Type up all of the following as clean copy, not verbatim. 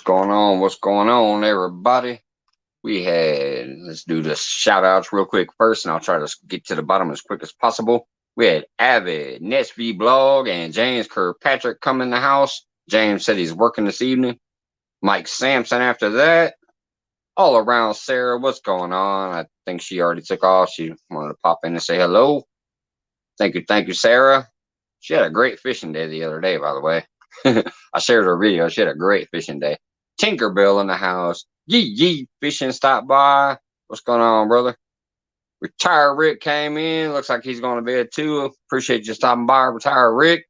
What's going on? What's going on, everybody? Let's do the shout outs real quick first, and I'll try to get to the bottom as quick as possible. We had Avid, Netsv Blog, and James Kirkpatrick come in the house. James said he's working this evening. Mike Sampson after that. All around Sarah, what's going on? I think she already took off. She wanted to pop in and say hello. Thank you, Sarah. She had a great fishing day the other day, by the way. I shared her video. She had a great fishing day. Tinkerbell in the house. Yee fishing stopped by. What's going on, brother? Retired Rick came in. Looks like he's going to bed too. Appreciate you stopping by, Retired Rick.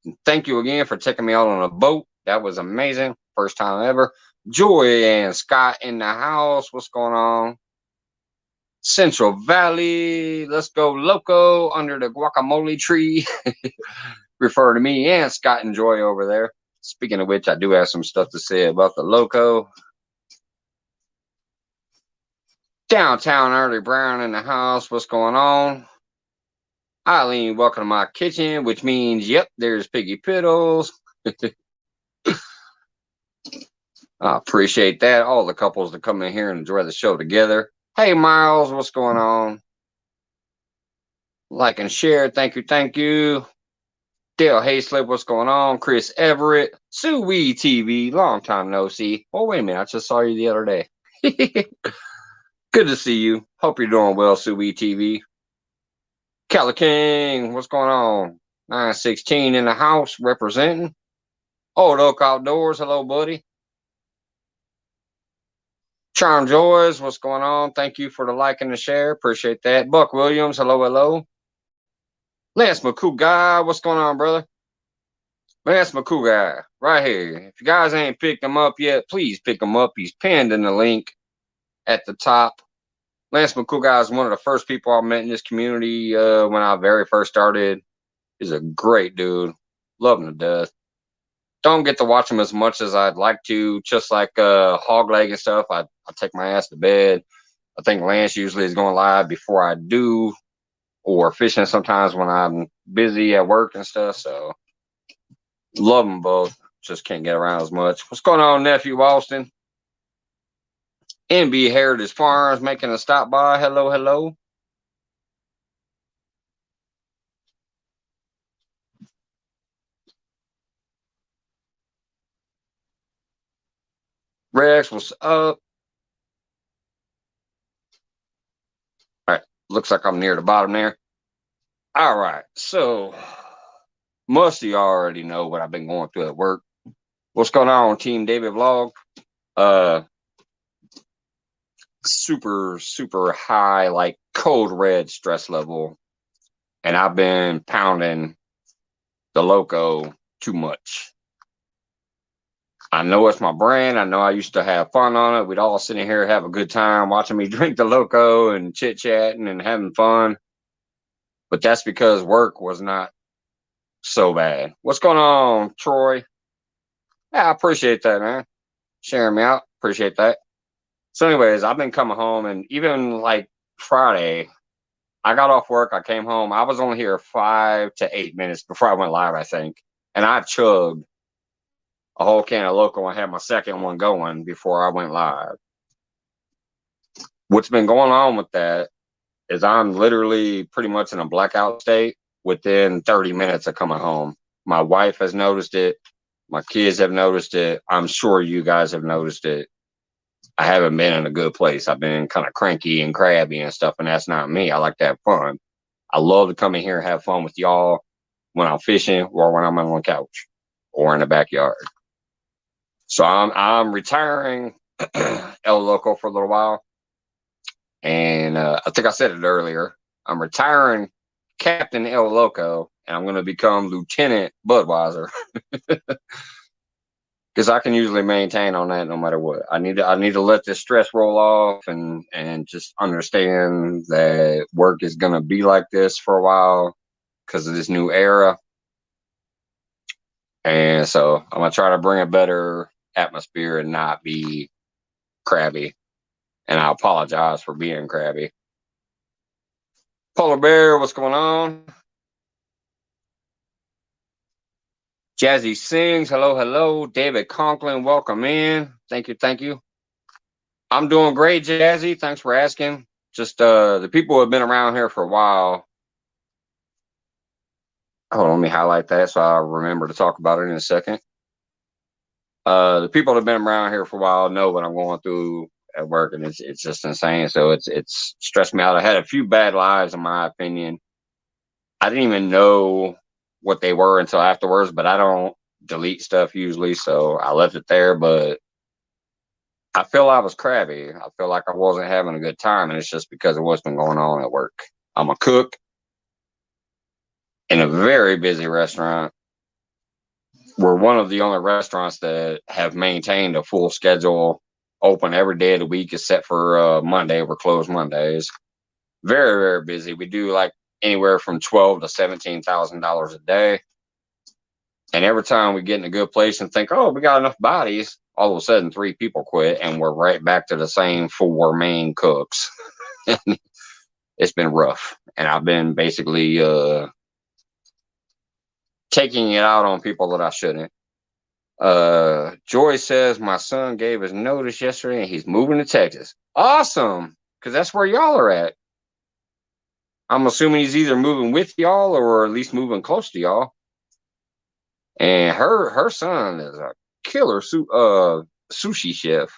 And thank you again for taking me out on a boat. That was amazing. First time ever. Joy and Scott in the house. What's going on? Central Valley. Let's go loco under the guacamole tree. Refer to me and Scott and Joy over there. Speaking of which, I do have some stuff to say about the loco. Downtown Early Brown in the house. What's going on? Eileen, welcome to my kitchen, which means, yep, there's Piggy Piddles. I appreciate that. All the couples that come in here and enjoy the show together. Hey, Miles, what's going on? Like and share. Thank you. Dale Hayslip, what's going on? Chris Everett, Sue Wee TV, long time no see. Oh, wait a minute. I just saw you the other day. Good to see you. Hope you're doing well, Sue Wee TV. Cali King, what's going on? 916 in the house representing. Old Oak Outdoors, hello, buddy. Charm Joys, what's going on? Thank you for the like and the share. Appreciate that. Buck Williams, hello. Lance McCougar, what's going on, brother? Lance McCougar, right here. If you guys ain't picked him up yet, please pick him up. He's pinned in the link at the top. Lance McCougar is one of the first people I met in this community when I very first started. He's a great dude. Love him to death. Don't get to watch him as much as I'd like to. Just like hog leg and stuff, I take my ass to bed. I think Lance usually is going live before I do, or fishing sometimes when I'm busy at work and stuff. So love them both. Just can't get around as much. What's going on, nephew Austin? NB Heritage Farms making a stop by. Hello. Rex, what's up? All right, looks like I'm near the bottom there. All right, so most of you already know what I've been going through at work. What's going on, Team David Vlog? Super high, like code red stress level, and I've been pounding the loco too much. I know it's my brand. I know I used to have fun on it. We'd all sit in here, have a good time watching me drink the loco and chit-chatting and having fun. But that's because work was not so bad. What's going on, Troy? Yeah, I appreciate that, man. Sharing me out. Appreciate that. So anyways, I've been coming home, and even like Friday, I got off work. I came home. I was only here 5 to 8 minutes before I went live, I think. And I chugged a whole can of loco and had my second one going before I went live. What's been going on with that is I'm literally pretty much in a blackout state within 30 minutes of coming home. My wife has noticed it. My kids have noticed it. I'm sure you guys have noticed it. I haven't been in a good place. I've been kind of cranky and crabby and stuff, and that's not me. I like to have fun. I love to come in here and have fun with y'all when I'm fishing or when I'm on the couch or in the backyard. So I'm retiring El Loco for a little while. And I think I said it earlier. I'm retiring Captain El Loco, and I'm going to become Lieutenant Budweiser. Because I can usually maintain on that no matter what. I need to let this stress roll off and just understand that work is going to be like this for a while because of this new era. And so I'm going to try to bring a better atmosphere and not be crabby. And I apologize for being crabby. Polar Bear, what's going on? Jazzy Sings, hello, hello. David Conklin, welcome in. Thank you, thank you. I'm doing great, Jazzy. Thanks for asking. Just the people who have been around here for a while. Hold on, let me highlight that so I remember to talk about it in a second. The people that have been around here for a while know what I'm going through at work, and it's just insane. So it's stressed me out. I had a few bad lives, in my opinion. I didn't even know what they were until afterwards, but I don't delete stuff usually, so I left it there. But I feel I was crabby. I feel like I wasn't having a good time, and it's just because of what's been going on at work. I'm a cook in a very busy restaurant. We're one of the only restaurants that have maintained a full schedule, open every day of the week except for Monday. We're closed Mondays. Very, very busy. We do like anywhere from $12,000 to $17,000 a day. And every time we get in a good place and think, oh, we got enough bodies, all of a sudden 3 people quit, and we're right back to the same 4 main cooks. It's been rough, and I've been basically taking it out on people that I shouldn't. Joy says my son gave his notice yesterday and he's moving to Texas. Awesome, because that's where y'all are at. I'm assuming he's either moving with y'all or at least moving close to y'all. And her son is a killer sushi chef.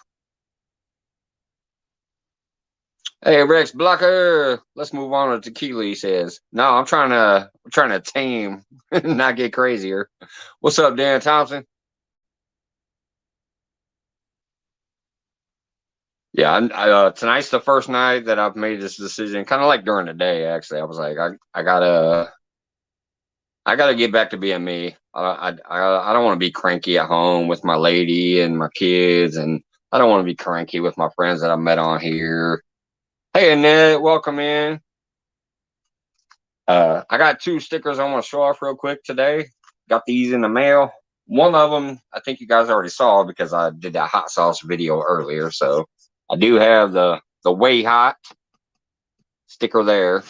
Hey Rex Blocker, let's move on to tequila. He says, "No, I'm trying to tame, not get crazier." What's up, Dan Thompson? Yeah, tonight's the first night that I've made this decision. Kind of like during the day, actually. I was like, I gotta get back to being me. I don't want to be cranky at home with my lady and my kids, and I don't want to be cranky with my friends that I met on here. Hey Annette, welcome in. I got 2 stickers I want to show off real quick today. Got these in the mail. One of them I think you guys already saw because I did that hot sauce video earlier. So I do have the way hot sticker there.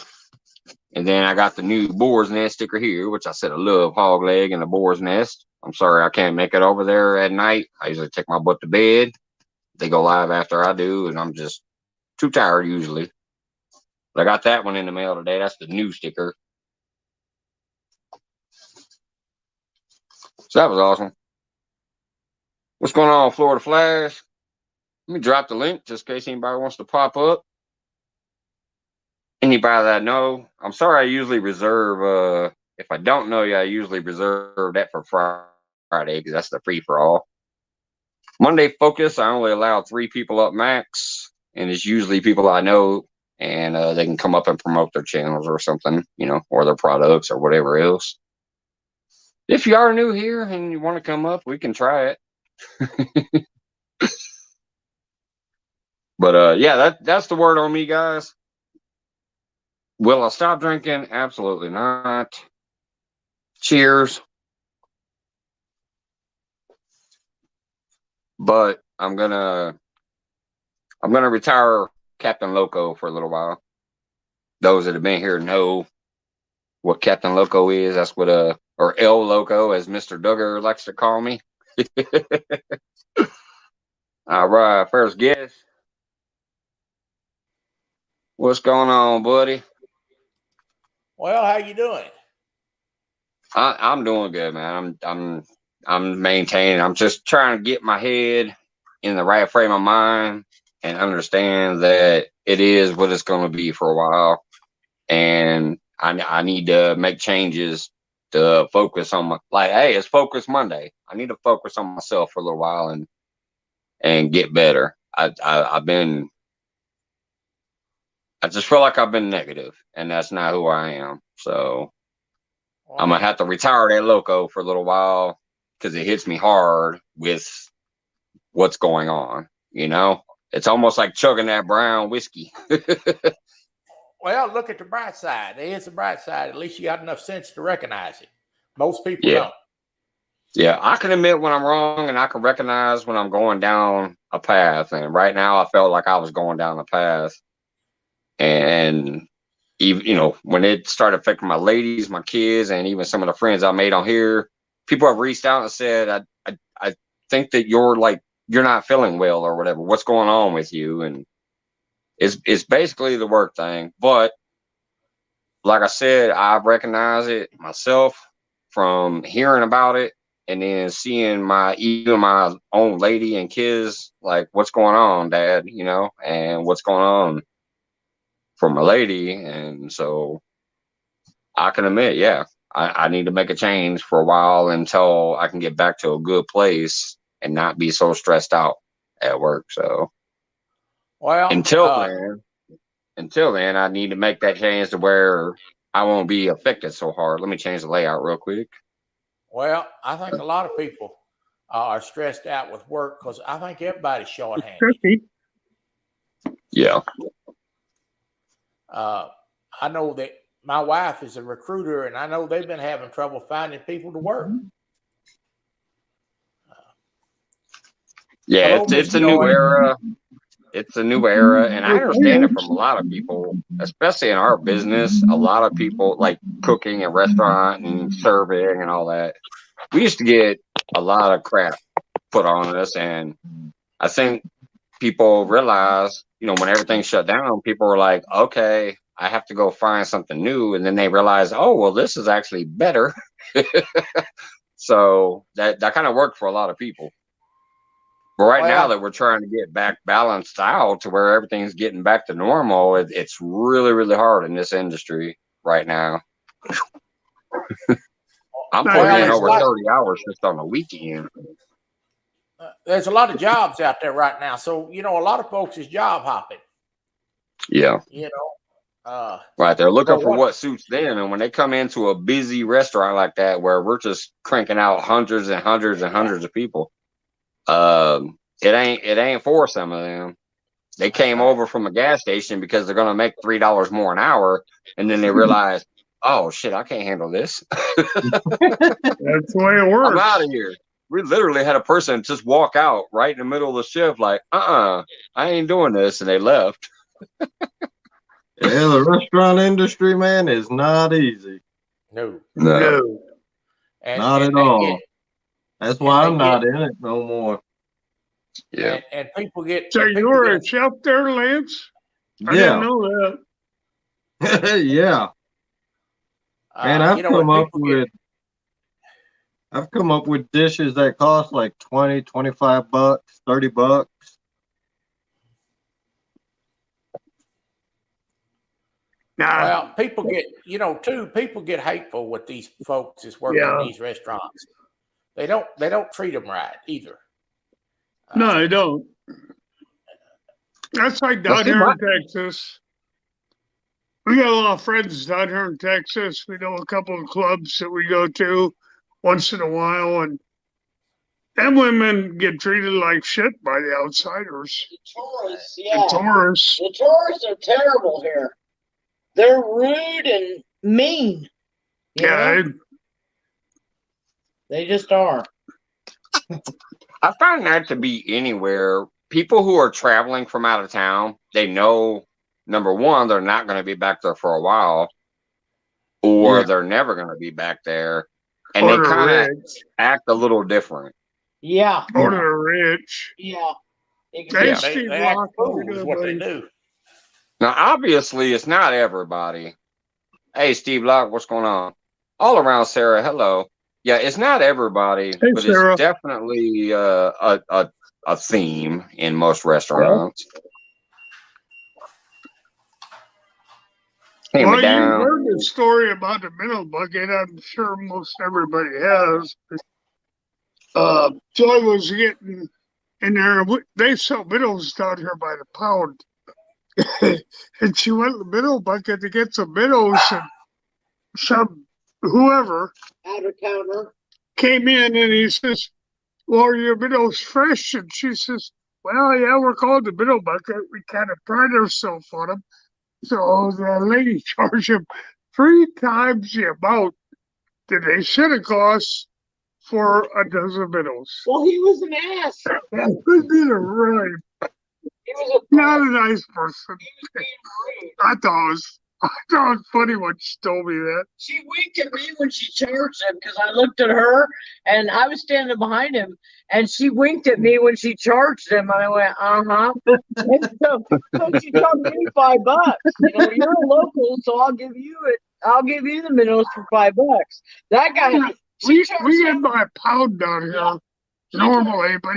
And then I got the new boar's nest sticker here, which I said I love hog leg and the boar's nest. I'm sorry I can't make it over there at night. I usually take my butt to bed. They go live after I do, and I'm just too tired usually. But I got that one in the mail today. That's the new sticker. So that was awesome. What's going on, Florida Flash? Let me drop the link just in case anybody wants to pop up. Anybody that I know, I'm sorry I usually reserve, if I don't know you, I usually reserve that for Friday because that's the free for all. Monday Focus, I only allow 3 people up max, and it's usually people I know, and they can come up and promote their channels or something, or their products or whatever else. If you are new here and you want to come up, we can try it. But yeah, that's the word on me, guys. Will I stop drinking? Absolutely not. Cheers. But I'm gonna retire Captain Loco for a little while. Those that have been here know what Captain Loco is. That's what or El Loco, as Mr. Duggar likes to call me. All right, first guess. What's going on, buddy? Well, how you doing? I'm doing good, man. I'm maintaining. I'm just trying to get my head in the right frame of mind and understand that it is what it's going to be for a while, and I need to make changes to focus on hey, it's Focus Monday. I need to focus on myself for a little while and get better. I just feel like I've been negative, and that's not who I am. So I'm gonna have to retire that Loco for a little while because it hits me hard with what's going on. It's almost like chugging that brown whiskey. Well, look at the bright side. There is the bright side. At least you got enough sense to recognize it. Most people don't. Yeah, I can admit when I'm wrong, and I can recognize when I'm going down a path. And right now, I felt like I was going down a path. And even when it started affecting my ladies, my kids, and even some of the friends I made on here, people have reached out and said, I think that you're not feeling well or whatever. What's going on with you? And it's basically the work thing. But like I said, I recognize it myself from hearing about it and then seeing even my own lady and kids, like, what's going on, Dad, and what's going on for my lady. And so I can admit, yeah, I need to make a change for a while until I can get back to a good place and not be so stressed out at work. So Well, until then, I need to make that change to where I won't be affected so hard. Let me change the layout real quick. well, I think a lot of people are stressed out with work because I think everybody's short-handed. Yeah. I know that my wife is a recruiter, and I know they've been having trouble finding people to work. Yeah, it's a new era. It's a new era, and I understand it from a lot of people, especially in our business. A lot of people like cooking and restaurant and serving and all that. We used to get a lot of crap put on us, and I think people realize, when everything shut down, people were like, okay, I have to go find something new, and then they realize, oh, well, this is actually better. So that kind of worked for a lot of people. But right now that we're trying to get back balanced out to where everything's getting back to normal, it's really, really hard in this industry right now. I'm putting in over 30 hours just on the weekend. There's a lot of jobs out there right now. So, a lot of folks is job hopping. Yeah. Right. They're looking for what suits them. And when they come into a busy restaurant like that, where we're just cranking out hundreds and hundreds and hundreds of people, it ain't for some of them. They came over from a gas station because they're going to make $3 more an hour. And then they realize, oh shit, I can't handle this. That's the way it works. I'm out of here. We literally had a person just walk out right in the middle of the shift, like, I ain't doing this. And they left. Yeah, the restaurant industry, man, is not easy. No. Not at all. That's why I'm not in it no more. Yeah. And people get. So you were a chef there, Lance? I didn't know that. Yeah. And I've come up with dishes that cost like $20, $25, $30. Well, people get, people get hateful with these folks that's working in these restaurants. They don't treat them right either. No, they don't. That's like down here in Texas. We got a lot of friends down here in Texas. We know a couple of clubs that we go to once in a while, and them women get treated like shit by the outsiders. The tourists, yeah. The tourists. The tourists are terrible here. They're rude and mean. Yeah. They just are. I find that to be anywhere. People who are traveling from out of town, they know, number one, they're not going to be back there for a while, or they're never going to be back there. And they kind of act a little different. Yeah. Or they're rich. Yeah. Exactly. They act fools what they do. Now, obviously, it's not everybody. Hey, Steve Locke, what's going on? All around, Sarah, hello. Yeah, it's not everybody, but Sarah. It's definitely a theme in most restaurants. Well, you heard the story about the minnow bucket. I'm sure most everybody has. Joy was getting in there. They sell minnows down here by the pound. And she went to the minnow bucket to get some minnows, and some whoever out of counter came in, and he says, well, are your minnows fresh? And she says, well, yeah, we're called the minnow bucket. We kind of pride ourselves on them. So the lady charged him 3 times the amount that they should have cost for a dozen minnows. Well, he was an ass. That would be the right. He was not a nice person. He was being rude. I thought it was I thought it was funny when she told me that. She winked at me when she charged him because I looked at her and I was standing behind him, and she winked at me when she charged him. And I went, uh-huh. And so she charged me $5. You're a local, so I'll give you it. I'll give you the minnows for $5. That guy, we get my pound down here normally, but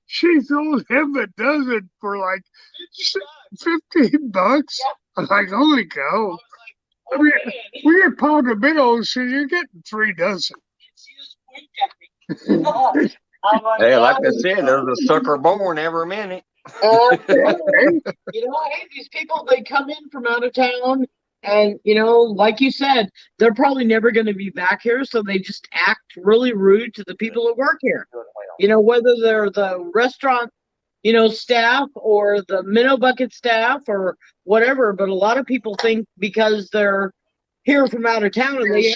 she sold him a dozen for like $15. I'm like, holy cow. I mean, we get pound of minnows, so you're getting 3 dozen. Hey, like I said, there's a sucker born every minute. These people, they come in from out of town, and like you said, they're probably never going to be back here, so they just act really rude to the people that work here. Whether they're the restaurant staff or the minnow bucket staff or whatever, but a lot of people think because they're here from out of town and they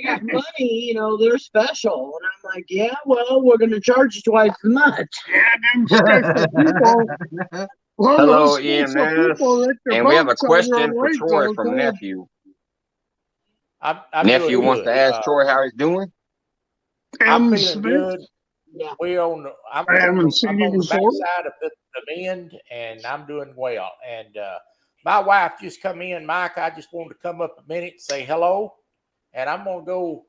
got money, they're special. And I'm like, yeah, well, we're going to charge you twice as much. Yeah, them special people. Well, hello, EMS. And we have a question for Troy from Nephew. Nephew wants to ask Troy how he's doing. I'm feeling good. Yeah. I'm on the backside of the bend, and I'm doing well. And my wife just come in, Mike. I just wanted to come up a minute and say hello, and I'm gonna go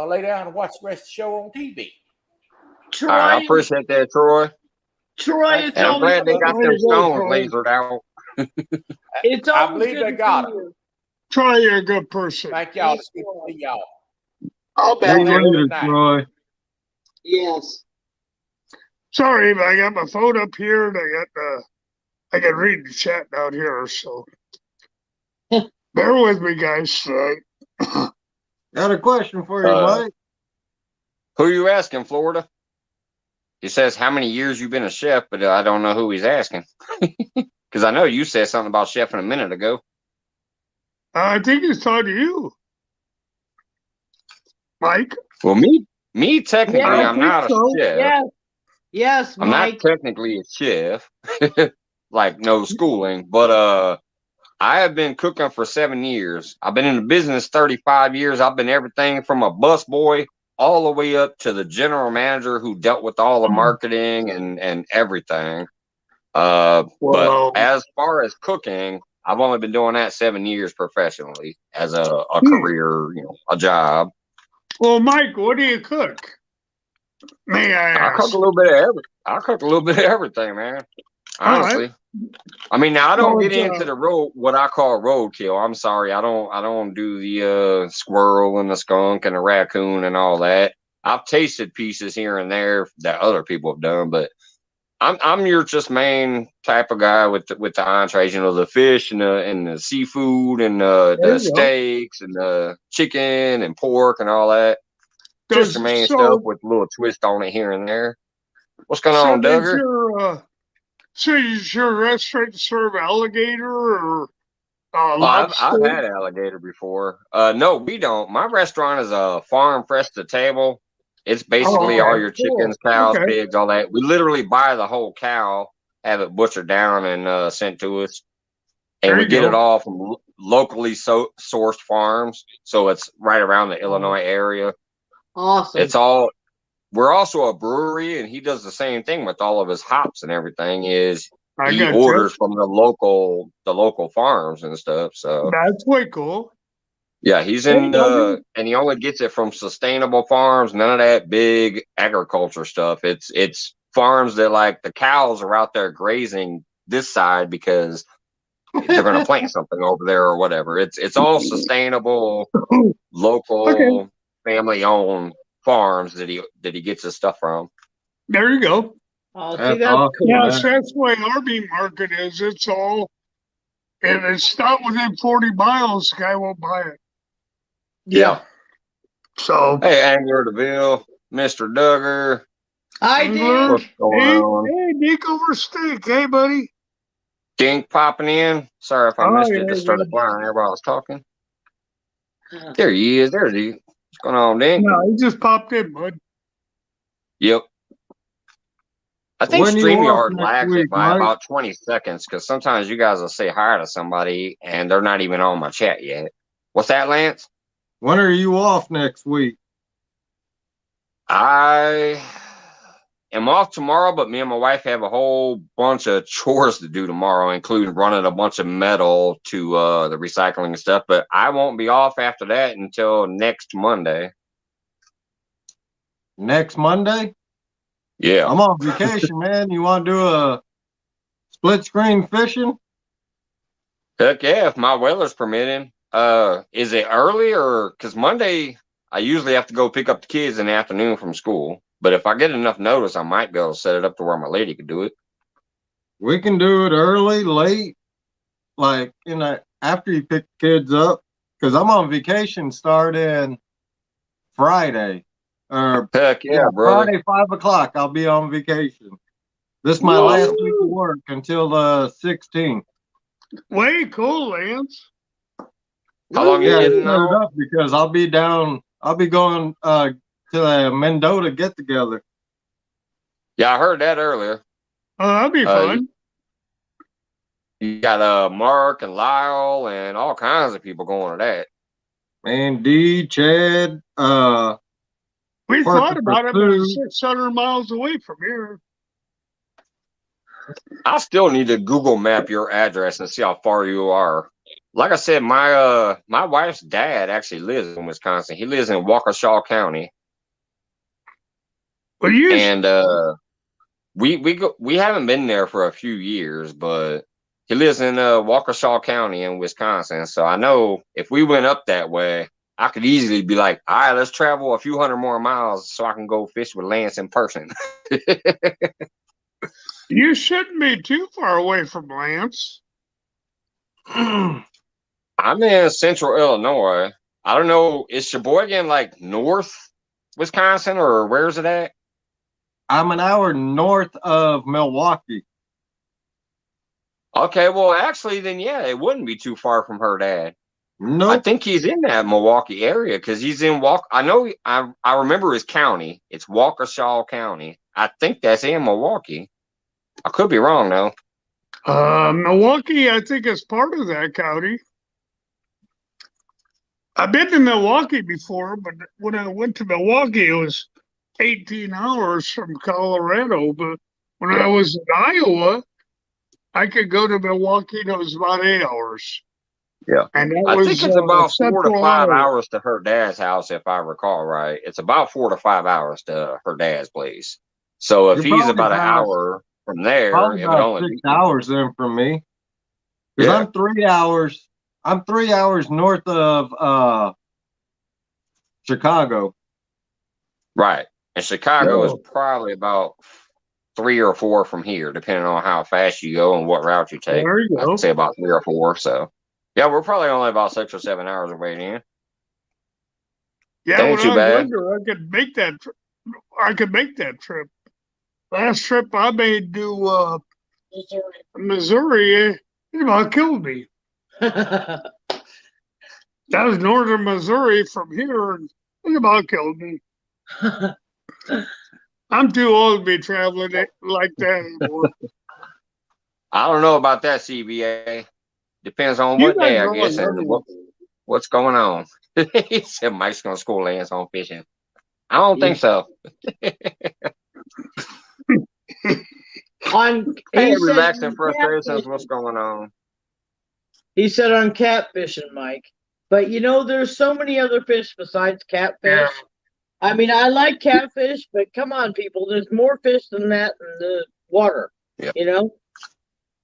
lay down and watch the rest of the show on TV. Troy, I appreciate that, Troy. Troy, and I'm glad they got them stones lasered out. I believe they got them. Troy, you're a good person. Thank y'all. It's good to see y'all. I'll bet you, Troy. Yes. Sorry, but I got my phone up here and I got read the chat down here, so bear with me, guys. Got a question for you, Mike. Who are you asking, Florida? He says how many years you've been a chef, but I don't know who he's asking. Because I know you said something about chefing a minute ago. I think he's talking to you, Mike. Well, me technically, I'm not a chef. Yes, I'm Mike. not technically a chef, like no schooling, but I have been cooking for 7 years. I've been in the business 35 years. I've been everything from a busboy all the way up to the general manager who dealt with all the marketing and everything. But as far as cooking, I've only been doing that 7 years professionally as a career, a job. Well, Mike, what do you cook? May I ask? I cook a little bit of everything. I cook a little bit of everything, man. Honestly. I mean, now I don't get into the what I call roadkill. I'm sorry, I don't do the squirrel and the skunk and the raccoon and all that. I've tasted pieces here and there that other people have done, but I'm your just main type of guy with the entrees, the fish and the seafood and the steaks and the chicken and pork and all that. Just your main stuff with a little twist on it here and there. What's going on, Duggar? Does your restaurant serve alligator or lobster? I've had alligator before. No, we don't. My restaurant is a farm fresh to table. It's basically all your chickens, cows, pigs, all that. We literally buy the whole cow, have it butchered down and sent to us. And we get it all from locally sourced farms. So it's right around the Illinois area. Awesome. We're also a brewery, and he does the same thing with all of his hops and everything. He orders from the local farms and stuff. So that's way cool. Yeah, he's in and he only gets it from sustainable farms, none of that big agriculture stuff. It's farms that like the cows are out there grazing this side because they're gonna plant something over there or whatever. It's all sustainable, local, family owned farms that he gets his stuff from. There you go. That's awesome. Yes, that's the way our meat market is. It's all if it's not within 40 miles, the guy won't buy it. Yeah. So hey, Angler DeVille, Mr. Duggar. Hi, Dink. Hey, Dink over steak. Hey, buddy. Dink popping in. Sorry if I missed it. Just started flying there while I was talking. There he is. There's he. What's going on, Dink? No, he just popped in, bud. Yep. I think When you off StreamYard next lags it week, by Mike? about 20 seconds because sometimes you guys will say hi to somebody and they're not even on my chat yet. What's that, Lance? When are you off next week? I am off tomorrow, but me and my wife have a whole bunch of chores to do tomorrow, including running a bunch of metal to the recycling and stuff. But I won't be off after that until next Monday. Next Monday? Yeah. I'm on vacation, man. You want to do a split screen fishing? Heck yeah, if my weather's permitting. Is it early or because Monday I usually have to go pick up the kids in the afternoon from school. But if I get enough notice, I might be able to set it up to where my lady could do it. We can do it early, late, like after you pick the kids up. Because I'm on vacation starting Friday. Heck yeah, brother. Friday 5 o'clock. I'll be on vacation. This is my last week of work until the 16th. Way cool, Lance. How long you getting set it now? up because I'll be going to the Mendota get together. Yeah, I heard that earlier. Oh, that'd be fun. You got Mark and Lyle and all kinds of people going to that. Andy, Chad, We thought about it, but Pursuit. it's 600 miles away from here. I still need to Google map your address and see how far you are. Like I said, my wife's dad actually lives in Wisconsin. He lives in Waukesha County. Well, we haven't been there for a few years, but he lives in Waukesha County in Wisconsin. So I know if we went up that way, I could easily be like, all right, let's travel a few hundred more miles so I can go fish with Lance in person. you shouldn't be too far away from Lance. I'm in central Illinois. I don't know. Is Sheboygan like north Wisconsin or where's it at? I'm an hour north of Milwaukee. Okay, well, actually, then yeah, it wouldn't be too far from her dad. Nope. I think he's in that Milwaukee area because he's in I know. I remember his county. It's Waukesha County. I think that's in Milwaukee. I could be wrong though. Milwaukee, I think, is part of that county. I've been to Milwaukee before, but when I went to Milwaukee, it was 18 hours from Colorado. But when I was in Iowa, I could go to Milwaukee and it was about 8 hours. Yeah. And that I was, think it's about 4 to 5 Iowa. hours to her dad's house, if I recall right. It's about 4 to 5 hours to her dad's place. So if he's about an hour from there, probably it would about only 6 hours then from me. Because Yeah. I'm 3 hours. I'm 3 hours north of Chicago. Right. And Chicago is probably about 3 or 4 from here, depending on how fast you go and what route you take. There you go. I'd say about 3 or 4. So, yeah, we're probably only about 6 or 7 hours away then. Yeah, Ain't when too I was bad. younger, I could make that. I could make that trip. Last trip I made to Missouri, it about killed me. That was northern Missouri from here, and it about killed me. I'm too old to be traveling it like that anymore. I don't know about that, CBA. Depends on You what guys day, I are guess, on and what's going on. He said Mike's going to school Lance on fishing. I don't think so. Hey, relaxing frustrations. What's going on? He said on catfishing, Mike. But you know, there's so many other fish besides catfish. Yeah. I mean, I like catfish, but come on, people. There's more fish than that in the water. Yeah. You know?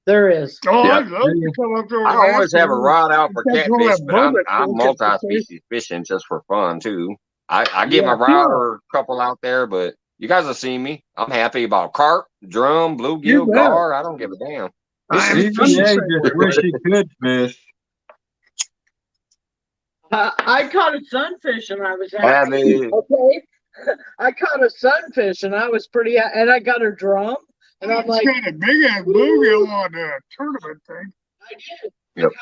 There is. Oh, Yeah. I'd love to come up there. I always have a rod out for catfish, but I'm multi multi-species fishing just for fun too. I get my rod or a couple out there, but you guys have seen me. I'm happy about carp, drum, bluegill, gar. I don't give a damn. CBA just wish he could fish. I caught a sunfish and I was happy. Okay. I caught a sunfish and I was pretty, and I got a drum. And I'm like, got a big ass bluegill on the tournament thing. I did. Yep.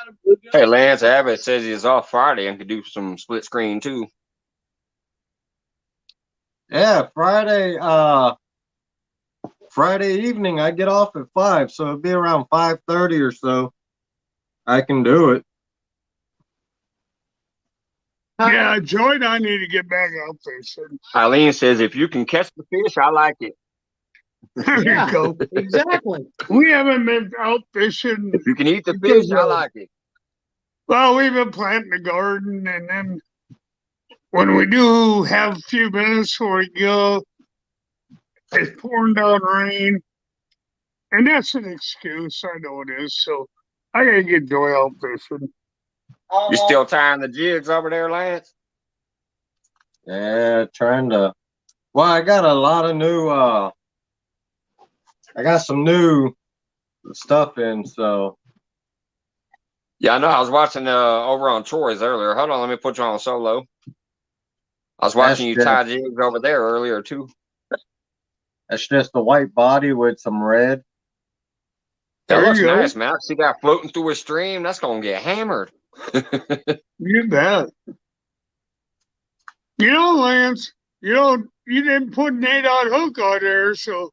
Hey, Lance Abbott says he's off Friday and could do some split screen too. Yeah, Friday. Friday evening, I get off at 5, so it'd be around 5:30 or so. I can do it. Yeah, Joy and I need to get back out fishing. Eileen says, if you can catch the fish, I like it. There Yeah, you go. exactly. We haven't been out fishing. If you can eat the fish, I like it. Well, we've been planting the garden, and then when we do have a few minutes before we go, it's pouring down rain. And that's an excuse. I know it is. So I got to get Joy out fishing. You still tying the jigs over there, Lance? Yeah, trying to. Well, I got a lot of new. I got some new stuff in, so. Yeah, I know. I was watching over on Troy's earlier. Hold on, let me put you on solo. I was watching you tie jigs over there earlier too. That's just a white body with some red. That looks nice, man. I see that floating through a stream. That's gonna get hammered. You bet. You know, Lance, you didn't put an 8-aught hook on there, so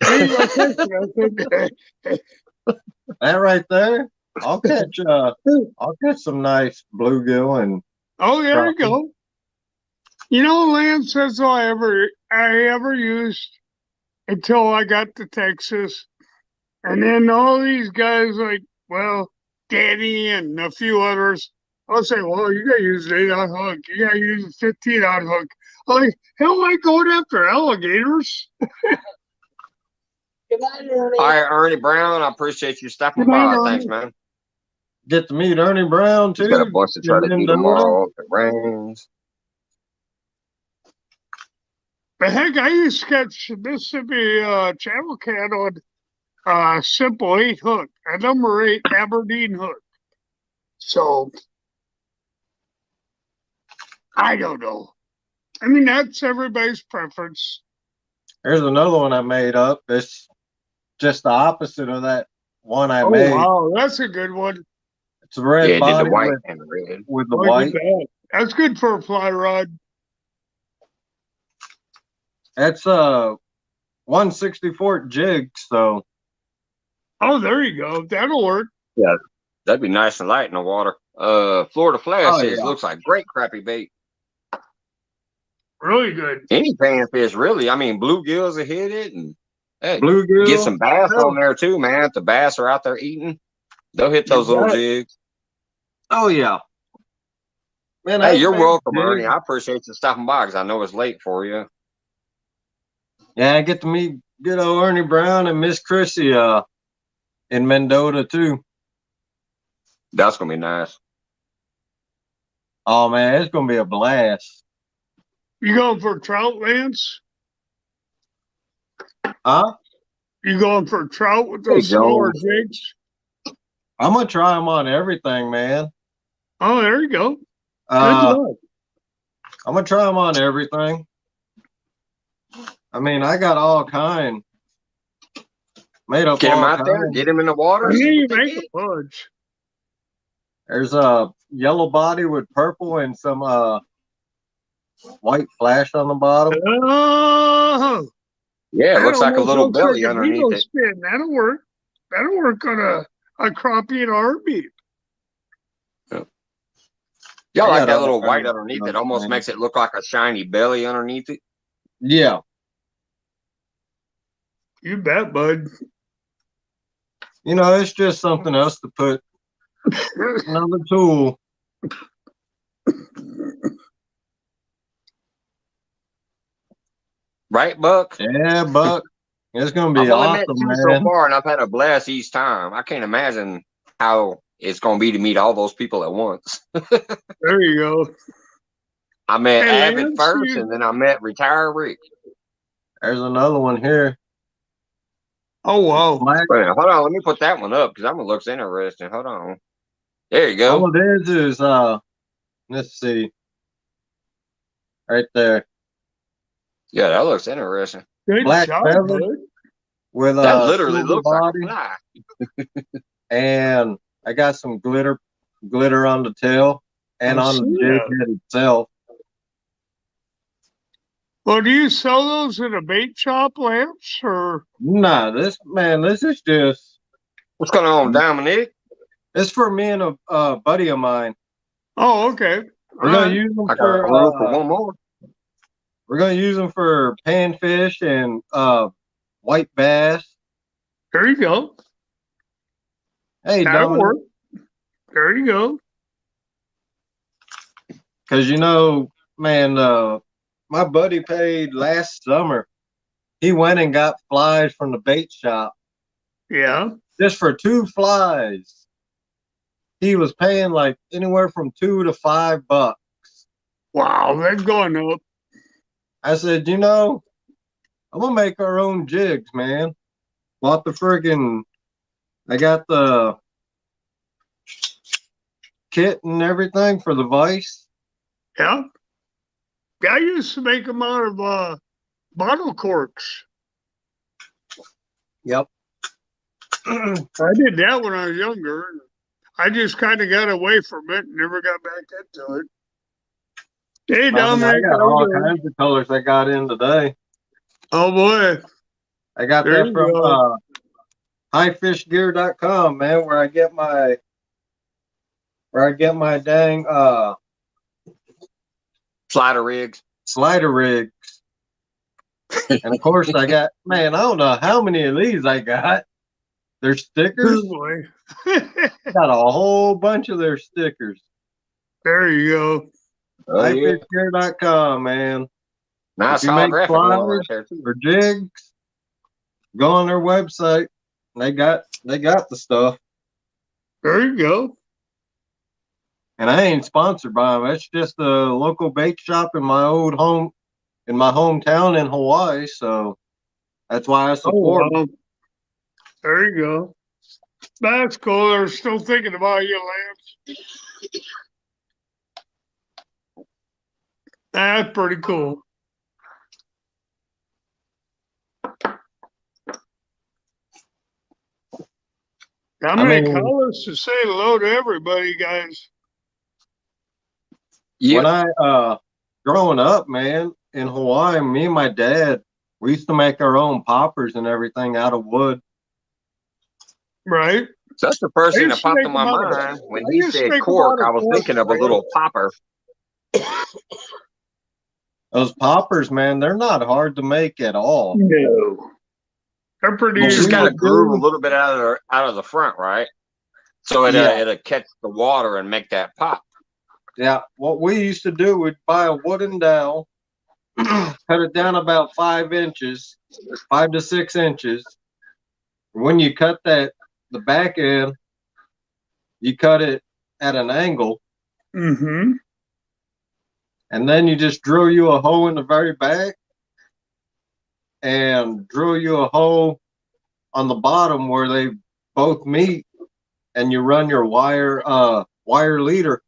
that right there. I'll catch some nice bluegill and there you go. You know, Lance, that's all I ever used until I got to Texas. And then all these guys like, well, Danny and a few others, I'll say, well, you gotta use an 8-aught hook. You gotta use a 15-aught hook. I'm like, hell, am I going after alligators? Good night, Ernie. All right, Ernie Brown, I appreciate you stopping by. Thanks, man. Get to meet Ernie Brown too. He's got a bunch to try to eat them all. It rains. But heck, I used to catch Mississippi channel cat on simple 8 hook, a number 8 Aberdeen hook. So I don't know. I mean, that's everybody's preference. Here's another one I made up. It's just the opposite of that one I made. Oh, wow, that's a good one. It's a red body the white and the red. with the white. That's good for a fly rod. That's a 1/64 jig, so. Oh, there you go. That'll work. Yeah, that'd be nice and light in the water. Florida Flash says looks like great crappie bait. Really good. Any panfish, really. I mean, bluegills will hit it, and hey, Bluegill. get some bass on there too, man. If the bass are out there eating, they'll hit those little jigs. Oh yeah. Man, hey, you're welcome, Ernie. I appreciate you stopping by because I know it's late for you. Yeah, I get to meet good old Ernie Brown and Miss Chrissy in Mendota too. That's gonna be nice. Oh man, it's gonna be a blast. You going for trout, Lance? Huh? You going for trout with those smaller jigs? I'm gonna try them on everything, man. Oh, there you go. I'm gonna try them on everything. I mean, I got all kind. Made up. Get them out there. Get them in the water. You make a bunch. There's a yellow body with purple and some white flash on the bottom. Oh, yeah, it looks like a little belly like underneath it. Spin. That'll work. That'll work on a crappie and heartbeat. Yeah, like that little white underneath it. Almost makes it look like a shiny belly underneath it. Yeah. You bet, bud. You know, it's just something else to put. Another tool. Right, Buck? Yeah, Buck. It's gonna be awesome, man. So far, and I've had a blast each time. I can't imagine how it's gonna be to meet all those people at once. There you go. I met Avid first, and then I met Retire Rick. There's another one here. Oh wow! Wait, hold on, let me put that one up because that one looks interesting. Hold on. There you go. All it is let's see. Right there. Yeah, that looks interesting. Good Black job, feather bud. with that literally looks body. like a fly. And I got some glitter on the tail and on the jig head itself. Well, do you sell those in a bait shop, Lamps, or? Nah, this is just. What's going on, Dominic? It's for me and a buddy of mine. Oh, okay. We're gonna use them I got room for one more. We're gonna use them for panfish and white bass. There you go. Hey, That'll Dominic. work. There you go. Because man, my buddy paid last summer. He went and got flies from the bait shop. Yeah. Just for 2 flies. He was paying like anywhere from $2 to $5. Wow, they've gone up. I said, I'm gonna make our own jigs, man. Bought I got the kit and everything for the vise. Yeah. I used to make them out of bottle corks. Yep. I did that when I was younger. I just kind of got away from it and never got back into it. Hey, Dominic. I got all kinds of colors I got in today. Oh, boy. I got that from highfishgear.com, man, where I get my dang Slider rigs. And of course I got, man, I don't know how many of these I got. They're stickers. Oh, boy. Got a whole bunch of their stickers. There you go. Highfishgear.com, man. Nice if you make holographic flies one right there too. or jigs, go on their website. They got the stuff. There you go. And I ain't sponsored by them. It's just a local bait shop in my hometown in Hawaii. So that's why I support them. There you go. That's cool. They're still thinking about you, Lance. That's pretty cool. I'm going to call us to say hello to everybody, guys. Yep. When I growing up, man, in Hawaii, me and my dad, we used to make our own poppers and everything out of wood. Right. So that's the first thing that popped in my mind when he said cork. I was thinking of a little popper. Those poppers, man, they're not hard to make at all. No, they're pretty. You just got to groove a little bit out of the front, right? So it'll catch the water and make that pop. Yeah, what we used to do, we'd buy a wooden dowel, cut it down about 5 inches, 5 to 6 inches. When you cut the back end, you cut it at an angle. Mm-hmm. And then you just drill you a hole in the very back and drill you a hole on the bottom where they both meet, and you run your wire leader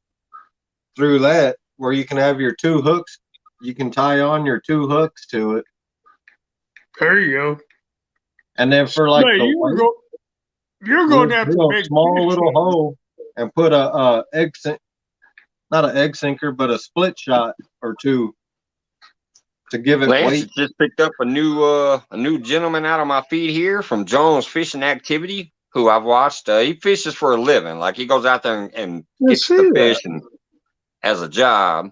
through that, where you can have your 2 hooks. You can tie on your 2 hooks to it. There you go. And then for like you're going to have to make a small little hole and put not an egg sinker, but a split shot or 2 to give it Lance weight. just picked up a new gentleman out of my feed here from Jones Fishing Activity, who I've watched. He fishes for a living. Like, he goes out there and gets the fish and as a job.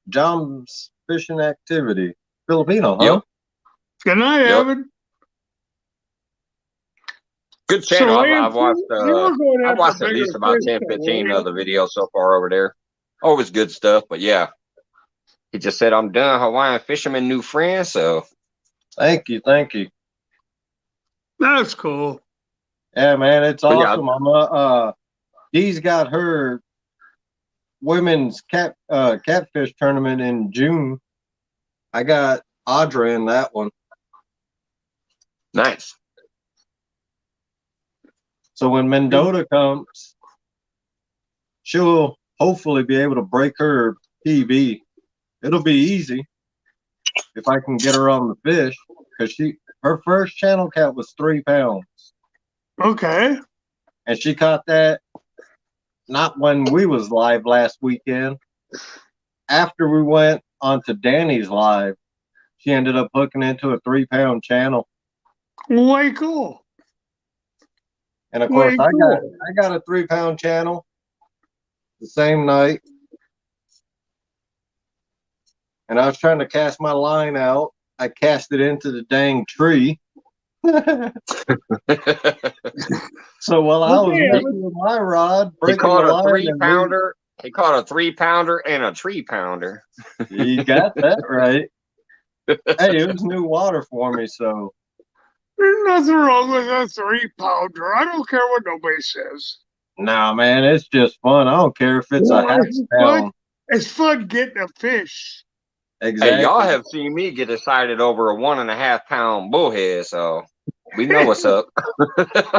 Jones Fishing Activity. Filipino, huh? Yep. Good night, Evan. Good channel. So, I've watched at least about 10, 15 of the videos so far over there. Always good stuff, but yeah. He just said, I'm done Hawaiian fisherman, new friend, so. Thank you. That's cool. Yeah, man, it's awesome. Yeah. Dee's got her women's catfish tournament in June. I got Audra in that one. Nice. So when Mendota comes, she'll hopefully be able to break her PB. It'll be easy if I can get her on the fish, because her first channel cat was 3 pounds. Okay. And she caught that not when we was live last weekend. After we went on to Danny's live, she ended up hooking into a 3-pound channel. Way cool. And of course, I got a 3-pound channel the same night. And I was trying to cast my line out. I cast it into the dang tree. So while I was messing with my rod, he caught a 3-pounder. He caught a 3-pounder and a tree pounder. You got that right. Hey, it was new water for me, so. There's nothing wrong with a 3-pounder. I don't care what nobody says. Nah, man, it's just fun. I don't care if it's a half pound. It's fun getting a fish. Exactly. Hey, y'all have seen me get excited over a 1.5-pound bullhead, so we know what's up.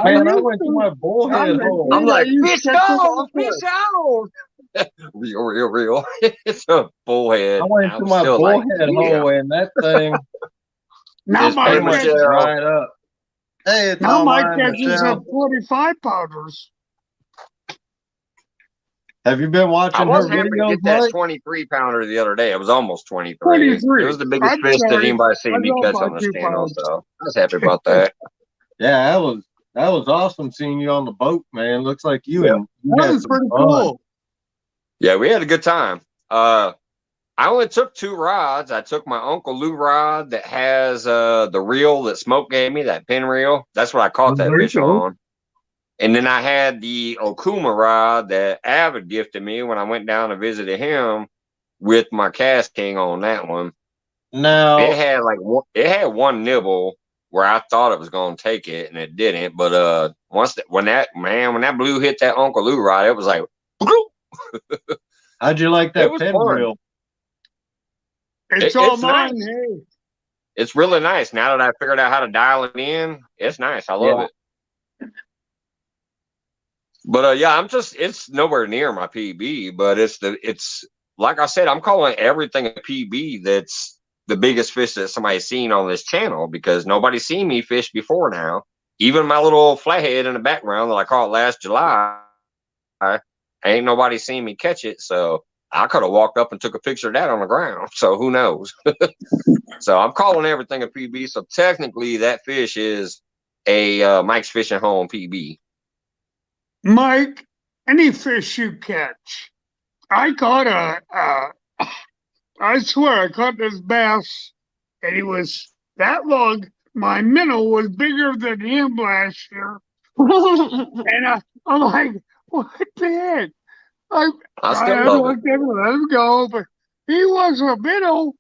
Man, I went to my bullhead hole. I'm like, fish on, fish on. Real. It's a bullhead. I went to my bullhead hole, and that thing now pretty much dried up. Hey, it's now all my mine, catches Michelle. have 45-pounders. Have you been watching I was her happy to videos, get that Mike? 23-pounder the other day. It was almost 23. 23. It was the biggest fish that anybody's seen me catch on this channel, so I was happy about that. Yeah, that was awesome seeing you on the boat, man. Looks like you and you that had was some pretty fun. cool. Yeah, we had a good time. I only took 2 rods. I took my Uncle Lou rod that has the reel that Smoke gave me, that pin reel. That's what I caught that fish on. And then I had the Okuma rod that Avid gifted me when I went down and visited him with my Cast King on that one. Now it had one nibble where I thought it was going to take it and it didn't. But when that blue hit that Uncle Lou rod, it was like, how'd you like that pin reel? It's all mine. Nice. Hey. It's really nice. Now that I figured out how to dial it in, it's nice. I love it. But yeah, it's nowhere near my PB, but it's like I said, I'm calling everything a PB that's the biggest fish that somebody's seen on this channel because nobody's seen me fish before now. Even my little flathead in the background that I caught last July, ain't nobody seen me catch it. So I could have walked up and took a picture of that on the ground. So who knows? So I'm calling everything a PB. So technically that fish is a Mike's Fishing Home PB. Mike, any fish you catch, I caught I swear I caught this bass, and he was that long. My minnow was bigger than him last year. And I'm like, what the heck? I looked at him, let him go, but he was a minnow,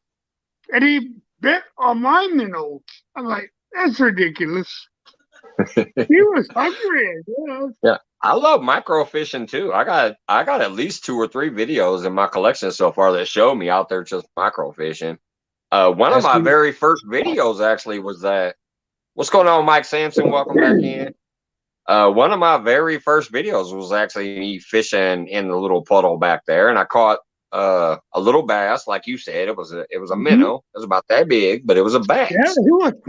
and he bit on my minnow. I'm like, that's ridiculous. He was hungry. Yeah. I love microfishing too. I got at least 2 or 3 videos in my collection so far that show me out there just microfishing. One of my very first videos actually was that. What's going on, Mike Sampson? Welcome back in. One of my very first videos was actually me fishing in the little puddle back there, and I caught a little bass, like you said. It was a minnow. It was about that big, but it was a bass. Yeah,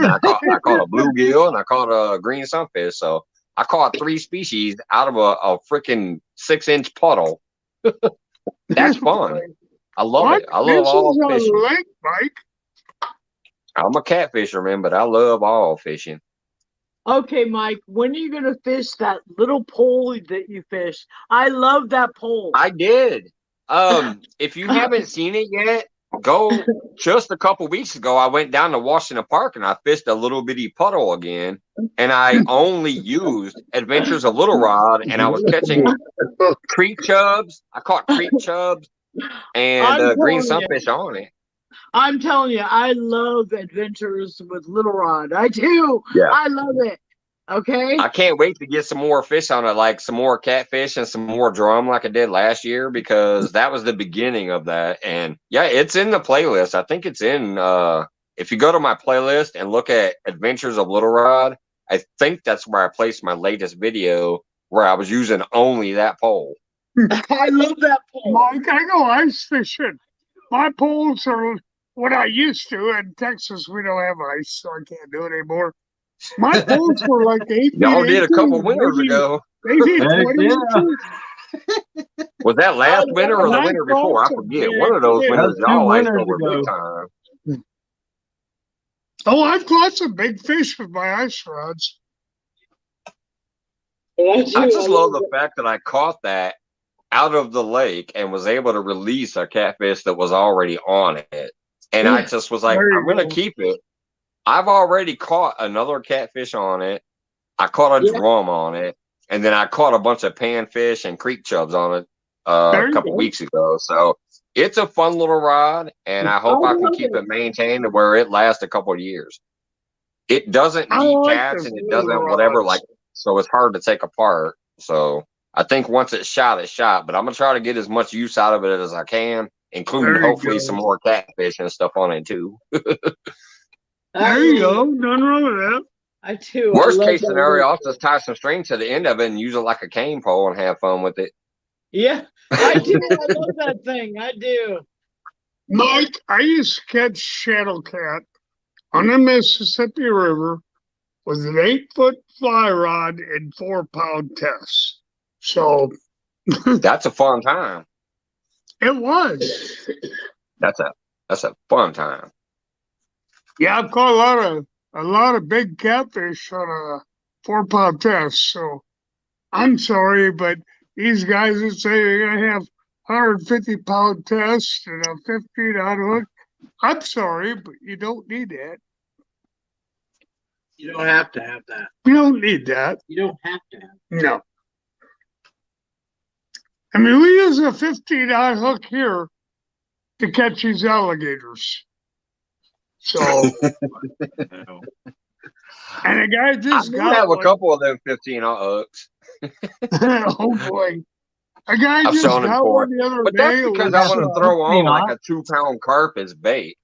I caught a bluegill and I caught a green sunfish. So I caught 3 species out of a freaking 6-inch puddle. That's fun. I love it. I love all fishing. Lake, Mike. I'm a catfisherman, but I love all fishing. Okay, Mike, when are you going to fish that little pole that you fished? I love that pole. I did. If you haven't seen it yet, go. Just a couple weeks ago, I went down to Washington Park and I fished a little bitty puddle again. And I only used Adventures of Little Rod, and I was catching creek chubs. I caught creek chubs and green sunfish on it. I'm telling you, I love Adventures with Little Rod. I do. Yeah. I love it. Okay. I can't wait to get some more fish on it, like some more catfish and some more drum like I did last year, because that was the beginning of that. And yeah, it's in the playlist. I think it's in if you go to my playlist and look at Adventures of Little Rod, I think that's where I placed my latest video where I was using only that pole. I love that pole. Mike, I go ice fishing. My poles are what I used to. In Texas, we don't have ice, so I can't do it anymore. My poles were like 8 feet. Y'all did a couple winters ago. Maybe 20 inches. Was that last winter or the winter before? I forget. One of those winters, y'all iced over big time. Oh, I've caught some big fish with my ice rods. I just love the fact that I caught that out of the lake and was able to release a catfish that was already on it. And I just was like, I'm going to keep it. I've already caught another catfish on it. I caught a drum on it. And then I caught a bunch of panfish and creek chubs on it a couple weeks ago. So it's a fun little rod. And I hope I can keep it maintained to where it lasts a couple of years. It doesn't need cats and it doesn't whatever, like, so it's hard to take apart. So I think once it's shot, it's shot. But I'm going to try to get as much use out of it as I can, including hopefully some more catfish and stuff on it too. There you go. Nothing wrong with that. I do. Worst case scenario, I'll just tie some string to the end of it and use it like a cane pole and have fun with it. Yeah, I do. I love that thing. I do. Mike, I used to catch shadow cat on the Mississippi River with an 8-foot fly rod and 4-pound test. So that's a fun time. It was. That's a fun time. Yeah, I've caught a lot of big catfish on a 4-pound test. So I'm sorry, but these guys that say they're gonna have 150-pound test and a 15-odd hook, I'm sorry, but you don't need that. You don't have to have that. You don't need that. You don't have to have that. No. I mean, we use a 15-odd hook here to catch these alligators. So, and a guy just got have a couple of them 15-odd hooks. Oh boy. A guy I've just got one the other but day. That's because I want to throw on like a 2-pound carp as bait,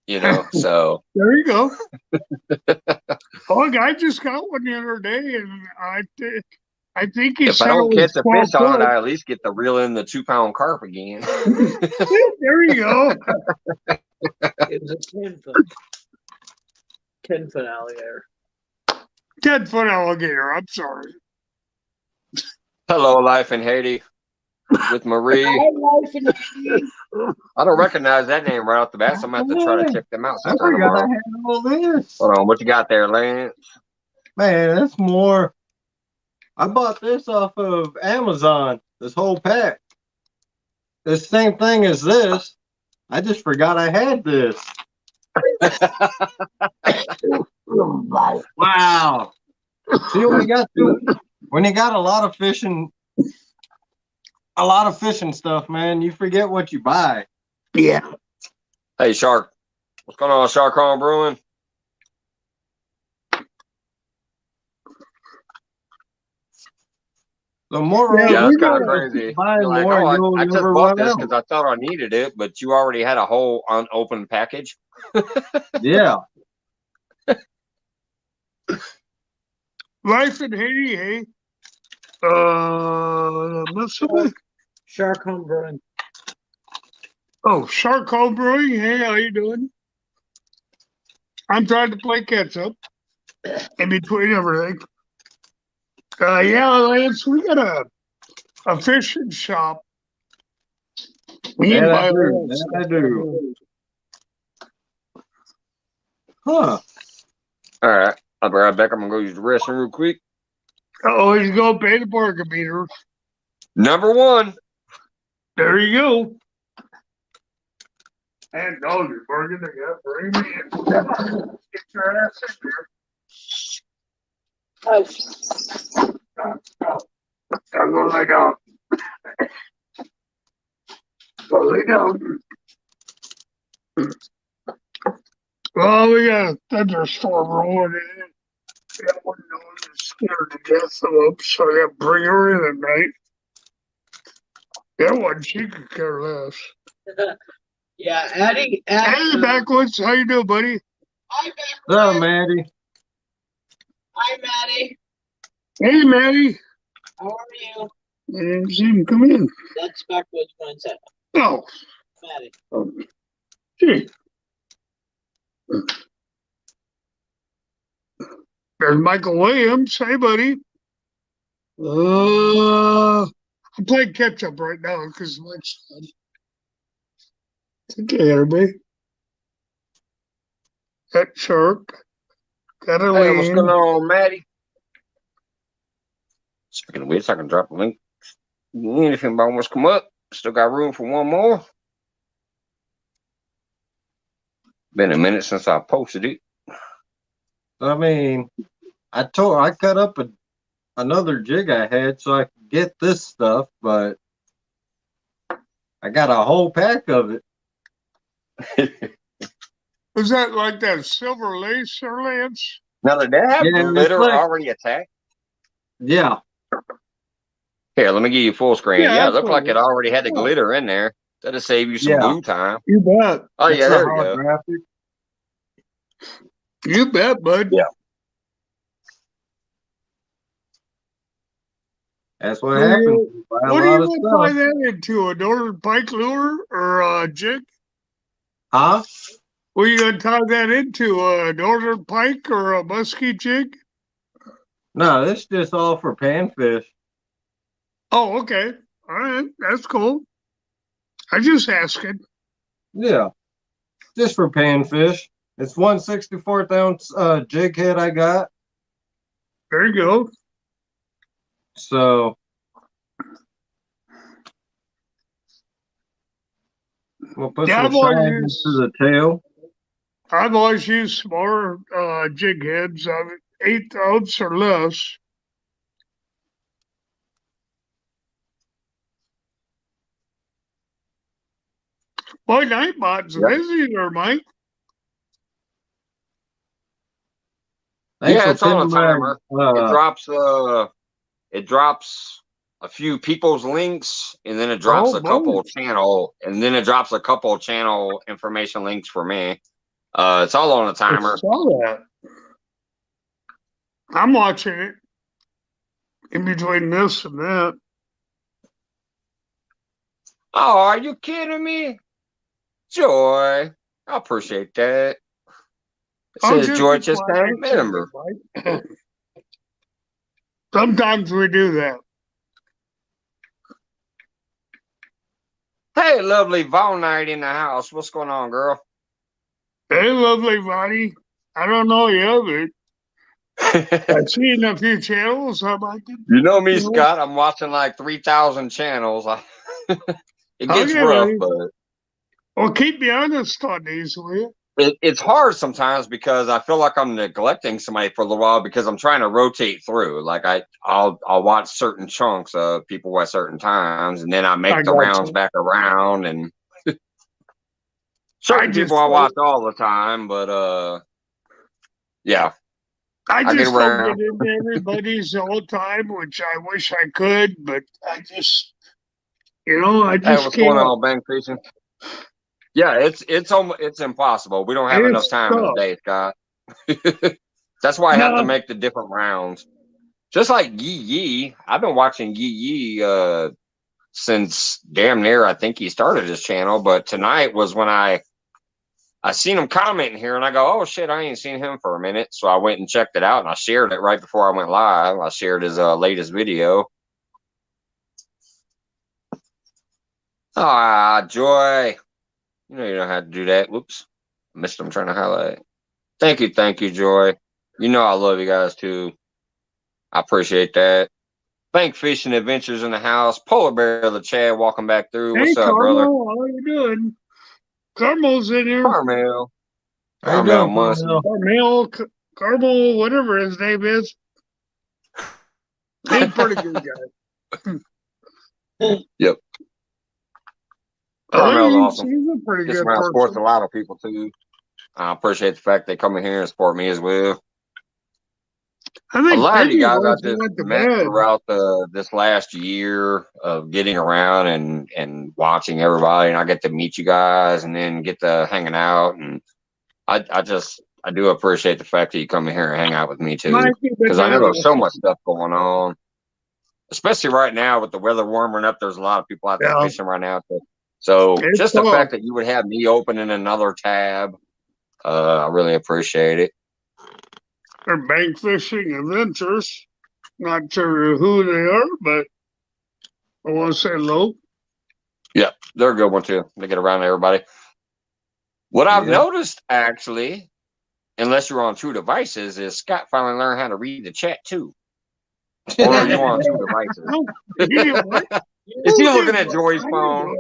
you know. So there you go. Oh, a guy just got one the other day, and I think he. If I don't catch a fish on it, I at least get to reel in the 2-pound carp again. There you go. It was a 10-foot. 10-foot alligator. 10-foot alligator. I'm sorry. Hello, Life in Haiti with Marie. I don't recognize that name right off the bat, so I'm going to have to try to check them out. I forgot I had all this. Hold on, what you got there, Lance? Man, that's more. I bought this off of Amazon, this whole pack. The same thing as this. I just forgot I had this. Wow. See, when you got a lot of fishing stuff, man, you forget what you buy. Yeah. Hey, Shark. What's going on, Shark Home Brewing? The more that's kind of crazy. Like, I just bought this because I thought I needed it, but you already had a whole unopened package. Yeah. Life in Haiti, hey. Shark Home Brewing. Oh, Shark Home Brewing. Hey, how you doing? I'm trying to play catch up in between everything. Yeah, Lance, we got a fishing shop. I do. Huh. All right. I'll be right back. I'm going to go use the restroom real quick. Oh, he's going to pay the bargain meter. Number 1. There you go. And dog, you're bargain. They got bring me in. Get your ass in there. I'm going to lay down. Go lay down. Well, we got a thunderstorm rolling in. That one is scared to death of them, so I got to bring her in at night. That one, she could care less. Yeah, Addie. Hey, Backwoods, how you doing, buddy? Hi, Backwoods. Hello, Maddie. Hi, Maddie. Hey, Maddie. How are you? I didn't see him come in. That's Backwoods mindset. Oh. Maddie. Gee. There's Michael Williams. Hey, buddy. I'm playing catch up right now because Mike's done. Okay, everybody. That shark. Gotta Hey, what's going lean. on, Maddie? Speaking of which, I can drop a link. If anybody wants to come up, still got room for one more. Been a minute since I posted it. I mean, I cut up another jig I had so I could get this stuff, but I got a whole pack of it. Was that like that silver lace, Sir Lance? Now, did that have glitter already attached? Yeah. Here, let me give you full screen. Yeah, it looked like it absolutely. already had the glitter in there. That'll save you some Yeah. glue time. You bet. Oh, It's yeah, a there we go. holographic. You bet, bud. Yeah. That's what happens. What are you going to tie that into? A northern pike lure or a jig? Huh? What are you going to tie that into? A northern pike or a musky jig? No, this is just all for panfish. Oh, okay. All right. That's cool. I just asking. Yeah. Just for panfish. It's 1/64 ounce jig head I got. There you go. So we'll put some shine into the tail. I've always used smaller jig heads of 1/8 ounce or less. Boy, Nightbot's busy there, Mike. Yeah, it's on a timer. It drops a few people's links, and then it drops a couple channel information links for me. It's all on a timer. I saw that. I'm watching it in between this and that. Oh, are you kidding me? Joy. I appreciate that. It says Joy just got a member. Sometimes we do that. Hey, lovely Vaughn Night in the house. What's going on, girl? Hey, lovely Vonnie. I don't know you, but I've seen a few channels. I like it. You know me, Scott. I'm watching like 3,000 channels. It gets rough, but well, keep me honest on these, will you? It's hard sometimes because I feel like I'm neglecting somebody for a little while because I'm trying to rotate through. Like I'll watch certain chunks of people at certain times, and then I make the rounds back around. And certain people I watch all the time, but yeah. I just don't get into everybody's all the time, which I wish I could, but I just Hey, what's going on, Bang Fishing? Yeah, it's impossible. We don't have enough time in the day, Scott. That's why I have to make the different rounds. Just like Yee Yee, I've been watching Yee Yee since damn near I think he started his channel. But tonight was when I seen him commenting here, and I go, oh shit, I ain't seen him for a minute. So I went and checked it out, and I shared it right before I went live. I shared his latest video. Ah, Joy. You know how to do that. Whoops. Missed him trying to highlight. Thank you, Joy. You know I love you guys too. I appreciate that. Bank Fishing Adventures in the house. Polar Bear the Chad walking back through. What's up, brother? How you doing? Carmel's in here. Carmel. Carmel, whatever his name is. He's a pretty good guy. Yep. Carmel's awesome. He's a pretty good person. Supports a lot of people too. I appreciate the fact they come in here and support me as well. I think a lot of you guys I just met throughout this last year of getting around and watching everybody, and I get to meet you guys and then get to hanging out, and I do appreciate the fact that you come in here and hang out with me too, because I know there's so much stuff going on, especially right now with the weather warming up. There's a lot of people out there fishing right now. So just the fact that you would have me opening another tab, I really appreciate it. They're Bank Fishing Adventures. Not sure who they are, but I want to say hello. Yeah, they're a good one too. They get around to everybody. What I've noticed actually unless you're on two devices, is Scott finally learned how to read the chat too. Or are you on two devices? Is he looking at Joy's phone?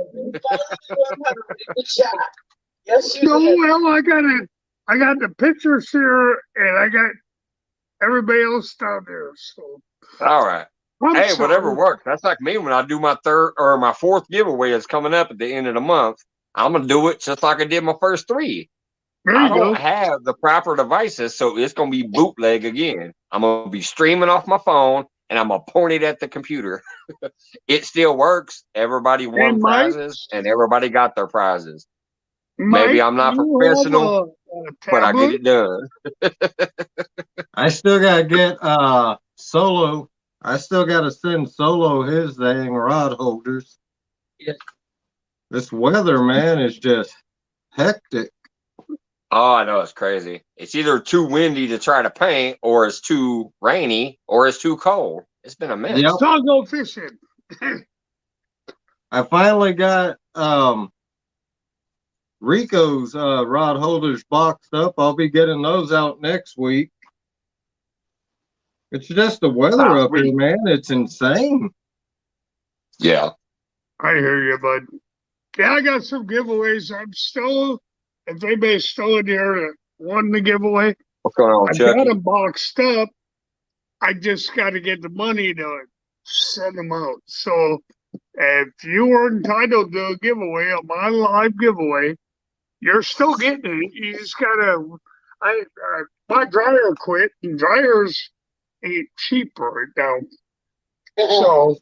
Yes, you No, did. well, I got the pictures here, and I got everybody else down there. So, All right. I'm Hey, whatever sorry. works. That's like me when I do my third or my fourth giveaway is coming up at the end of the month. I'm gonna do it just like I did my first three. There I you don't go. have the proper devices, so it's gonna be bootleg again. I'm gonna be streaming off my phone and I'm gonna point it at the computer. It still works. Everybody won And Mike, prizes and everybody got their prizes. Mike, Maybe I'm not you professional, have a but I get tablet? it done. I still gotta get Solo. I still gotta send Solo his dang rod holders. Yeah. This weather, man, is just hectic. Oh, I know it's crazy. It's either too windy to try to paint, or it's too rainy, or it's too cold. It's been a mess. Yep. So I'll go fishing. I finally got Rico's rod holders boxed up. I'll be getting those out next week. It's just the weather up here, man. It's insane. Yeah. I hear you, bud. Yeah, I got some giveaways. I'm still, if anybody's still in here that won the giveaway, What's going on, I got Chucky? them boxed up. I just got to get the money to send them out. So if you were entitled to a giveaway, a my live giveaway, you're still getting it. You just gotta. My dryer quit, and dryers ain't cheap right now. So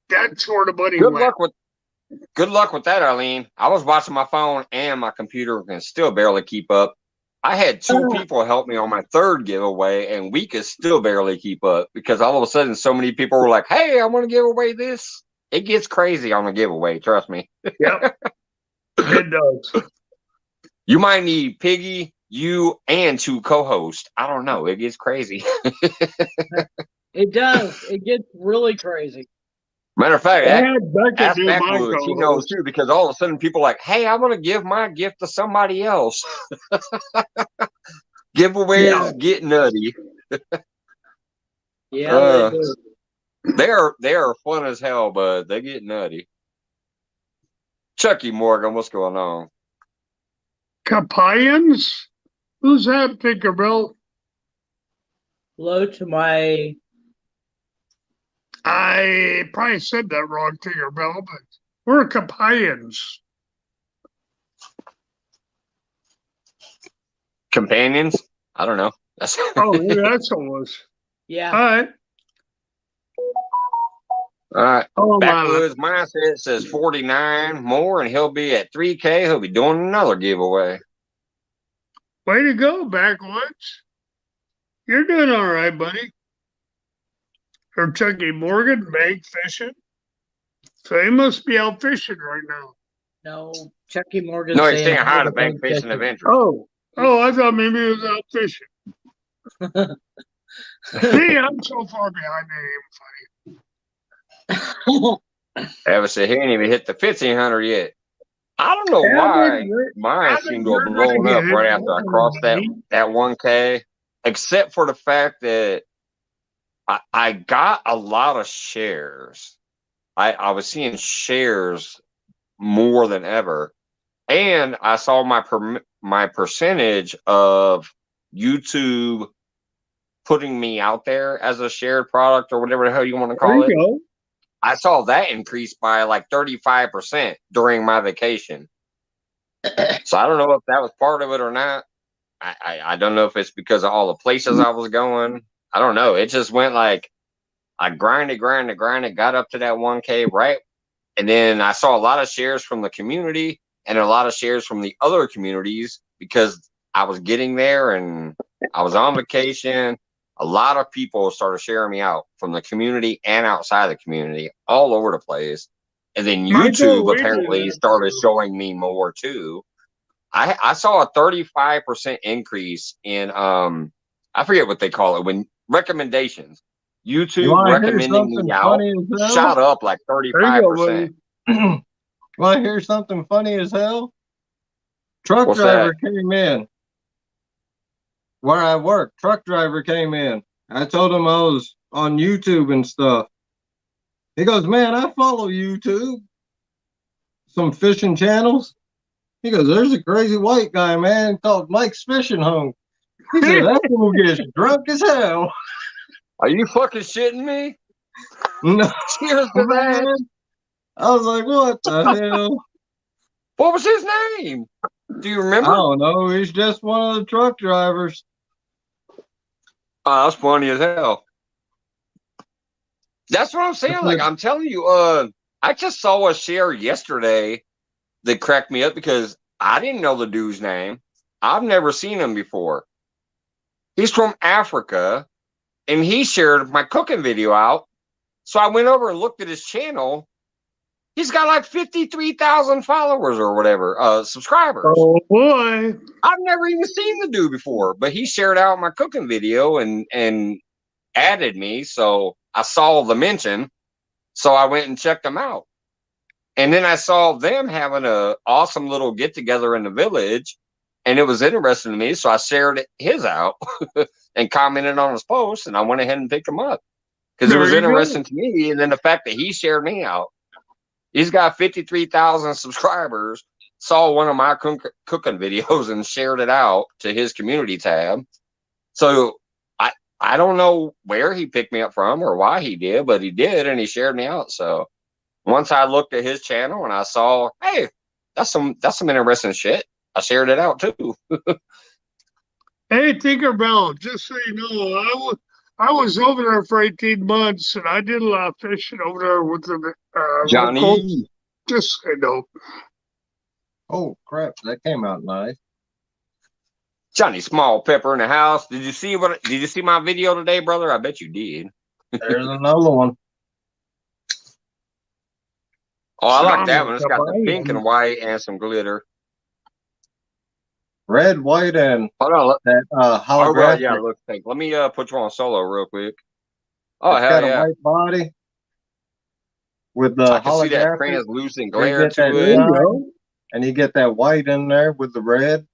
that's where the money Good went. luck with that, Arlene. I was watching my phone and my computer and still barely keep up. I had two people help me on my third giveaway, and we could still barely keep up because all of a sudden so many people were like, "Hey, I want to give away this." It gets crazy on the giveaway, trust me. Yep, it does. You might need Piggy, you, and two co-hosts. I don't know. It gets crazy. It does. It gets really crazy. Matter of fact, ask do my Backwoods. He knows too, because all of a sudden people are like, "Hey, I want to give my gift to somebody else." Giveaways get nutty. Yeah, they do. They are fun as hell, but they get nutty. Chucky Morgan, what's going on? Capayans? Who's that, Tinkerbell? Hello to my. I probably said that wrong, Tinkerbell, but we're Capayans. Companions? I don't know. Oh, yeah, that's what it was. Yeah. All right. All right. Oh, Backwoods Mindset says 49 more, and he'll be at 3K. He'll be doing another giveaway. Way to go, Backwoods. You're doing all right, buddy. Or Chucky Morgan, bank fishing. So he must be out fishing right now. No, Chucky Morgan. No, he's saying hi to Bank Fishing Adventure. Oh, I thought maybe he was out fishing. See, I'm so far behind the game. Ever said he ain't even hit the 1500 yet. I don't know why mine seemed to have blown up right after I crossed that 1K, except for the fact that I got a lot of shares. I was seeing shares more than ever, and I saw my percentage of YouTube putting me out there as a shared product or whatever the hell you want to call it. Go. I saw that increase by like 35% during my vacation. So I don't know if that was part of it or not. I don't know if it's because of all the places I was going. I don't know. It just went like I grinded, got up to that 1K, right? And then I saw a lot of shares from the community and a lot of shares from the other communities because I was getting there and I was on vacation. A lot of people started sharing me out from the community and outside the community, all over the place. And then YouTube apparently started showing me more too. I saw a 35% increase in I forget what they call it when recommendations. YouTube recommending me out shot up like 35%. Want to hear something funny as hell? Truck driver came in. where I work, truck driver came in. I told him I was on YouTube and stuff. He goes, man, I follow YouTube. Some fishing channels. He goes, there's a crazy white guy, man, called Mike's Fishing Home. He said, that fool gets drunk as hell. Are you fucking shitting me? No, Cheers to that. I was like, what the hell? What was his name? Do you remember? I don't know. He's just one of the truck drivers. Oh, that's funny as hell. That's what I'm saying. Like, I'm telling you, I just saw a share yesterday that cracked me up because I didn't know the dude's name. I've never seen him before. He's from Africa, and he shared my cooking video out. So I went over and looked at his channel. He's got like 53,000 followers or whatever, subscribers. Oh boy! I've never even seen the dude before, but he shared out my cooking video and added me. So I saw the mention. So I went and checked them out. And then I saw them having a awesome little get together in the village, and it was interesting to me. So I shared his out and commented on his post, and I went ahead and picked him up because it was interesting to me. And then the fact that he shared me out, he's got 53,000 subscribers, saw one of my cooking videos and shared it out to his community tab. So I don't know where he picked me up from or why he did, but he did, and he shared me out. So once I looked at his channel and I saw, hey, that's some interesting shit, I shared it out too. Hey, Tinkerbell, just so you know, I was over there for 18 months, and I did a lot of fishing over there with the Johnny. locals. Just so you know. Oh crap, that came out nice. Johnny Small Pepper in the house. Did you see my video today, brother? I bet you did. There's another one. Oh, I like that one. It's got the pink and white and some glitter. Red, white, and hold on, that holographic. Oh, well, yeah, look pink. Let me put you on solo real quick. Oh, it's hell got yeah. a white body with the I can see that holographic. translucent glare to it. it. And you get that white in there with the red,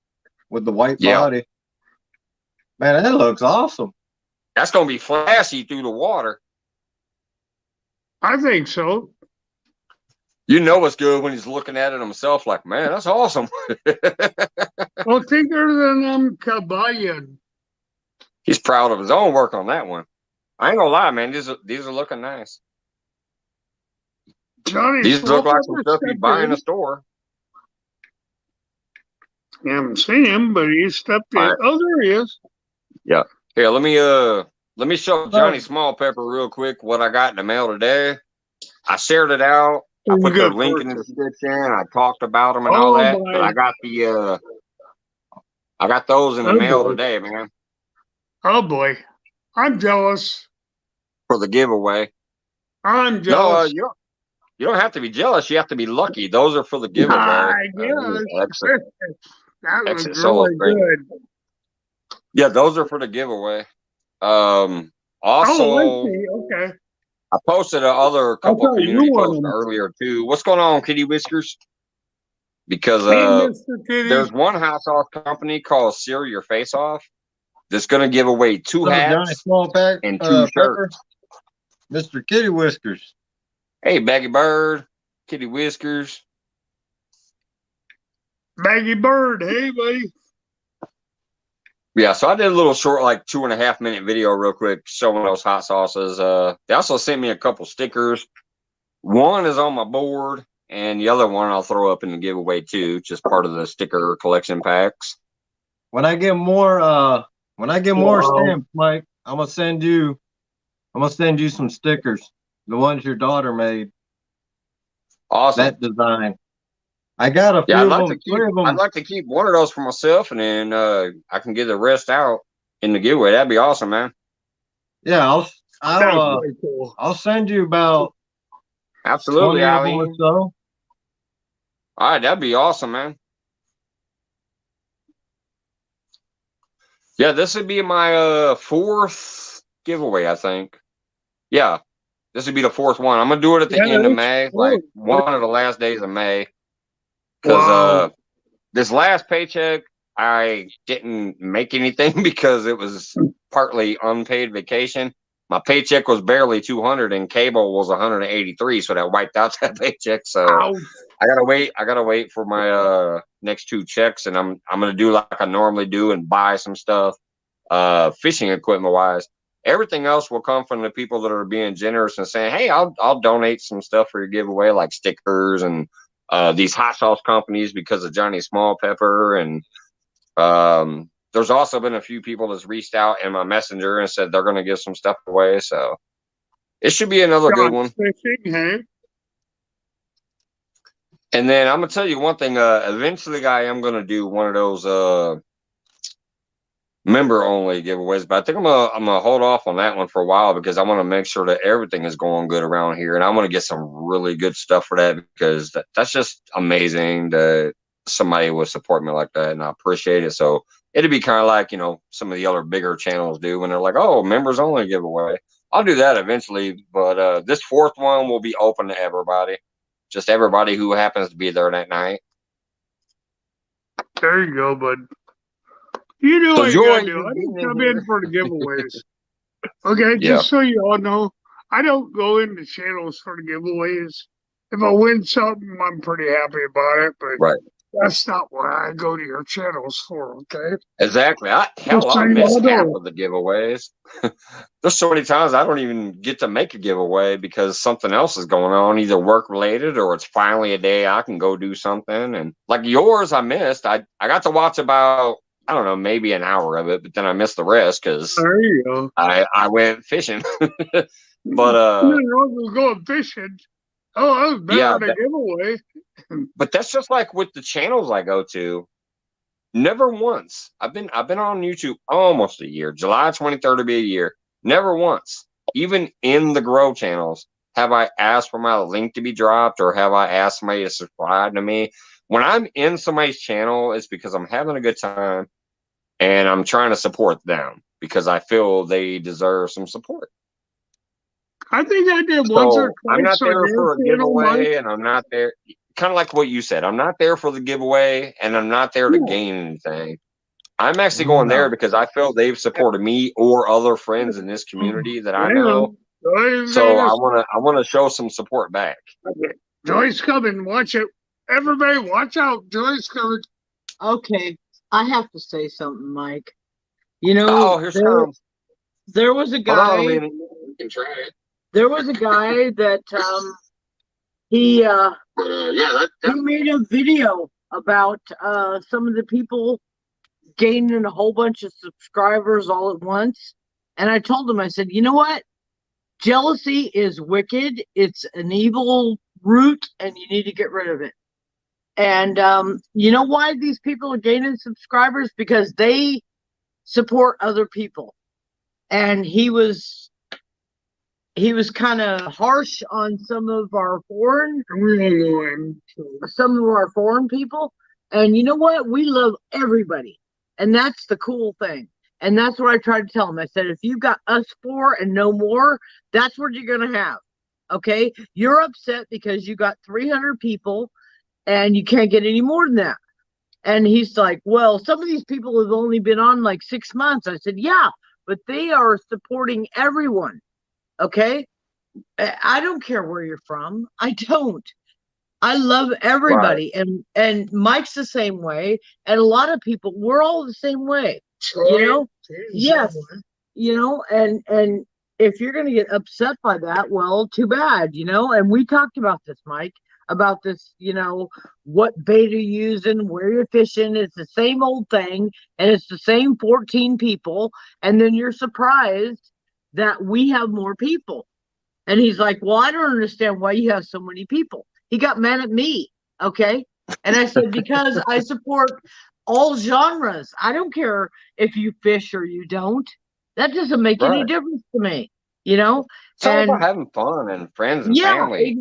with the white body. Man, that looks awesome. That's going to be flashy through the water. I think so. You know it's good when he's looking at it himself like, man, that's awesome. Well, Tinker than Kabayan. He's proud of his own work on that one. I ain't gonna lie, man. These are looking nice. Johnny, these look like some stuff you buy in a store. I haven't seen him, but he stepped in. Right. Oh, there he is. Yeah. Here, let me show Johnny Small Pepper real quick what I got in the mail today. I shared it out. I put the link in the description. I talked about them and all that. But I got I got those in the mail today, man. Oh boy, I'm jealous. For the giveaway. I'm jealous. No, you don't have to be jealous. You have to be lucky. Those are for the giveaway. I guess. That was really good. Yeah, those are for the giveaway. Also, okay. I posted a couple of community posts earlier too. What's going on, Kitty Whiskers? Because there's one house off company called Seal Your Face Off that's going to give away 2 hats and 2 shirts. Mr. Kitty Whiskers. Hey, Baggy Bird, Kitty Whiskers. Baggy Bird, hey, buddy. Yeah, so I did a little short, like 2.5-minute video real quick showing those hot sauces. They also sent me a couple stickers. One is on my board, and the other one I'll throw up in the giveaway too, just part of the sticker collection packs. When I get more stamps, Mike, I'm gonna send you some stickers. The ones your daughter made. Awesome. That design. I got a few of them. I'd like to keep one of those for myself, and then I can get the rest out in the giveaway. That'd be awesome, man. Yeah, I'll send you about absolutely 20 of them or so. All right, that'd be awesome, man. Yeah, this would be my 4th giveaway, I think. Yeah, this would be the 4th one. I'm gonna do it at the end of May, like one of the last days of May. Because this last paycheck, I didn't make anything because it was partly unpaid vacation. My paycheck was barely 200 and cable was 183, so that wiped out that paycheck. So Ouch. I gotta wait for my next 2 checks, and I'm gonna do like I normally do and buy some stuff, fishing equipment wise. Everything else will come from the people that are being generous and saying, "Hey, I'll donate some stuff for your giveaway, like stickers and these hot sauce companies because of Johnny Small Pepper." And there's also been a few people that's reached out in my messenger and said they're going to give some stuff away. So it should be another good one. Fishing, hey? And then I'm gonna tell you one thing. Eventually, I am gonna do one of those member only giveaways, but I think I'm gonna hold off on that one for a while because I want to make sure that everything is going good around here, and I want to get some really good stuff for that because that's just amazing that somebody would support me like that, and I appreciate it. So it'd be kind of like, you know, some of the other bigger channels do when they're like, "Oh, members only giveaway." I'll do that eventually, but this 4th one will be open to everybody, just everybody who happens to be there that night. There you go, bud. You know what you gotta do. I don't come in for the giveaways. Okay, just so you all know, I don't go into channels for the giveaways. If I win something, I'm pretty happy about it, but that's not what I go to your channels for, okay? Exactly. I miss half of the giveaways. There's so many times I don't even get to make a giveaway because something else is going on, either work related or it's finally a day I can go do something. And like yours, I missed. I got to watch about, I don't know, maybe an hour of it, but then I missed the rest because I went fishing. But we're going fishing. Oh, that was better than a giveaway. But that's just like with the channels I go to. Never once. I've been on YouTube almost a year. July 23rd will be a year. Never once, even in the grow channels, have I asked for my link to be dropped or have I asked somebody to subscribe to me. When I'm in somebody's channel, it's because I'm having a good time and I'm trying to support them because I feel they deserve some support. I think I did once or twice. I'm not there for a giveaway, and I'm not there. Kind of like what you said. I'm not there for the giveaway, and I'm not there to gain anything. I'm actually going there because I feel they've supported me or other friends in this community that I know. So I want to show some support back. Okay. Joy's coming. Watch it. Everybody, watch out. Joy's coming. Okay, I have to say something, Mike. You know, there was a guy. We can try it. There was a guy that he made a video about some of the people gaining a whole bunch of subscribers all at once. And I told him, I said, you know what? Jealousy is wicked. It's an evil root, and you need to get rid of it. And you know why these people are gaining subscribers? Because they support other people. And he was kind of harsh on some of our foreign people. And you know what? We love everybody. And that's the cool thing. And that's what I tried to tell him. I said, if you've got us 4 and no more, that's what you're going to have. Okay? You're upset because you got 300 people and you can't get any more than that. And he's like, well, some of these people have only been on like 6 months. I said, yeah, but they are supporting everyone. Okay? I don't care where you're from. I don't. I love everybody. Right. And Mike's the same way. And a lot of people, we're all the same way. You know? Yes. You know, and if you're going to get upset by that, well, too bad, you know? And we talked about this, Mike, about this, you know, what bait you're using, where you're fishing. It's the same old thing. And it's the same 14 people. And then you're surprised that we have more people. And he's like, well, I don't understand why you have so many people. He got mad at me. Okay. And I said, because I support all genres. I don't care if you fish or you don't. That doesn't make any difference to me, you know? It's all about having fun and friends and family.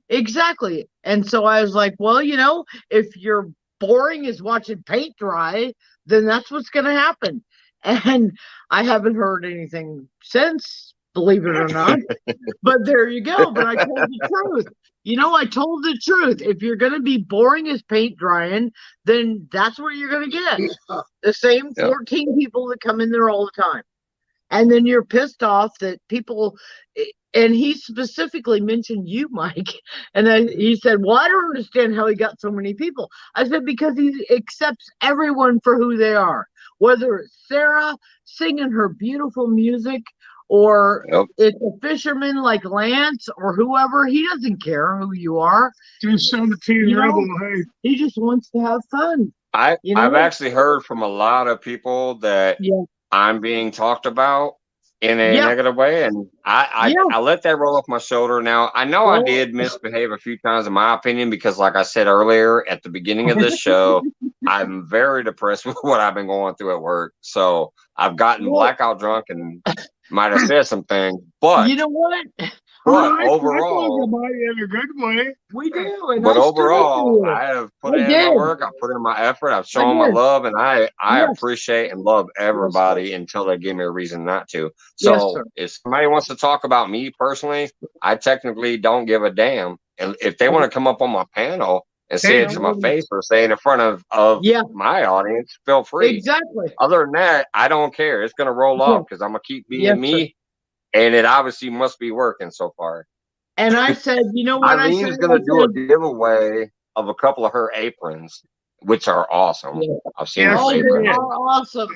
Exactly. And so I was like, well, you know, if you're boring as watching paint dry, then that's what's going to happen. And I haven't heard anything since, believe it or not. But there you go. But I told the truth. You know, I told the truth. If you're going to be boring as paint drying, then that's what you're going to get. The same 14 people that come in there all the time. And then you're pissed off that people, and he specifically mentioned you, Mike. And he said, well, I don't understand how he got so many people. I said, because he accepts everyone for who they are, whether it's Sarah singing her beautiful music, or it's a fisherman like Lance or whoever. He doesn't care who you are. Just 17 rebel, hey. He just wants to have fun. I've actually heard from a lot of people that I'm being talked about in a negative way, and I let that roll off my shoulder. Now, I know I did misbehave a few times, in my opinion, because like I said earlier at the beginning of this show, I'm very depressed with what I've been going through at work. So I've gotten blackout drunk and might have said some things, but you know what? But overall, in a good way. We do. But overall, I have put in my work. I put in my effort. I've shown my love, and I appreciate and love everybody until they give me a reason not to. So if somebody wants to talk about me personally, I technically don't give a damn. And if they want to come up on my panel and say it to my face or say it in front of my audience, feel free. Exactly. Other than that, I don't care. It's going to roll off because I'm going to keep being me. And it obviously must be working so far. And I said, you know what? Eileen's going to do a giveaway of a couple of her aprons, which are awesome. I've seen those aprons. They are awesome.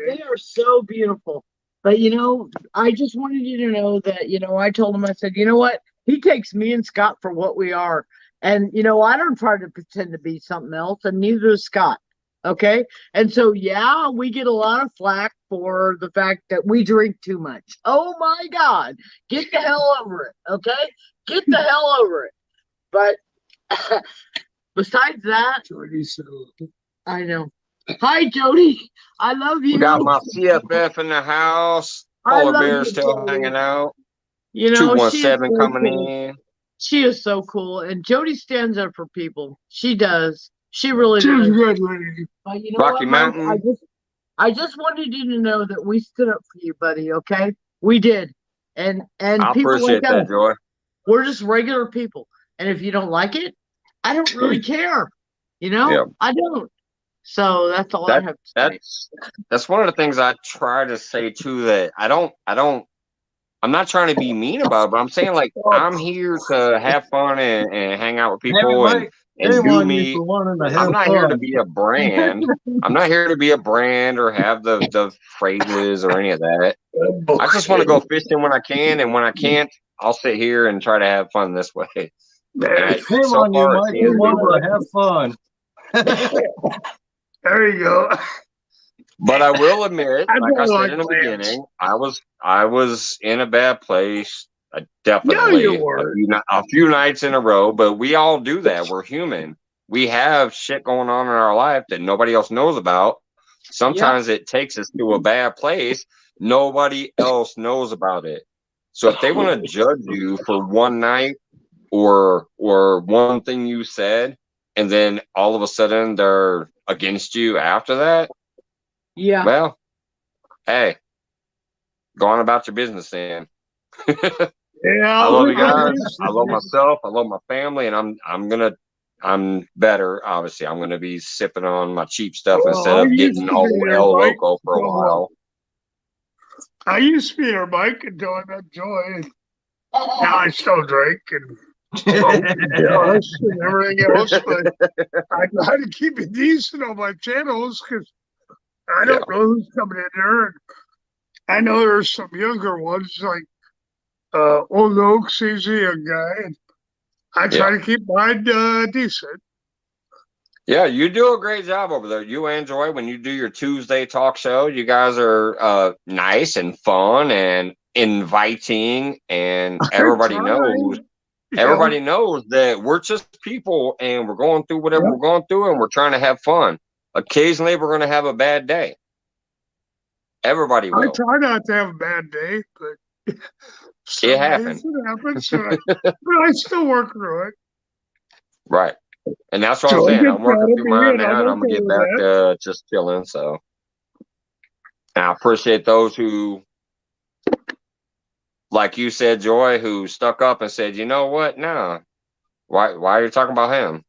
They are so beautiful. But, you know, I just wanted you to know that, you know, I told him, I said, you know what? He takes me and Scott for what we are. And, you know, I don't try to pretend to be something else, and neither does Scott. Okay. And so, we get a lot of flack for the fact that we drink too much. Oh my God. Get the hell over it. Okay. Get the hell over it. But besides that, I know. Hi, Jody. I love you. We got my CFF in the house. Polar Bear still hanging out. You know, 217 coming in. She is so cool. And Jody stands up for people. She does. She really does. She's good lady. But you know Rocky Mountain. I just wanted you to know that we stood up for you, buddy. Okay, we did, and I people appreciate like that, Joy. We're just regular people, and if you don't like it, I don't really care. You know, I don't. So that's all I have to say. That's one of the things I try to say too. That I'm not trying to be mean about it, but I'm saying like I'm here to have fun and hang out with people and do me. I'm not here to be a brand. I'm not here to be a brand or have the phrases or any of that. I just want to go fishing when I can, and when I can't, I'll sit here and try to have fun this way. Shame on you, Mike. You want to have fun. There you go. But I will admit, like I said in the beginning, I was in a bad place. Definitely a few nights in a row, but we all do that. We're human. We have shit going on in our life that nobody else knows about. Sometimes it takes us to a bad place. Nobody else knows about it. So if they want to judge you for one night or one thing you said, and then all of a sudden they're against you after that, well, hey, go on about your business then. I love you guys. I love myself. I love my family, and I'm better. Obviously, I'm gonna be sipping on my cheap stuff instead of getting all El Loco for a while. I used to be there, Mike, until I met Joy. Now I still drink and and everything else, but I try to keep it decent on my channels because I don't know who's coming in there. And I know there's some younger ones like Old Oaks, he's a young guy, and I try to keep mine decent. Yeah, you do a great job over there. You and Joy, when you do your Tuesday talk show, you guys are nice and fun and inviting, and everybody knows. Everybody knows that we're just people, and we're going through whatever we're going through, and we're trying to have fun. Occasionally, we're going to have a bad day. Everybody will. I try not to have a bad day, but it happens. It happens, but I still work through it. Right. And that's what I'm saying. I'm working through mine now, and I'm going to get back to just chilling. So I appreciate those who, like you said, Joy, who stuck up and said, you know what? No, Why are you talking about him?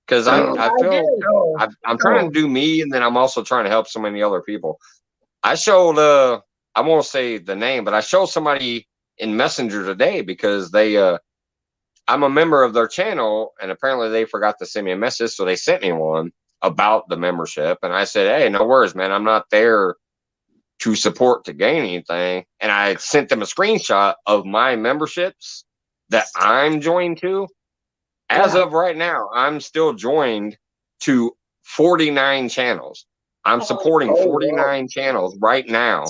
Because I feel I'm trying to do me, and then I'm also trying to help so many other people. I showed I won't say the name, but I showed somebody in Messenger today because I'm a member of their channel, and apparently they forgot to send me a message, so they sent me one about the membership, and I said, hey, no worries, man, I'm not there to support to gain anything. And I sent them a screenshot of my memberships that I'm joined to. As of right now, I'm still joined to 49 channels. I'm supporting 49 channels right now.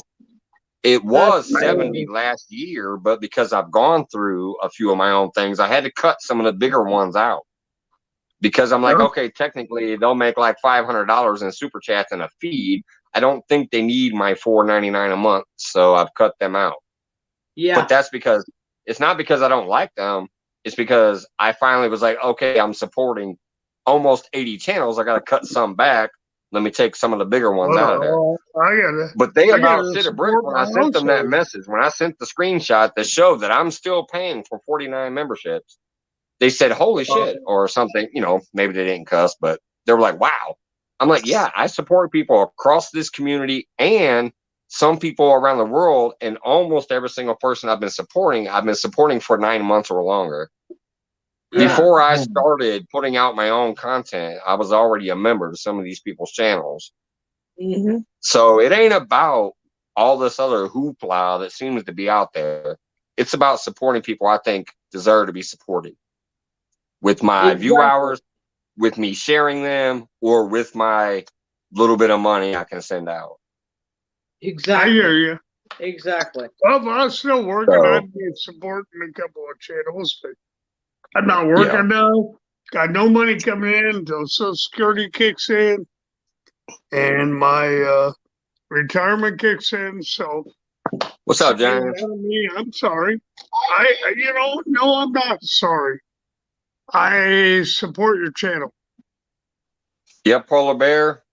It was 70 last year, but because I've gone through a few of my own things, I had to cut some of the bigger ones out. Because I'm like, okay, technically they'll make like $500 in super chats and a feed. I don't think they need my $4.99 a month, so I've cut them out. Yeah. But that's because it's not because I don't like them. It's because I finally was like, okay, I'm supporting almost 80 channels. I got to cut some back. Let me take some of the bigger ones out of there. But they about shit a brick when I sent them that message. When I sent the screenshot that showed that I'm still paying for 49 memberships, they said, holy shit, or something. You know, maybe they didn't cuss, but they were like, wow. I'm like, yeah, I support people across this community and some people around the world, and almost every single person I've been supporting for 9 months or longer. Yeah. Before I started putting out my own content, I was already a member of some of these people's channels. Mm-hmm. So it ain't about all this other hoopla that seems to be out there. It's about supporting people I think deserve to be supported. With my view hours, with me sharing them, or with my little bit of money I can send out. Exactly. I hear you. Exactly. Well, I'm still working on supporting a couple of channels, but I'm not working now. Got no money coming in until Social Security kicks in and my retirement kicks in. So, what's up, James? I'm sorry. No, I'm not sorry. I support your channel. Yep, Polar Bear.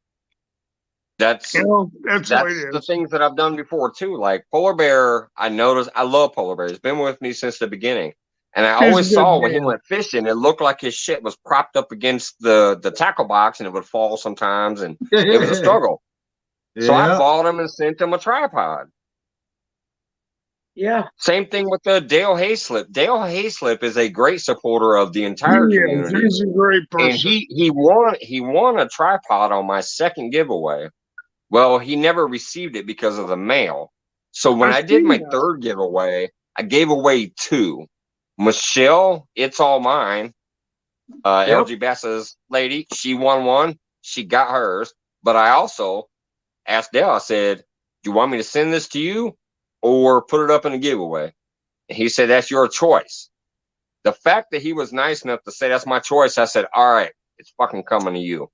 That's the things that I've done before too. Like Polar Bear, I love Polar Bear. He's been with me since the beginning. And I always saw when he went fishing, it looked like his shit was propped up against the tackle box and it would fall sometimes, and it was a struggle. Yeah. So I bought him and sent him a tripod. Yeah. Same thing with the Dale Hayslip. Dale Hayslip is a great supporter of the entire community. He's a great person. And he won a tripod on my second giveaway. Well, he never received it because of the mail. So when I did my third giveaway, I gave away 2. Michelle, It's All Mine, LG Bass's lady, she won one. She got hers. But I also asked Dale, I said, do you want me to send this to you or put it up in a giveaway? And he said, that's your choice. The fact that he was nice enough to say that's my choice, I said, all right, it's fucking coming to you.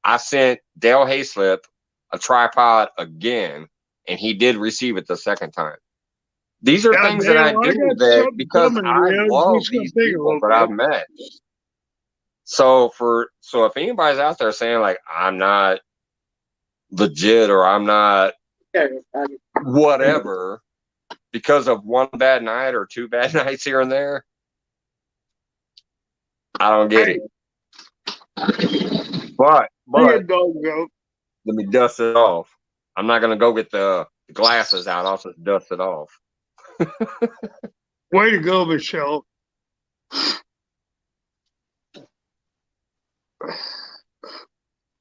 I sent Dale Hayslip a tripod again, and he did receive it the second time. These are things that I do because I love these people that I've met. So if anybody's out there saying like I'm not legit or I'm not whatever because of one bad night or 2 bad nights here and there, I don't get it. But let me dust it off. I'm not gonna go get the glasses out. I'll just dust it off. Way to go, Michelle.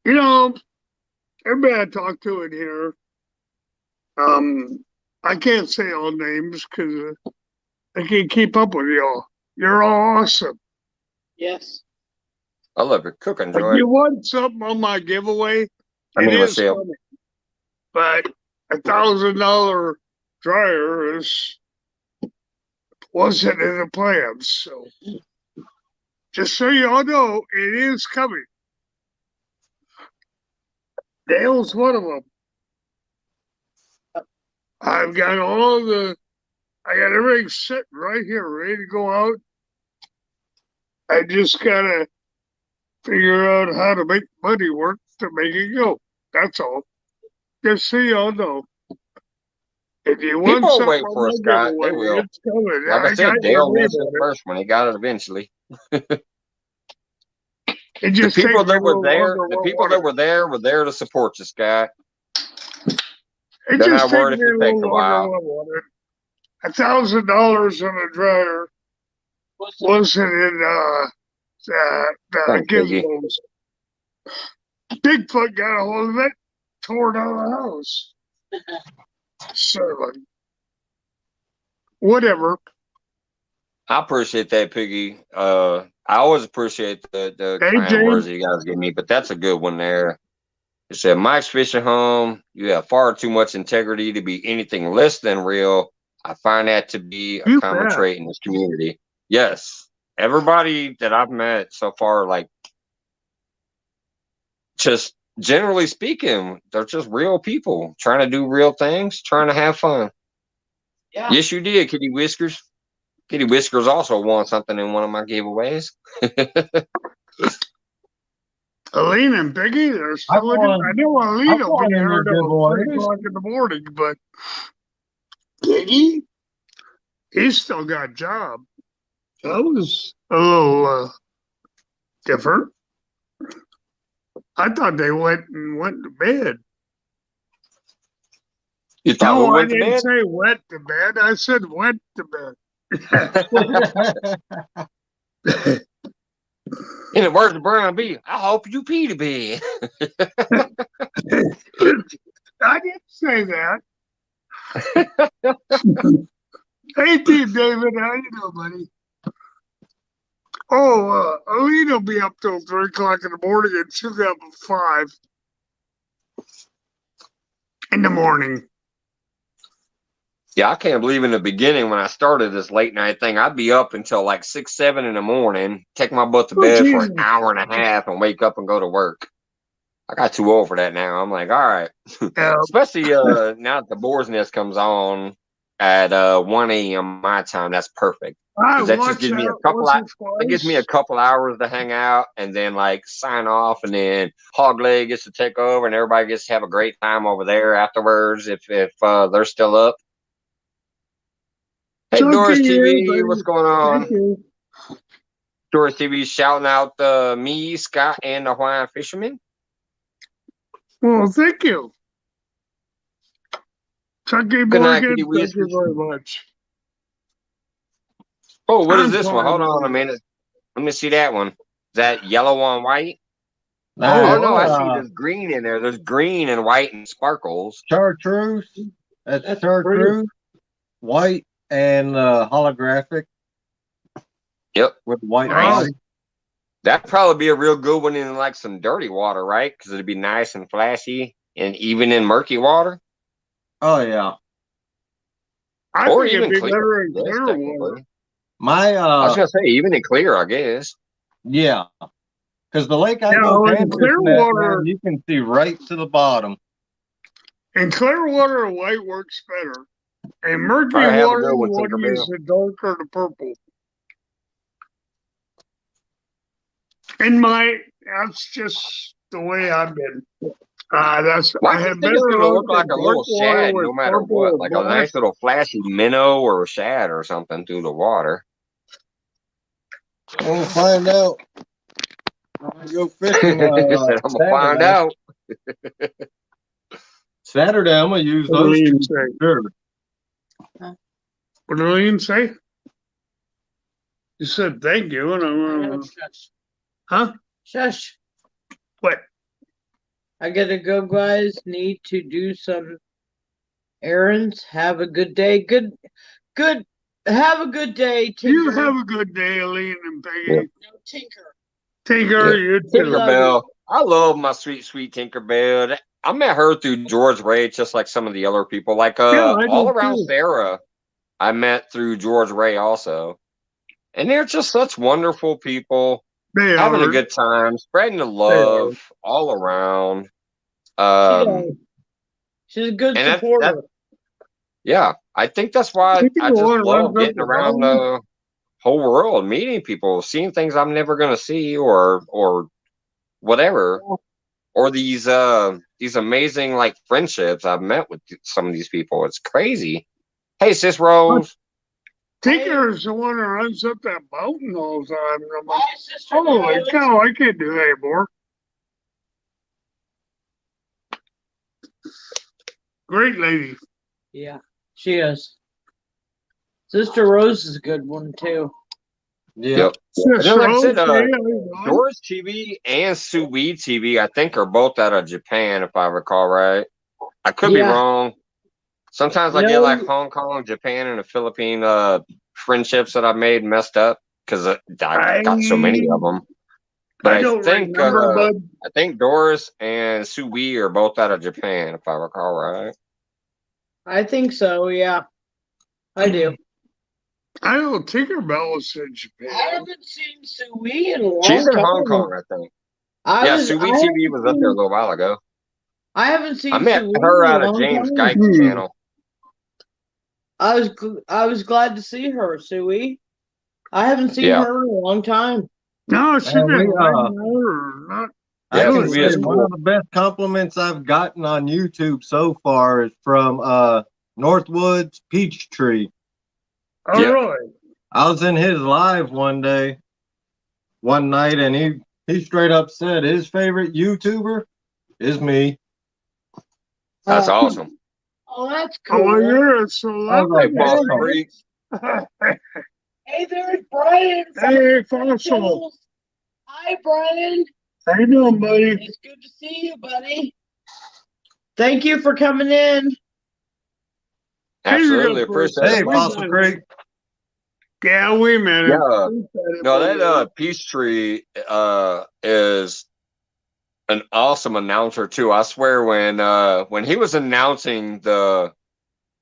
You know, everybody I talk to in here, I can't say all names because I can't keep up with y'all. You're all awesome. Yes. I love your cooking, Joy. If you want something on my giveaway, Michelle. funny. But $1,000 dryer wasn't in the plans. So just so y'all know, it is coming. Dale's one of them. I got everything sitting right here, ready to go out. I just gotta figure out how to make money work to make it go. That's all. Just so y'all know. If you want people something wait for us, Scott, they will. It's coming. Like I said, Dale missed it first when he got it eventually. It just the people takes me a that were little there, longer. the people that were there to support this guy. It They're just not takes worried me if a it little takes a longer while. than I wanted. $1,000 on a dryer wasn't in Thanks, Biggie. gizmos. Bigfoot got a hold of it, tore down the house. So, whatever. I appreciate that, Piggy. I always appreciate the Hey, kind James. words that you guys give me, but that's a good one there. It said, Mike's Fishing Home, you have far too much integrity to be anything less than real. I find that to be a common trait in this community. Yes. Everybody that I've met so far, like, just generally speaking, they're just real people trying to do real things, trying to have fun. Yeah. Yes, you did, Kitty Whiskers. Kitty Whiskers also won something in one of my giveaways. Aline and Biggie, they're still looking. I know Aline will be there until 3 o'clock in the morning, but Biggie, he's still got a job. That was a little different. I thought they went to bed. You thought no, we went I didn't to bed? say went to bed. I said went to bed. In the words of Brian B, I hope you pee to bed. I didn't say that. Hey, Team David, how you doing, buddy? Oh, Aline will be up till 3 o'clock in the morning, and she'll get up at 5 in the morning. Yeah, I can't believe in the beginning when I started this late night thing, I'd be up until like 6, 7 in the morning, take my butt to bed for an hour and a half, and wake up and go to work. I got too old for that now. I'm like, all right. Especially now that the Boar's Nest comes on at 1 a.m. my time, that's perfect. Because that just gives me a couple it gives me a couple hours to hang out and then like sign off, and then Hogleg gets to take over and everybody gets to have a great time over there afterwards if they're still up. Hey, Doris TV, what's going on? Doris TV shouting out me, Scott, and the Hawaiian Fisherman. Well, thank you. Chucky Morgan, thank you very much. Oh, what is this one? Hold on a minute. Let me see that one. Is that yellow on white? Oh, no, I see there's green in there. There's green and white and sparkles. Chartreuse. That's chartreuse. White and holographic. Yep. With white nice. That'd probably be a real good one in like some dirty water, right? Because it'd be nice and flashy, and even in murky water. Oh yeah. I or think even it'd be clear. better in Yes, clear technically. water. I was gonna say even in clear, I guess. Yeah. Because the lake I go camping at, man, you can see right to the bottom. In clear water, white works better. And murky water, you want to use the dark or the purple. That's just the way I've been. I have think it's gonna look like a little shad no matter what, like a nice little flashy minnow or a shad or something through the water. We'll find out. I'm gonna go fishing. I'm gonna find out. Saturday, I'm gonna use those two. Sure. What did Lillian say? You said thank you, and I'm huh? Shush. What? I gotta go, guys. Need to do some errands. Have a good day. Good. Have a good day, Tinker. You have a good day, Aline and Peggy. Yep. No, Tinker. Tinker, you too. Tinkerbell. I love my sweet, sweet Tinkerbell. I met her through George Ray, just like some of the other people. Like all around Sarah, I met through George Ray also. And they're just such wonderful people. Having a good time, spreading the love all around. She's a good supporter. Yeah, I think that's why I just love getting around the whole world, meeting people, seeing things I'm never going to see or whatever. Or these amazing like friendships I've met with some of these people. It's crazy. Hey, Sis Rose. Tinker's the one that runs up that mountain all the time. And I'm like, holy cow, I can't do that anymore. Great lady. Yeah, she is. Sister Rose is a good one too. Yep. And then, like I said, Doris TV and Sui TV, I think, are both out of Japan, if I recall right. I could be wrong. Sometimes I get like Hong Kong, Japan, and the Philippine friendships that I've made messed up because I got so many of them. But I think Doris and Sui are both out of Japan, if I recall right. I think so. Yeah, I do. I know Tinkerbell's in Japan. I haven't seen Sui in a long time. She's in Hong Kong, I think. Sui TV was up there a little while ago. I haven't seen. I met her out of James Guyton's channel. I was glad to see her, Sui. I haven't seen her in a long time. No, she's been not. I can say one of the best compliments I've gotten on YouTube so far is from Northwoods Peachtree. Oh, really? I was in his live one night, and he straight up said his favorite YouTuber is me. That's awesome. Oh, that's cool. Oh, you're so lovely. Hey, there's Brian. Hey, Fossil. Hi, Brian. How you doing, buddy? It's good to see you, buddy. Thank you for coming in. Absolutely appreciate it. Hey, Fossil Creek. Yeah, we met him. Yeah. No, that Peachtree is an awesome announcer too. I swear when he was announcing the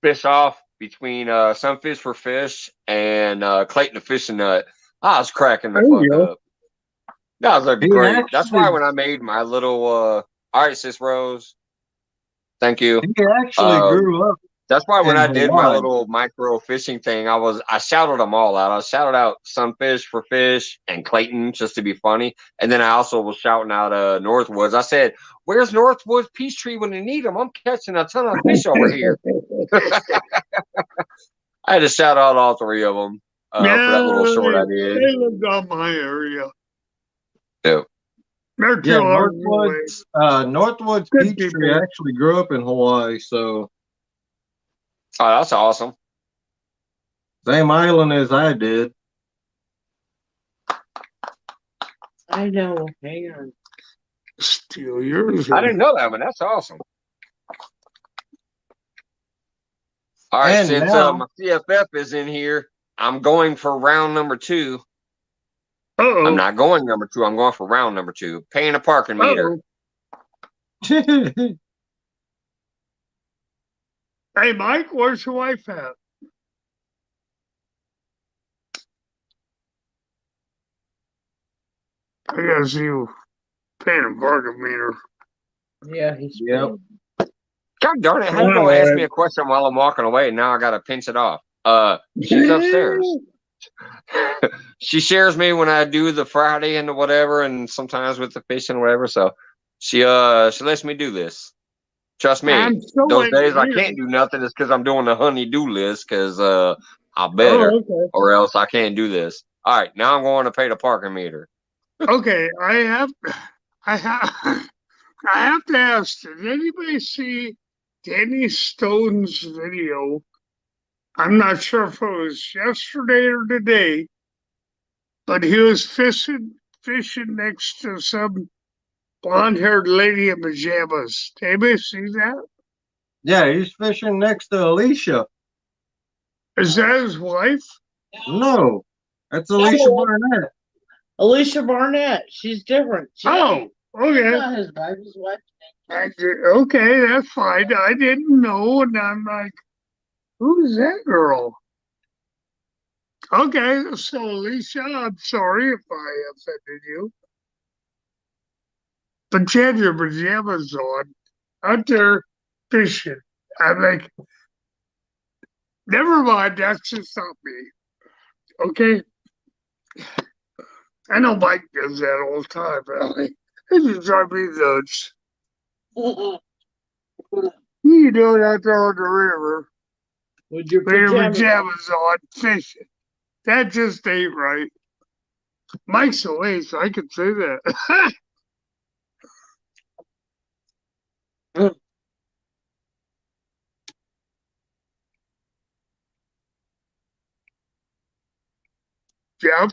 fish off between Sunfish for Fish and Clayton the Fishing Nut, I was cracking the fuck up. That was a great. That's why when I made my little all right, Sis Rose. Thank you. He actually grew up. That's why when I did my little micro fishing thing, I shouted them all out. I shouted out Sunfish for Fish and Clayton just to be funny. And then I also was shouting out Northwoods. I said, where's Northwoods Peachtree when you need them? I'm catching a ton of fish over here. I had to shout out all three of them for that little short I did. They lived on my area. Yeah. Northwoods Peachtree actually grew up in Hawaii, so. Oh, that's awesome. Same island as I did. I know. Hang on. Steal yours. I didn't know that one. That's awesome. All right, since my CFF is in here, I'm going for round number 2. I'm not going number 2. I'm going for round number 2. Paying a parking meter. Hey, Mike, where's your wife at? I gotta see you paying a parking meter. Yeah, he's God darn it! How you gonna ask me a question while I'm walking away? And now I gotta pinch it off. She's upstairs. She shares me when I do the Friday and the whatever, and sometimes with the fishing and whatever. So she lets me do this. Trust me, those days I can't do nothing is because I'm doing the honey-do list because I better or else I can't do this. All right, now I'm going to pay the parking meter. Okay, I have to ask, did anybody see Danny Stone's video? I'm not sure if it was yesterday or today, but he was fishing next to some blonde-haired lady in pajamas. Anybody see that? Yeah, he's fishing next to Alicia. Is that his wife? No, that's Alicia Barnett. Alicia Barnett. She's different. Okay. Not his wife. His wife. Okay, that's fine. I didn't know, and I'm like, who's that girl? Okay, so Alicia, I'm sorry if I offended you. But you had your pajamas on out there fishing. I'm like, never mind, that's just not me. Okay? I know Mike does that all the time, really. It just drives me nuts. You know, out there on the river. With your pajamas on fishing. That just ain't right. Mike's away, so I can say that. Jeff,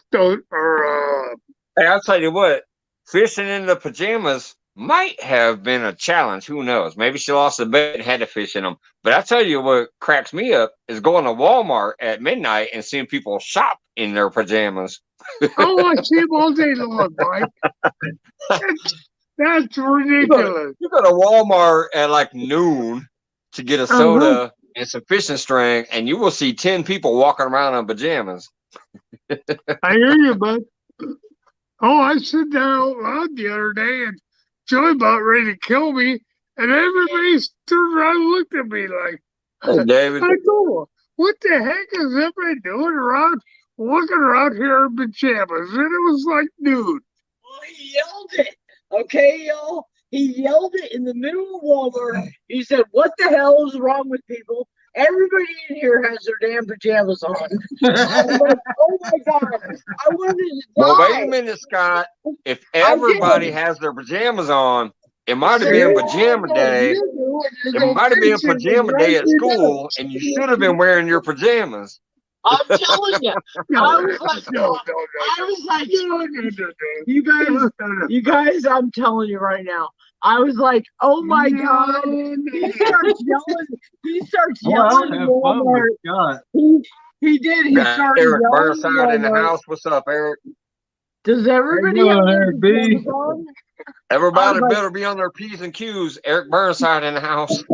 Hey, I'll tell you what, fishing in the pajamas might have been a challenge. Who knows? Maybe she lost the bet and had to fish in them. But I tell you what cracks me up is going to Walmart at midnight and seeing people shop in their pajamas. Oh, I see them all day long, Mike. That's ridiculous. You go to Walmart at like noon to get a soda and some fishing string, and you will see 10 people walking around in pajamas. I hear you, bud. Oh, I said that out loud the other day, and Joey about ready to kill me, and everybody turned around and looked at me like, "Hey, David, I go, what the heck is everybody doing around, walking around here in pajamas?" And it was like, dude. Well, he yelled it. Okay, y'all. He yelled it in the middle of Walmart. He said, "What the hell is wrong with people? Everybody in here has their damn pajamas on." I was like, oh my God. I wanted to die. Well, wait a minute, Scott. If everybody has their pajamas on, it might have been pajama day. It might have been pajama day at school, and you should have been wearing your pajamas. I'm telling you. I was like, you guys, I'm telling you right now. I was like, oh my God. He starts yelling. He starts yelling at Walmart. He did. He started Eric yelling. Burnside in the house. What's up, Eric? Does everybody have Eric B? Everybody better be on their P's and Q's. Eric Burnside in the house.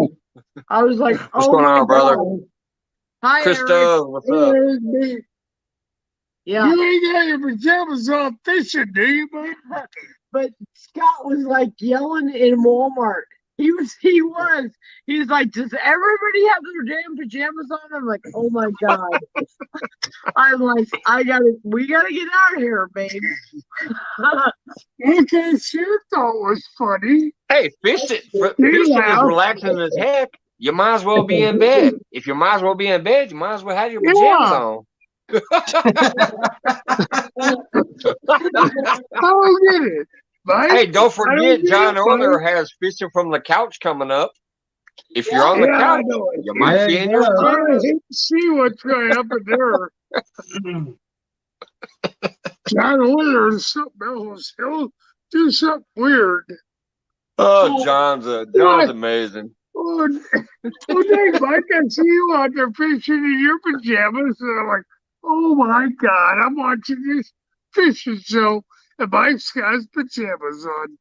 I was like, what's going on, brother? Hi, Krista, what's up? Yeah. You ain't got your pajamas on fishing, do you, man? But Scott was like yelling in Walmart. He was like, does everybody have their damn pajamas on? I'm like, oh my God. I'm like, we gotta get out of here, babe. Okay, sure thought it was funny. Hey, fishing is relaxing as heck. You might as well be in bed. If you might as well be in bed, you might as well have your pajamas on. I don't get it. Mike, hey, don't forget, John Orner has fishing from the couch coming up. If you're on the couch, you might be in your pajamas. See what's going to happen there. John Orner is something else. He'll do something weird. Oh, John's amazing. Oh, Dave, Mike, I see you out there fishing in your pajamas, and I'm like, oh my God, I'm watching this fishing show, and Mike's got his pajamas on.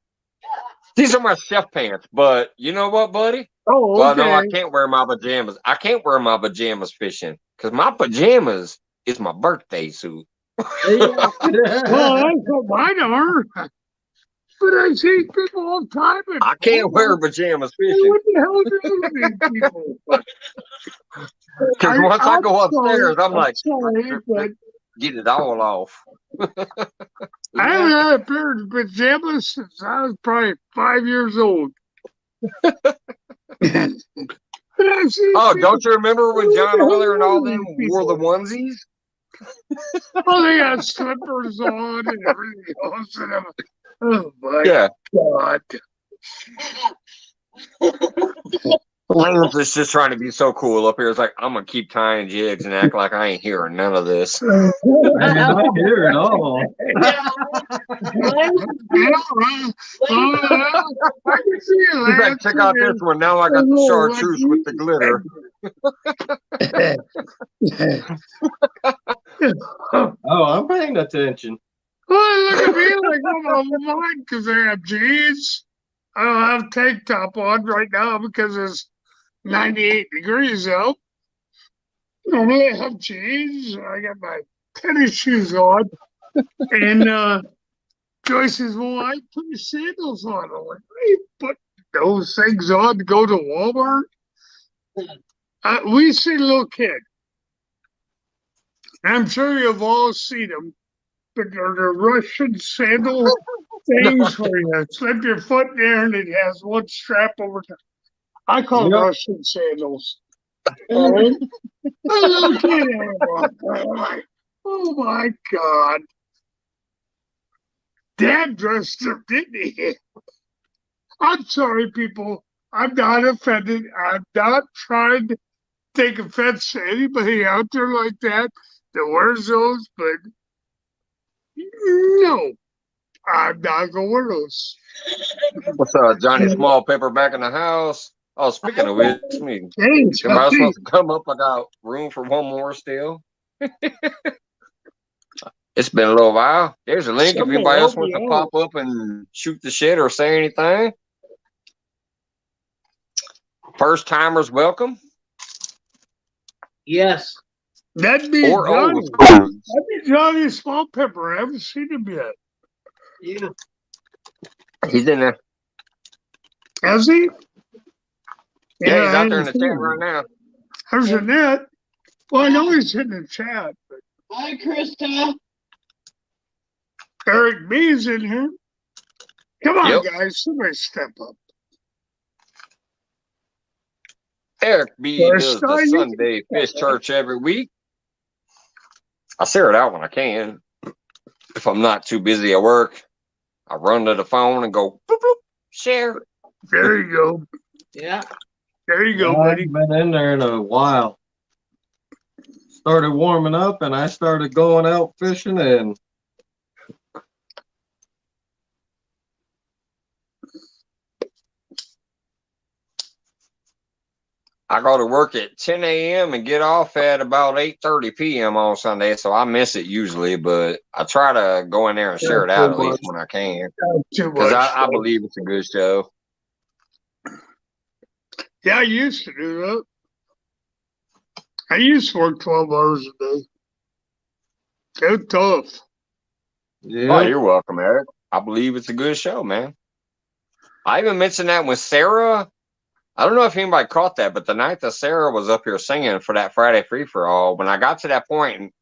These are my chef pants, but you know what, buddy? Oh, okay. Well, no, I can't wear my pajamas. I can't wear my pajamas fishing because my pajamas is my birthday suit. Well, that's what mine are. But I see people all the time. I can't wear pajamas fishing. What the hell are these people? Because once I go upstairs, I'm like, sorry, get it all off. I haven't had a pair of pajamas since I was probably 5 years old. Oh, don't you remember when John Oiler and all them wore the onesies? Oh, they had slippers on and everything else. And oh my God. Lance is just trying to be so cool up here. It's like, I'm going to keep tying jigs and act like I ain't hearing none of this. I don't hear it all. He's like, check out this one. Now I got the chartreuse with the glitter. Oh, I'm paying attention. Well, look at me like I'm on mine because I have jeans. I don't have tank top on right now because it's 98 degrees out. Normally I have jeans. I got my tennis shoes on. And Joyce says, well, I put your sandals on. I'm like, you put those things on to go to Walmart? We see a little kid. I'm sure you've all seen them. But they're the Russian sandal things where you slip your foot there and it has one strap over top. I call them Russian sandals. Oh my God. Dad dressed up, didn't he? I'm sorry, people. I'm not offended. I'm not trying to take offense to anybody out there like that wears those, but no, I'm not gonna wear those. What's Johnny Small Pepper back in the house? Oh, speaking of which, me, Hey, somebody supposed to come up. I got room for one more still. It's been a little while. There's a link if anybody else wants to pop up and shoot the shit or say anything. First timers welcome. Yes. That'd be or Johnny. old. That'd be Johnny Small Pepper. I haven't seen him yet. Yeah. He's in there. Has he? Yeah, he's out there in the chat right now. There's a net. Well, I know he's in the chat. But hi, Krista. Eric B's in here. Come on, guys. Somebody step up. Eric B does the Sunday Fish Church every week. I share it out when I can. If I'm not too busy at work, I run to the phone and go, boop, boop, share. There you go. Yeah. There you go, I buddy. haven't been in there in a while. Started warming up and I started going out fishing and I go to work at 10 a.m. and get off at about 8:30 p.m. on Sunday, so I miss it usually, but I try to go in there and share it out at least when I can. Because I believe it's a good show. Yeah, I used to do that. I used to work 12 hours a day. It's tough. Yeah. Oh, you're welcome, Eric. I believe it's a good show, man. I even mentioned that with Sarah. I don't know if anybody caught that, but the night that Sarah was up here singing for that Friday free-for-all, when I got to that point,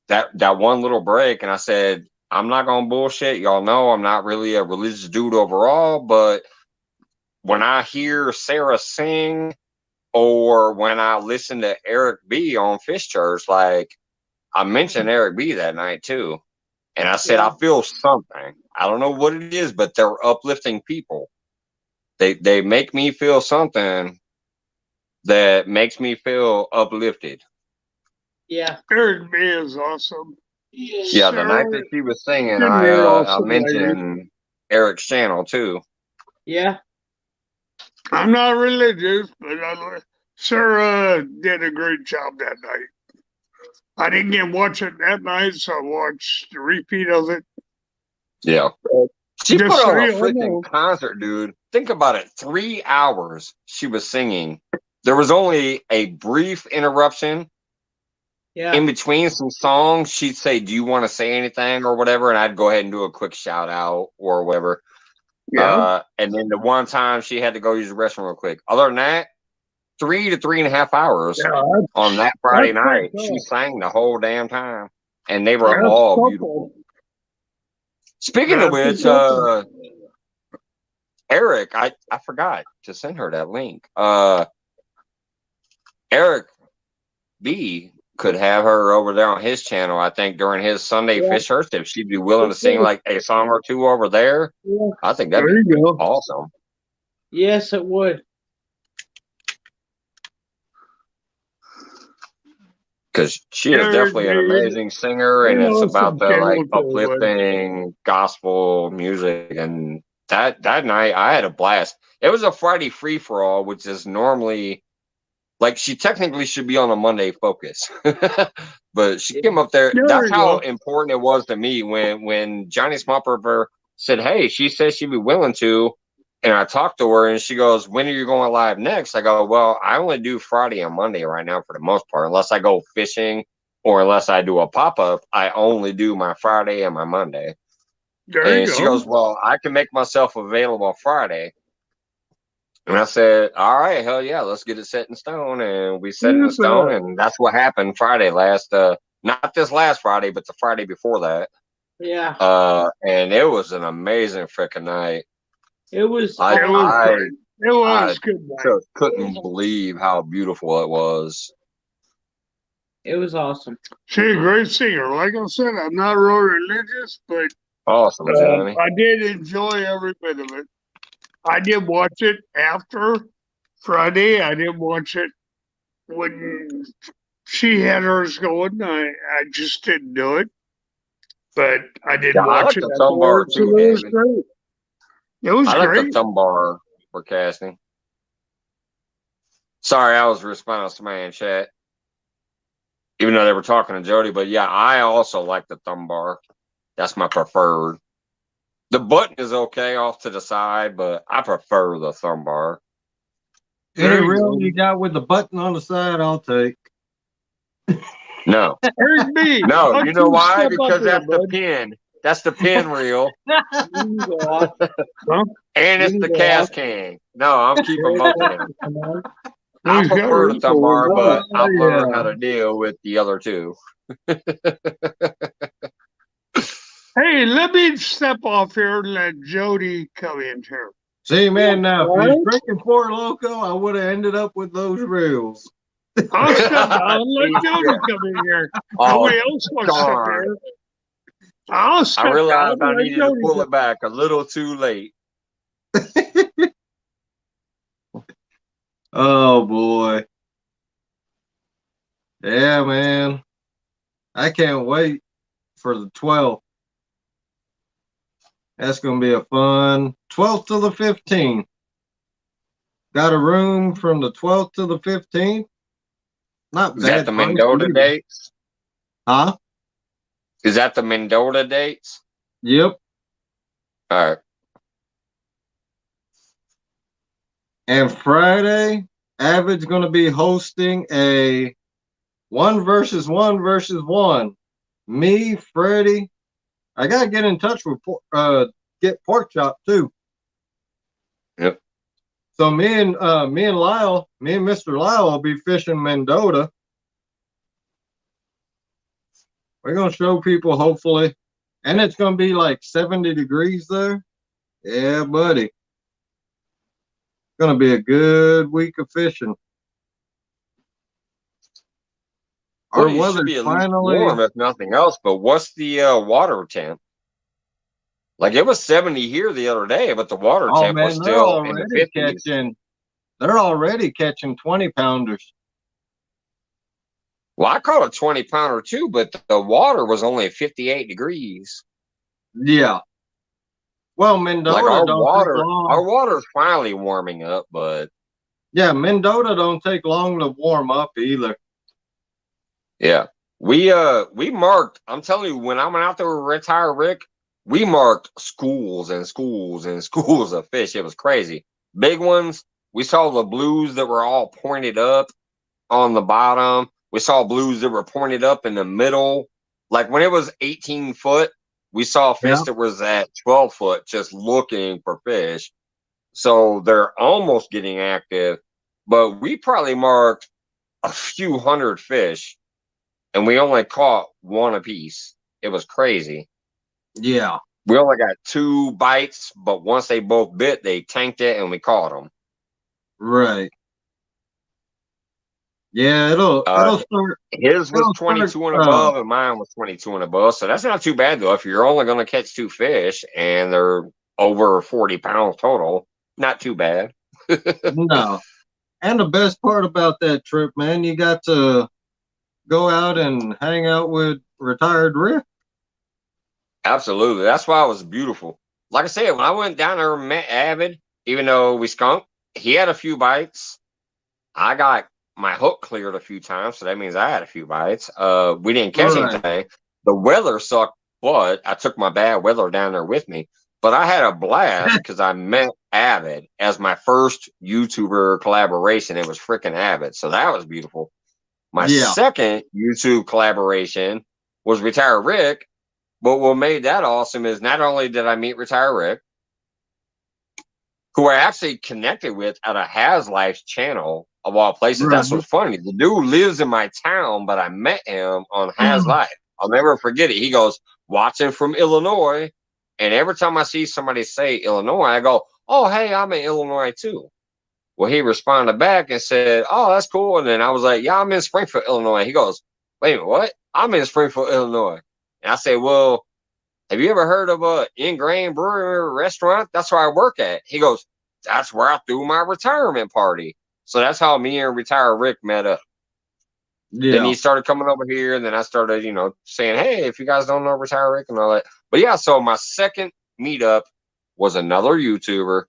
that one little break, and I said, I'm not going to bullshit. Y'all know I'm not really a religious dude overall, but when I hear Sarah sing or when I listen to Eric B on Fish Church, like I mentioned Eric B that night too. And I said, I feel something. I don't know what it is, but they're uplifting people. They make me feel something that makes me feel uplifted. Yeah. Eric B is awesome. Yeah, the night that she was singing, I mentioned Eric's channel too. Yeah. I'm not religious, but Sarah did a great job that night. I didn't get to watch it that night, so I watched the repeat of it. Yeah. She put on a freaking concert, dude. Think about it. 3 hours she was singing. There was only a brief interruption in between some songs. She'd say, do you want to say anything or whatever? And I'd go ahead and do a quick shout out or whatever. Yeah. And then the one time she had to go use the restroom real quick. Other than that, 3 to 3.5 hours on that Friday night. She sang the whole damn time. And they were all beautiful. Speaking of which, Eric, I forgot to send her that link. Eric B could have her over there on his channel, I think, during his Sunday Fish Church. If she'd be willing to sing like a song or two over there, I think that'd be awesome. Yes, it would. Because she is definitely an amazing singer, and it's about the like uplifting gospel music. And that night, I had a blast. It was a Friday free for all, which is normally like she technically should be on a Monday focus, but she came up there. That's how important it was to me when Johnny Smallpepper said, "Hey," she said she'd be willing to. And I talked to her and she goes, when are you going live next? I go, well, I only do Friday and Monday right now for the most part, unless I go fishing or unless I do a pop-up. I only do my Friday and my Monday. And she goes, well, I can make myself available Friday. And I said, all right, hell yeah, let's get it set in stone. And we set it in stone. And that's what happened Friday not this last Friday, but the Friday before that. Yeah. And it was an amazing freaking night. It was. I It was I good night. just couldn't believe how beautiful it was. It was awesome. She's a great singer. Like I said, I'm not real religious, but Awesome, Johnny. I did enjoy every bit of it. I did watch it after Friday. I didn't watch it when she had hers going. I just didn't do it. But I did Yeah, I watch like it the thumb bar afterwards, too, and it was David. great. It was I like the great. thumb bar for casting. Sorry, I was responding to somebody in chat, even though they were talking to Jody. But yeah, I also like the thumb bar. That's my preferred. The button is okay off to the side, but I prefer the thumb bar. Any reel you got with the button on the side, I'll take. No. Here's me. No, Why you don't know why? step up Because here, that's the bud? pin. That's the pin reel. Huh? And it's the cast can. No, I'm keeping both of them. I He's got prefer the her thumb bar, but Oh, I've learned yeah. how to deal with the other two. Hey, let me step off here and let Jody come in here. See, man, now if you was What? drinking Four Loco, I would have ended up with those reels. I'll step down and let Jody come in here. Nobody else wants to step darn. here. I'll step I down realized and I let needed to Jody pull come. it back a little too late. Oh boy. Yeah, man. I can't wait for the 12th. That's gonna be a fun 12th to the 15th. Got a room from the 12th to the 15th. Not Is that bad the price Mendota either. dates? Huh? Is that the Mendota dates? Yep. All right. And Friday, Avid's gonna be hosting a 1 versus 1 versus 1. Me, Freddie. I gotta get in touch with get Pork Chop too. Yep. So me and Lyle, me and Mr. Lyle will be fishing Mendota. We're gonna show people hopefully. And it's gonna be like 70 degrees there. Yeah, buddy. It's gonna be a good week of fishing. Our Well, you should weather's be at least finally warm, if nothing else. But what's the water temp? Like it was 70 here the other day, but the water oh temp was man, still in the 50s. They're already catching 20-pounders. Well, I caught a 20-pounder too, but the water was only 58 degrees. Yeah. Well, Mendota Like don't take long. our water's finally warming up, but yeah, Mendota don't take long to warm up either. yeah. We marked, I'm telling you, when I went out there with Retire Rick, we marked schools and schools and schools of fish. It was crazy. Big ones, we saw the blues that were all pointed up on the bottom. We saw blues that were pointed up in the middle. Like when it was 18 foot, we saw fish that was at 12 foot just looking for fish. So they're almost getting active, but we probably marked a few hundred fish and we only caught one apiece. It was crazy. Yeah. We only got 2 bites, but once they both bit, they tanked it and we caught them. Right. Yeah, it'll start. His was 22 and above, and mine was 22 and above. So that's not too bad though. If you're only going to catch 2 fish and they're over 40 pounds total, not too bad. No. And the best part about that trip, man, you got to go out and hang out with Retired Rick. Absolutely. That's why it was beautiful. Like I said, when I went down there and met Avid, even though we skunked, he had a few bites. I got my hook cleared a few times, so that means I had a few bites. We didn't catch anything. The weather sucked, but I took my bad weather down there with me. But I had a blast because I met Avid as my first YouTuber collaboration. It was freaking Avid, so that was beautiful. My second YouTube collaboration was Retire Rick, but what made that awesome is not only did I meet Retire Rick, who I actually connected with at a Has Life's channel of all places. Right. That's what's funny. The dude lives in my town, but I met him on Has Life. I'll never forget it. He goes, watching from Illinois. And every time I see somebody say Illinois, I go, oh, hey, I'm in Illinois too. Well, he responded back and said, "Oh, that's cool." And then I was like, "Yeah, I'm in Springfield, Illinois." He goes, "Wait a minute, what? I'm in Springfield, Illinois." And I said, "Well, have you ever heard of a Ingrain Brewery restaurant? That's where I work at." He goes, "That's where I threw my retirement party." So that's how me and retired Rick met up. Then he started coming over here, and then I started, saying, "Hey, if you guys don't know Retire Rick and all that." But yeah, so my second meetup was another YouTuber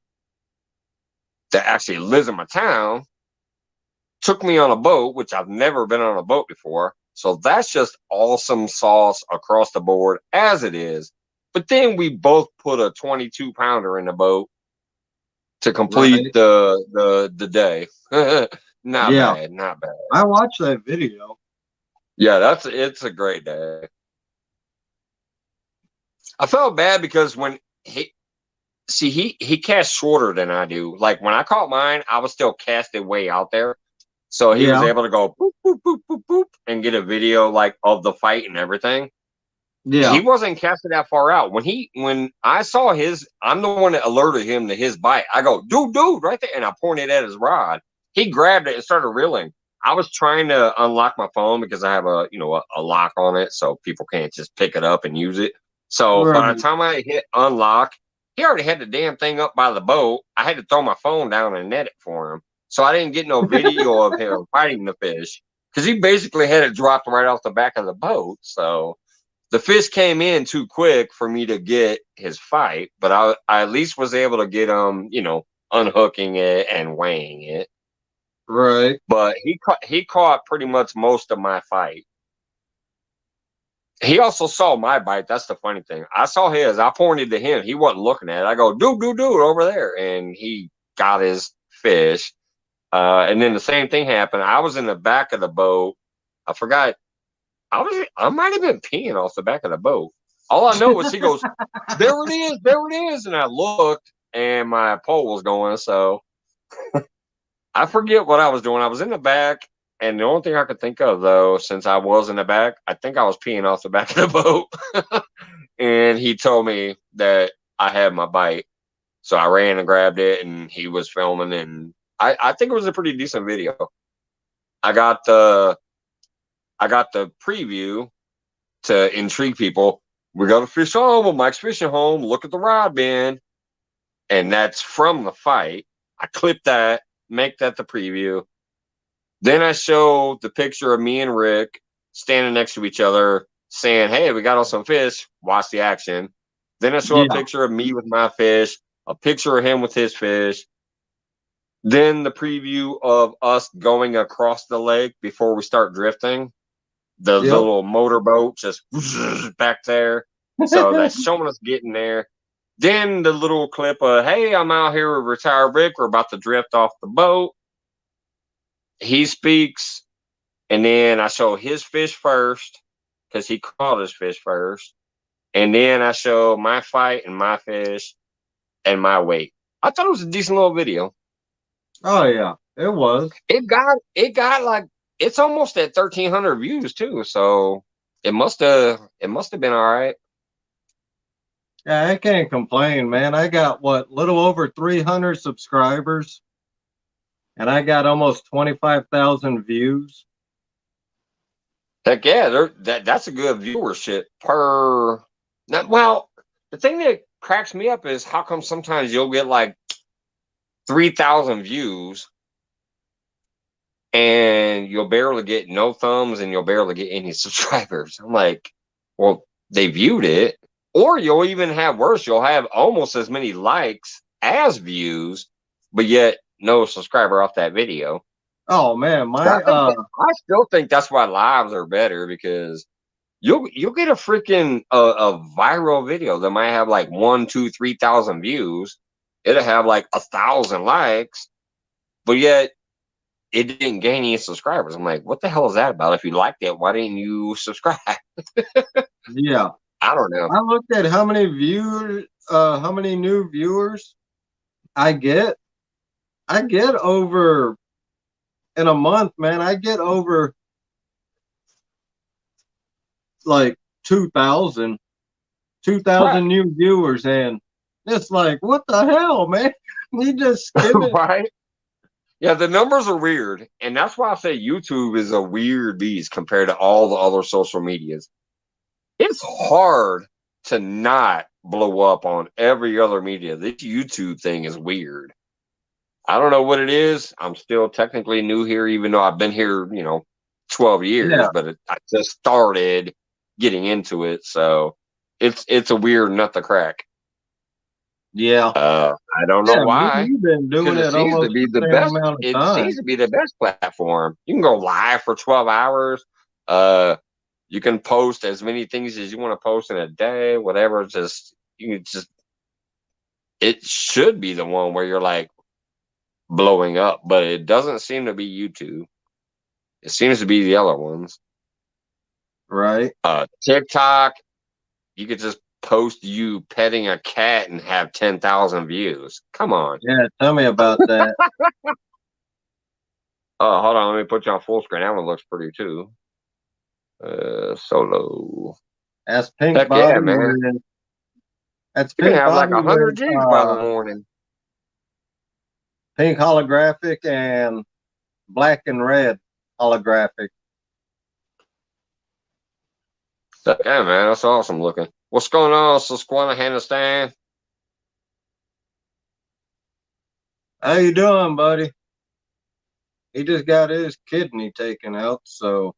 that actually lives in my town, took me on a boat, which I've never been on a boat before. So that's just awesome sauce across the board as it is. But then we both put a 22-pounder in the boat to complete the day. Not bad. I watched that video. Yeah, it's a great day. I felt bad because when he casts shorter than I do. Like when I caught mine, I was still casted way out there. So he was able to go boop, boop, boop, boop, boop, and get a video like of the fight and everything. Yeah. He wasn't casted that far out. When I saw his, I'm the one that alerted him to his bite. I go, dude, right there. And I pointed at his rod. He grabbed it and started reeling. I was trying to unlock my phone because I have a lock on it so people can't just pick it up and use it. So by the time I hit unlock, he already had the damn thing up by the boat. I had to throw my phone down and net it for him. So I didn't get no video of him fighting the fish because he basically had it dropped right off the back of the boat. So the fish came in too quick for me to get his fight, but I at least was able to get him, unhooking it and weighing it. Right. But he caught pretty much most of my fight. He also saw my bite. That's the funny thing. I saw his. I pointed to him. He wasn't looking at it. I go, dude, over there. And he got his fish. And then the same thing happened. I was in the back of the boat. I forgot. I might have been peeing off the back of the boat. All I know is he goes, there it is. And I looked, and my pole was going. So I forget what I was doing. I was in the back. And the only thing I could think of, though, since I was in the back, I think I was peeing off the back of the boat. And he told me that I had my bite. So I ran and grabbed it, and he was filming. And I think it was a pretty decent video. I got the preview to intrigue people. We go to fish home with Mike's Fishing Home. Look at the rod bin. And that's from the fight. I clip that, make that the preview. Then I show the picture of me and Rick standing next to each other saying, "Hey, we got on some fish. Watch the action." Then I show a picture of me with my fish, a picture of him with his fish. Then the preview of us going across the lake before we start drifting. The little motorboat just back there. So that's showing us getting there. Then the little clip of, "Hey, I'm out here with Retired Rick. We're about to drift off the boat." He speaks, and then I show his fish first because he caught his fish first. And then I show my fight and my fish and my weight. I thought it was a decent little video. Oh yeah, it was. It got like, it's almost at 1,300 views too. So it must have been all right. Yeah, I can't complain, man. I got little over 300 subscribers. And I got almost 25,000 views. Heck yeah, that's a good viewership per. Well, the thing that cracks me up is how come sometimes you'll get like 3,000 views and you'll barely get no thumbs and you'll barely get any subscribers. I'm like, well, they viewed it. Or you'll even have worse. You'll have almost as many likes as views, but yet no subscriber off that video. Oh man, I still think that's why lives are better, because you'll get a freaking a viral video that might have like 1, 2, 3,000 views. It'll have like 1,000 likes, but yet it didn't gain any subscribers. I'm like, what the hell is that about? If you liked it, why didn't you subscribe? Yeah, I don't know. I looked at how many viewers, how many new viewers I get. I get over, in a month, man, I get over like 2,000 right. New viewers. And it's like, what the hell, man? We just skip it. Right? Yeah, the numbers are weird, and that's why I say YouTube is a weird beast compared to all the other social medias. It's hard to not blow up on every other media. This YouTube thing is weird. I don't know what it is. I'm still technically new here, even though I've been here, 12 years, Yeah, but I just started getting into it. So it's a weird nut to crack. yeah, I don't know yeah. why, You've been because doing it almost the same amount of it time. seems to be the best platform. You can go live for 12 hours. Uh, you can post as many things as you want to post in a day, whatever. It should be the one where you're like blowing up, but it doesn't seem to be YouTube. It seems to be the other ones. Right. TikTok, you could just post you petting a cat and have 10,000 views. Come on. Yeah, tell me about that. Oh, hold on. Let me put you on full screen. That one looks pretty too. Solo. That's pink Heck yeah, body man. with that's You can pink have like body 100 with gigs by the morning. pink holographic and black and red holographic. Heck yeah, man. That's awesome looking. What's going on, Susquehanna? How you doing, buddy? He just got his kidney taken out, so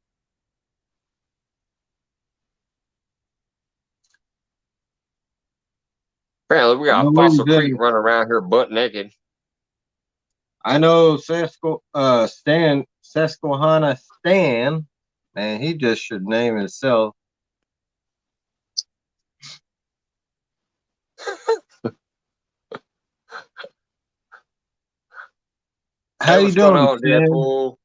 Apparently, we I know got we Fossil Creek did. running around here butt naked. I know Susquehanna Stan, man, he just should name himself. How Hey, you what's going doing, on, Stan? Deadpool?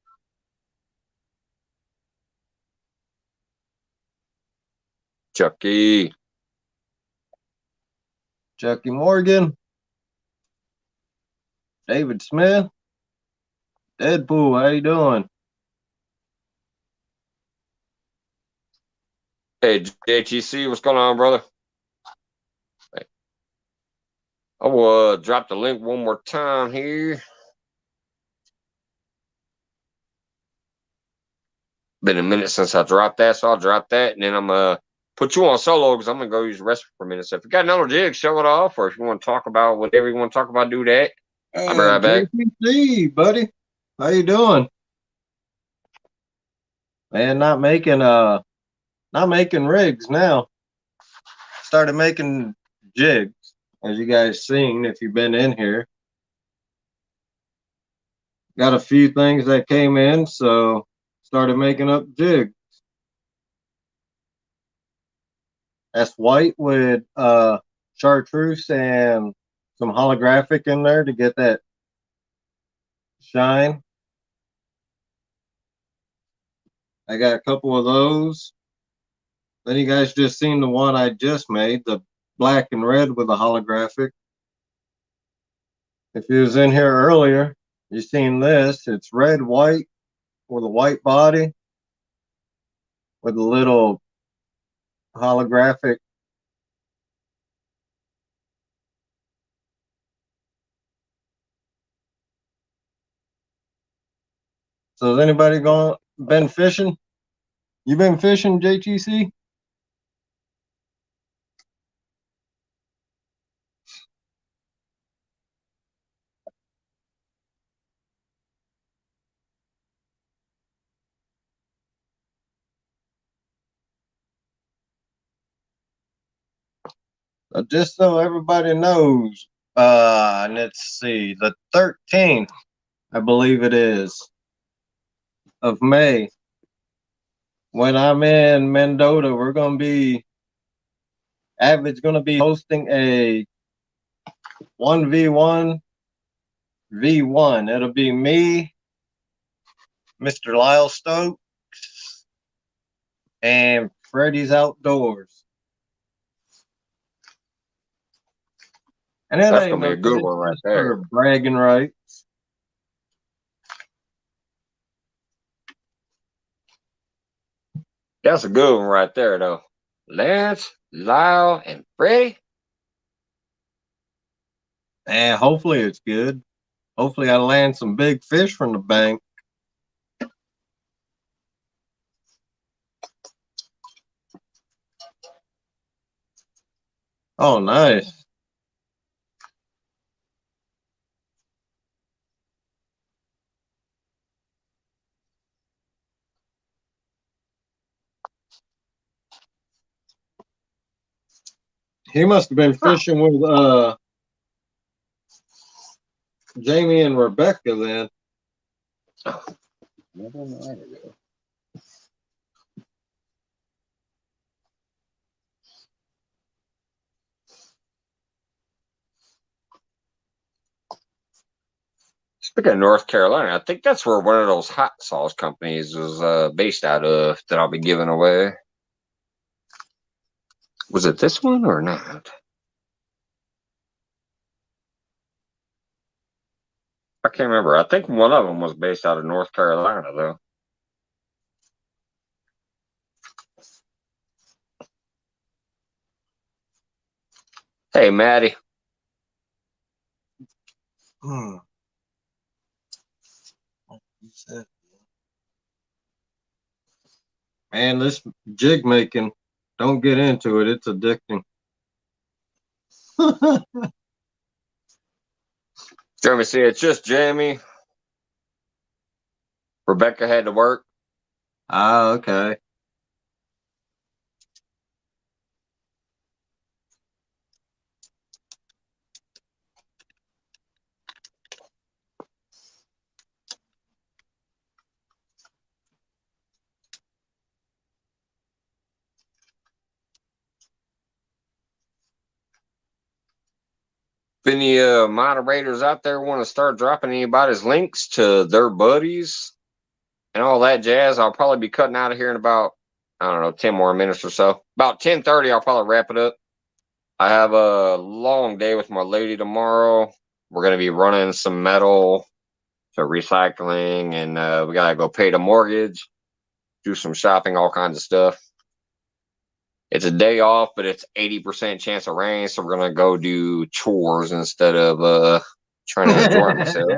Chucky. Chucky Morgan, David Smith, Deadpool, how you doing? Hey, JTC, what's going on, brother? I will drop the link one more time here. Been a minute since I dropped that, so I'll drop that, and then I'm gonna put you on solo because I'm gonna go use the restroom for a minute. So if you got another jig, show it off, or if you want to talk about whatever you want to talk about, do that. I'll be right back. JPC, buddy, how you doing? Man, not making rigs now. Started making jigs, as you guys seen if you've been in here. Got a few things that came in, so started making up jigs. That's white with chartreuse and some holographic in there to get that shine. I got a couple of those. Then you guys just seen the one I just made, the black and red with the holographic. If you was in here earlier, you seen this. It's red, white with a white body with a little holographic. So has anybody been fishing? You been fishing, JTC? Just so everybody knows, and let's see, the 13th, I believe it is, of May, when I'm in Mendota, Avid's going to be hosting a 1v1 V1. It'll be me, Mr. Lyle Stokes, and Freddy's Outdoors. And it That's ain't gonna be a nothing, good it's one right just there. for bragging rights. That's a good one right there, though. Lance, Lyle, and Freddie. And hopefully it's good. Hopefully I land some big fish from the bank. Oh, nice. He must have been fishing with Jamie and Rebecca then. Speaking of North Carolina, I think that's where one of those hot sauce companies was based out of that I'll be giving away. Was it this one or not? I can't remember. I think one of them was based out of North Carolina, though. Hey, Maddie. Man, this jig making, don't get into it. It's addicting. Jeremy, see, it's just Jamie. Rebecca had to work. Ah, okay. If any moderators out there want to start dropping anybody's links to their buddies and all that jazz, I'll probably be cutting out of here in about, I don't know, 10 more minutes or so. About 10:30, I'll probably wrap it up. I have a long day with my lady tomorrow. We're going to be running some metal to recycling, and we got to go pay the mortgage, do some shopping, all kinds of stuff. It's a day off, but it's 80% chance of rain, so we're going to go do chores instead of trying to enjoy myself.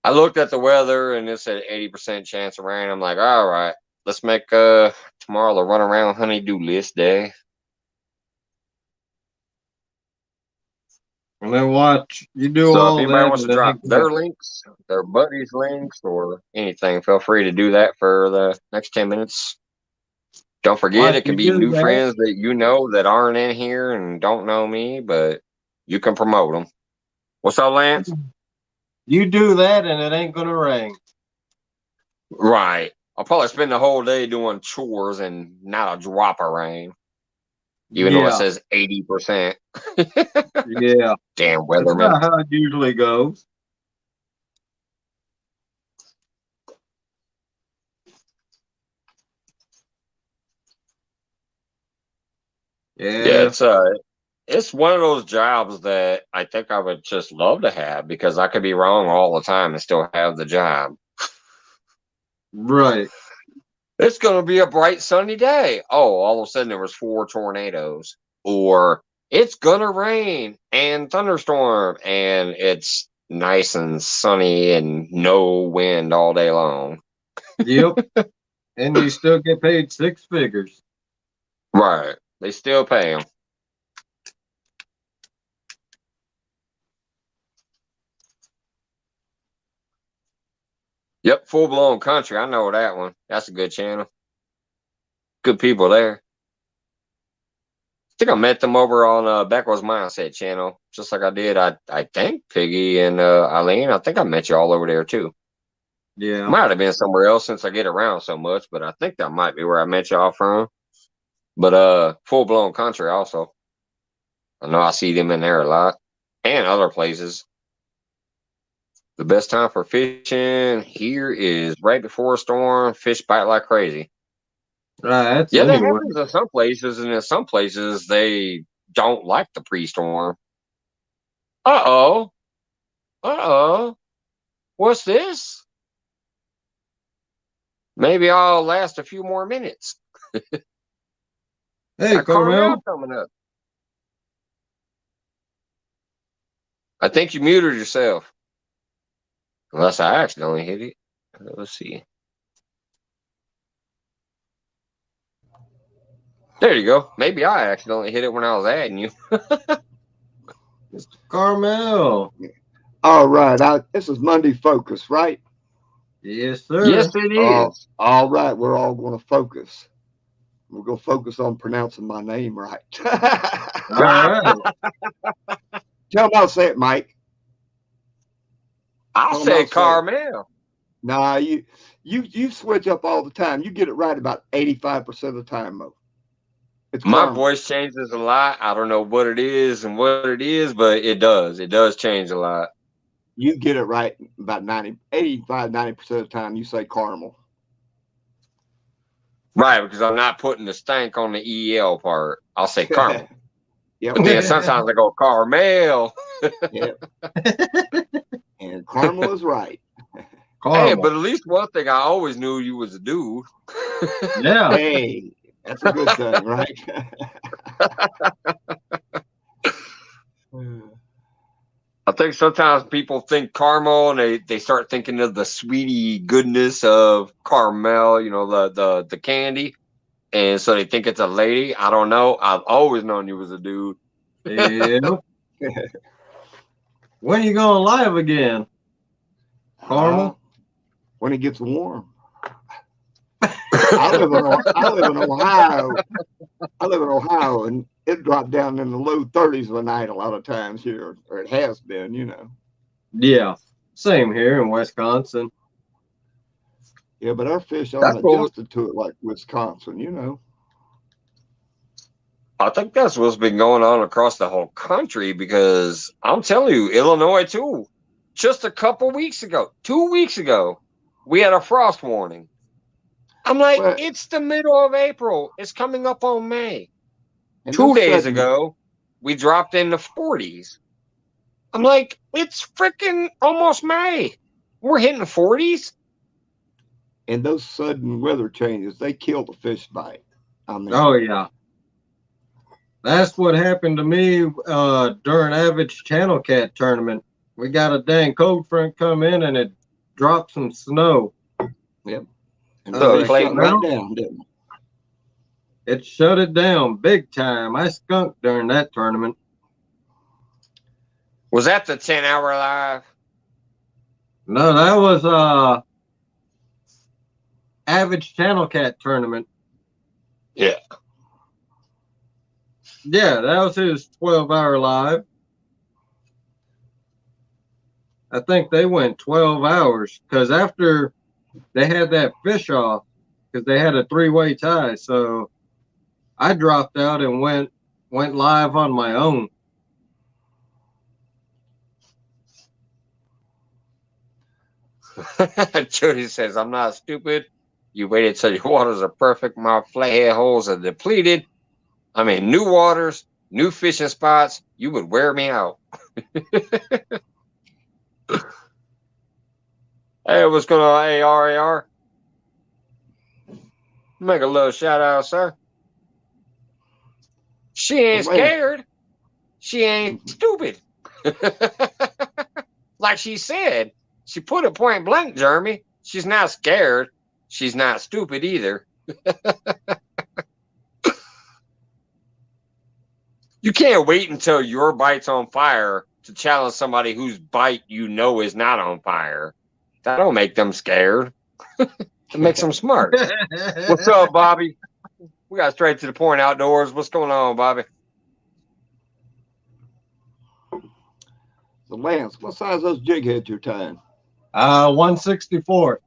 I looked at the weather, and it said 80% chance of rain. I'm like, all right, let's make tomorrow the run around honey-do list day. And then watch you do So if all anybody that. wants to drop their links, their buddies' links, or anything, feel free to do that for the next 10 minutes. Don't forget, it can be new friends that you know that aren't in here and don't know me, but you can promote them. What's up, Lance? You do that, and it ain't gonna rain. Right. I'll probably spend the whole day doing chores and not a drop of rain. Even though it says 80%. Yeah. Damn weatherman. That's not how it usually goes. Yeah, it's one of those jobs that I think I would just love to have because I could be wrong all the time and still have the job. Right. It's going to be a bright sunny day. Oh, all of a sudden there was 4 tornadoes. Or it's going to rain and thunderstorm and it's nice and sunny and no wind all day long. Yep. And you still get paid 6 figures. Right. They still pay them. Yep, Full Blown Country. I know that one. That's a good channel. Good people there. I think I met them over on Backwards Mindset channel, just like I did. I think Piggy and Eileen. I think I met you all over there too. Yeah. Might have been somewhere else since I get around so much, but I think that might be where I met y'all from. But Full Blown Country also. I know I see them in there a lot. And other places. The best time for fishing here is right before a storm. Fish bite like crazy. Right. Yeah, that happens in some places, and in some places they don't like the pre-storm. Uh-oh. Uh-oh. What's this? Maybe I'll last a few more minutes. Hey, Carmel Carmel. coming up. I think you muted yourself. Unless I accidentally hit it. Let's see. There you go. Maybe I accidentally hit it when I was adding you. Mr. Carmel. All right. This is Monday Focus, right? Yes, sir. Yes, it is. All right. We're all going to focus. We're going to focus on pronouncing my name right. All right. Tell me how to say it, Mike. I'll say Carmel. Nah, you switch up all the time. You get it right about 85% of the time, Mo. My voice changes a lot. I don't know what it is and what it is, but it does. It does change a lot. You get it right about 85-90% of the time. You say caramel. Right, because I'm not putting the stank on the EL part. I'll say caramel. Yep. But then sometimes I go Carmel. Yep. And caramel is right. Caramel. Hey, but at least one thing I always knew you was a dude. Yeah. Hey, that's a good thing, right? I think sometimes people think caramel and they start thinking of the sweetie goodness of caramel, you know, the candy. And so they think it's a lady. I don't know. I've always known you was a dude. Yep. When are you going live again? Caramel? When it gets warm. I live in Ohio. And it dropped down in the low 30s at night a lot of times here, or it has been, you know. Yeah, same here in Wisconsin. Yeah, but our fish aren't adjusted to it like Wisconsin, you know. I think that's what's been going on across the whole country, because I'm telling you, Illinois too. Just a couple weeks ago, 2 weeks ago, we had a frost warning. I'm like, it's the middle of April. It's coming up on May. 2 days ago, we dropped in the 40s. I'm like, it's freaking almost May. We're hitting the 40s. And those sudden weather changes, they kill the fish bite. I mean, oh, yeah. That's what happened to me during Average Channel Cat tournament. We got a dang cold front come in and it dropped some snow. Yep. And so it shut right down, didn't it? It shut it down big time. I skunked during that tournament. Was that the 10-hour live? No, that was Average Channel Cat tournament. Yeah. Yeah, that was his 12-hour live. I think they went 12 hours because after they had that fish off, because they had a 3-way tie. So I dropped out and went live on my own. Jody says, I'm not stupid. You waited till your waters are perfect. My flathead holes are depleted. I mean, new waters, new fishing spots. You would wear me out. Hey, what's going on, AR? Make a little shout out, sir. She ain't scared. She ain't stupid. Like she said, she put it point blank, Jeremy. She's not scared. She's not stupid either. You can't wait until your bite's on fire to challenge somebody whose bite you know is not on fire. That don't make them scared. It makes them smart. What's up, Bobby? We got straight to the point outdoors. What's going on, Bobby? So, Lance, what size those jig heads you're tying? 164.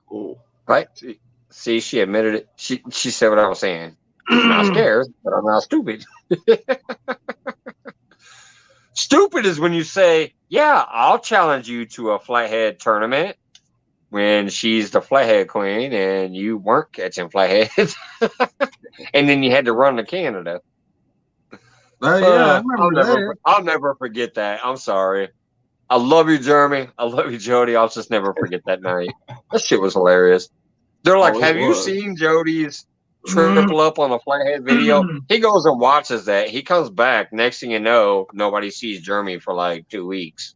Cool. Right? See, she admitted it. She said what I was saying. I'm not scared, but I'm not stupid. Stupid is when you say, yeah, I'll challenge you to a flathead tournament when she's the flathead queen and you weren't catching flatheads. And then you had to run to Canada. Yeah, I'll never forget that. I'm sorry. I love you, Jeremy. I love you, Jody. I'll just never forget that night. That shit was hilarious. They're like, have you seen Jody's triple up on a flathead video. He goes and watches that. He comes back. Next thing you know, nobody sees Jeremy for like 2 weeks.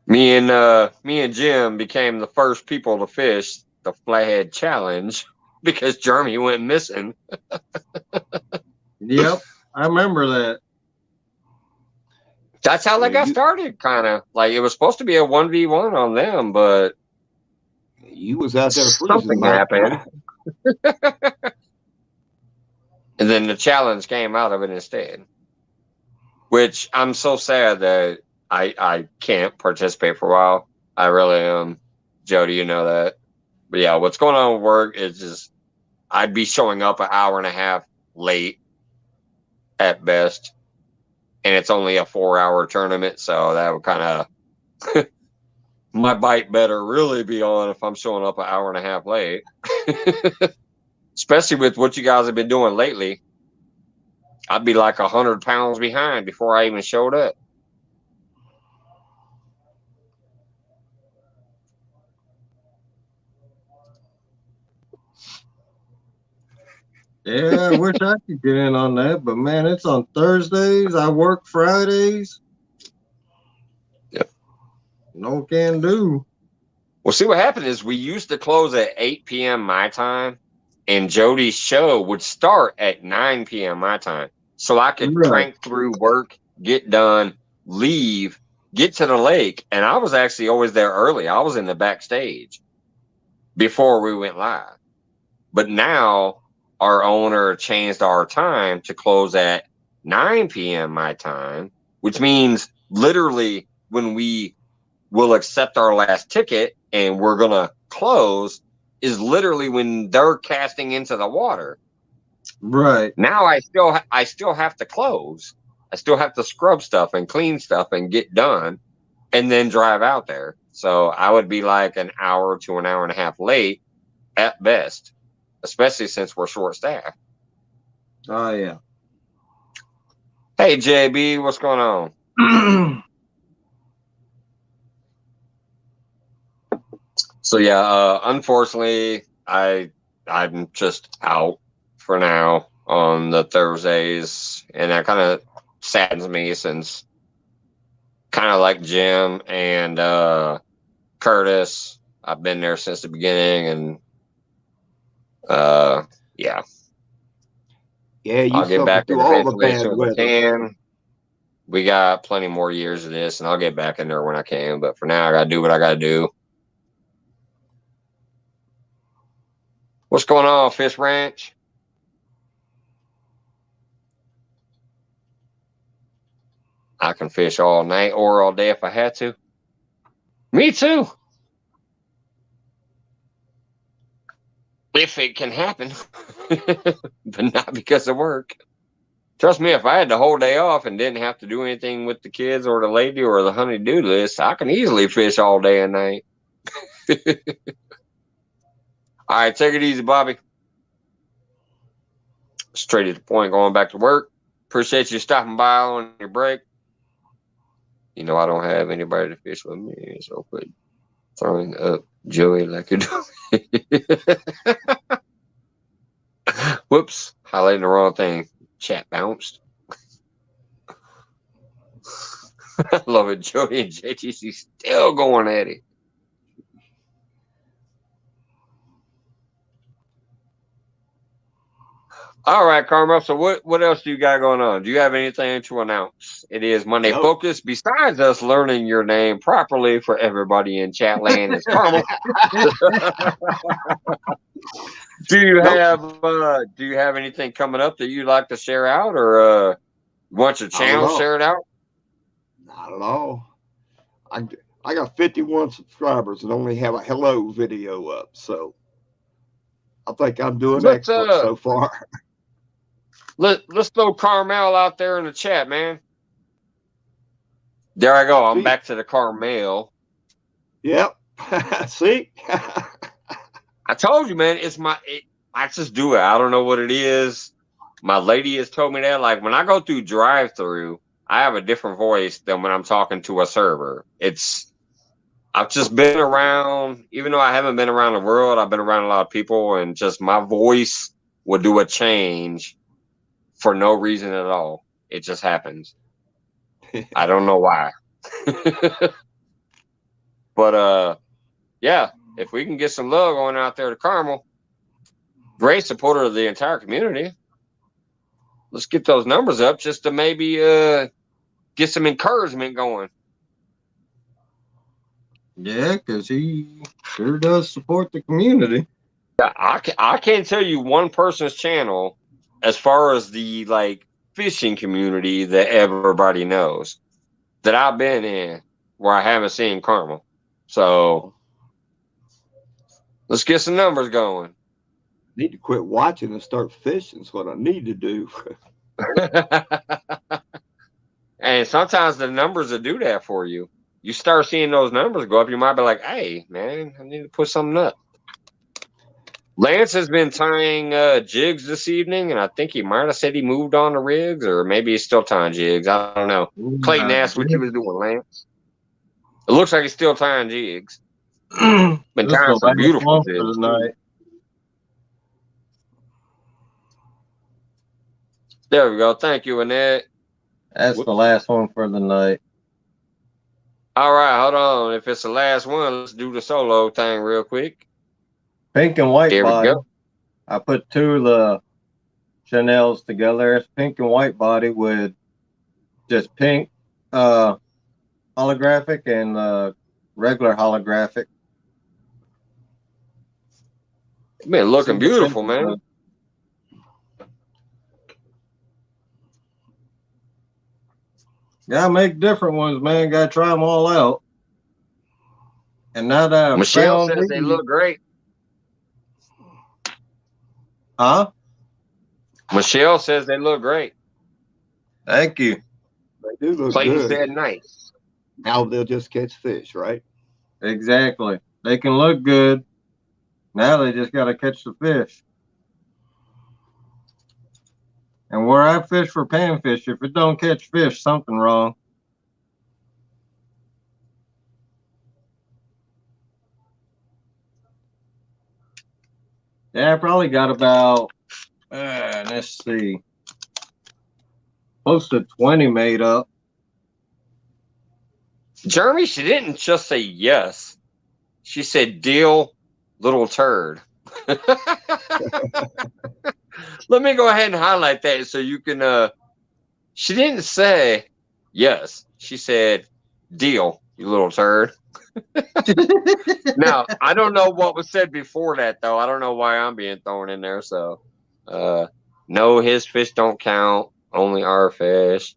Me and Jim became the first people to fish the flathead challenge because Jeremy went missing. Yep, I remember that. That's how they got started, kind of. Like, it was supposed to be a 1v1 on them, but you was out there something happened. And then the challenge came out of it instead. Which I'm so sad that I can't participate for a while. I really am. Jody, you know that. But yeah, what's going on with work is just I'd be showing up an hour and a half late at best. And it's only a 4-hour tournament, so that would kind of my bite better really be on if I'm showing up an hour and a half late. Especially with what you guys have been doing lately. I'd be like 100 pounds behind before I even showed up. Yeah, I wish I could get in on that, but man, it's on Thursdays. I work Fridays. Yep. No can do. Well, see, what happened is we used to close at 8 p.m. my time, and Jody's show would start at 9 p.m. my time. So I could crank through work, get done, leave, get to the lake, and I was actually always there early. I was in the backstage before we went live. But now our owner changed our time to close at 9 p.m. my time, which means literally when we will accept our last ticket and we're going to close is literally when they're casting into the water. Right. Now I still have to close. I still have to scrub stuff and clean stuff and get done and then drive out there. So I would be like an hour to an hour and a half late at best, especially since we're short staffed. Oh, yeah. Hey, JB, what's going on? So yeah, unfortunately, I'm just out for now on the Thursdays, and that kind of saddens me since kind of like Jim and Curtis, I've been there since the beginning, and yeah. Yeah, I'll get back through in all the eventually as bad soon as I weather. can. We got plenty more years of this, and I'll get back in there when I can. But for now, I gotta do what I gotta do. What's going on, Fish Ranch? I can fish all night or all day if I had to. Me too. If it can happen, but not because of work. Trust me, if I had the whole day off and didn't have to do anything with the kids or the lady or the honey-do list, I can easily fish all day and night. All right, take it easy, Bobby. Straight to the point, going back to work. Appreciate you stopping by on your break. You know I don't have anybody to fish with me, so quit throwing up Joey like you're doing. Whoops, highlighting the wrong thing. Chat bounced. I love it. Joey and JTC still going at it. All right, Carmel. So what else do you got going on? Do you have anything to announce? It is Monday Focus. Besides us learning your name properly for everybody in chat land, is Carmel. Do you have anything coming up that you'd like to share out, or want your channel shared out? Not at all. I got 51 subscribers and only have a hello video up, so I think I'm doing excellent so far. Let's throw Carmel out there in the chat, man. There I go. I'm back to the Carmel. Yep. See? I told you, man. I just do it. I don't know what it is. My lady has told me that. Like when I go through drive-through, I have a different voice than when I'm talking to a server. I've just been around, even though I haven't been around the world, I've been around a lot of people, and just my voice will do a change for no reason at all. It just happens. I don't know why. But yeah, if we can get some love going out there to Carmel, great supporter of the entire community. Let's get those numbers up just to maybe get some encouragement going. Yeah, because he sure does support the community. I can't tell you one person's channel as far as the like fishing community that everybody knows that I've been in where I haven't seen Carmel. So let's get some numbers going. Need to quit watching and start fishing is what I need to do. And sometimes the numbers will do that for you. You start seeing those numbers go up, you might be like, hey, man, I need to put something up. Lance has been tying jigs this evening, and I think he might have said he moved on to rigs, or maybe he's still tying jigs. I don't know. Clayton asked what you was doing, Lance. It looks like he's still tying jigs. Been tying some beautiful jigs tonight. There we go. Thank you, Annette. That's the last one for the night. All right, hold on. If it's the last one, let's do the solo thing real quick. Pink and white There body. we go. I put two of the Chanels together. It's pink and white body with just pink holographic and regular holographic. Man, looking beautiful, man. Gotta make different ones, man. Gotta try them all out. And now that Michelle says they look great. Huh? Michelle says they look great. Thank you. They do look Clayton good. said nice. Now they'll just catch fish, right? Exactly. They can look good. Now they just got to catch the fish. And where I fish for panfish, if it don't catch fish, something wrong. Yeah, I probably got about, let's see, close to 20 made up. Jeremy, she didn't just say yes. She said, deal, little turd. Let me go ahead and highlight that so you can, she didn't say yes. She said, deal, you little turd. Now, I don't know what was said before that, though. I don't know why I'm being thrown in there. So, no, his fish don't count. Only our fish.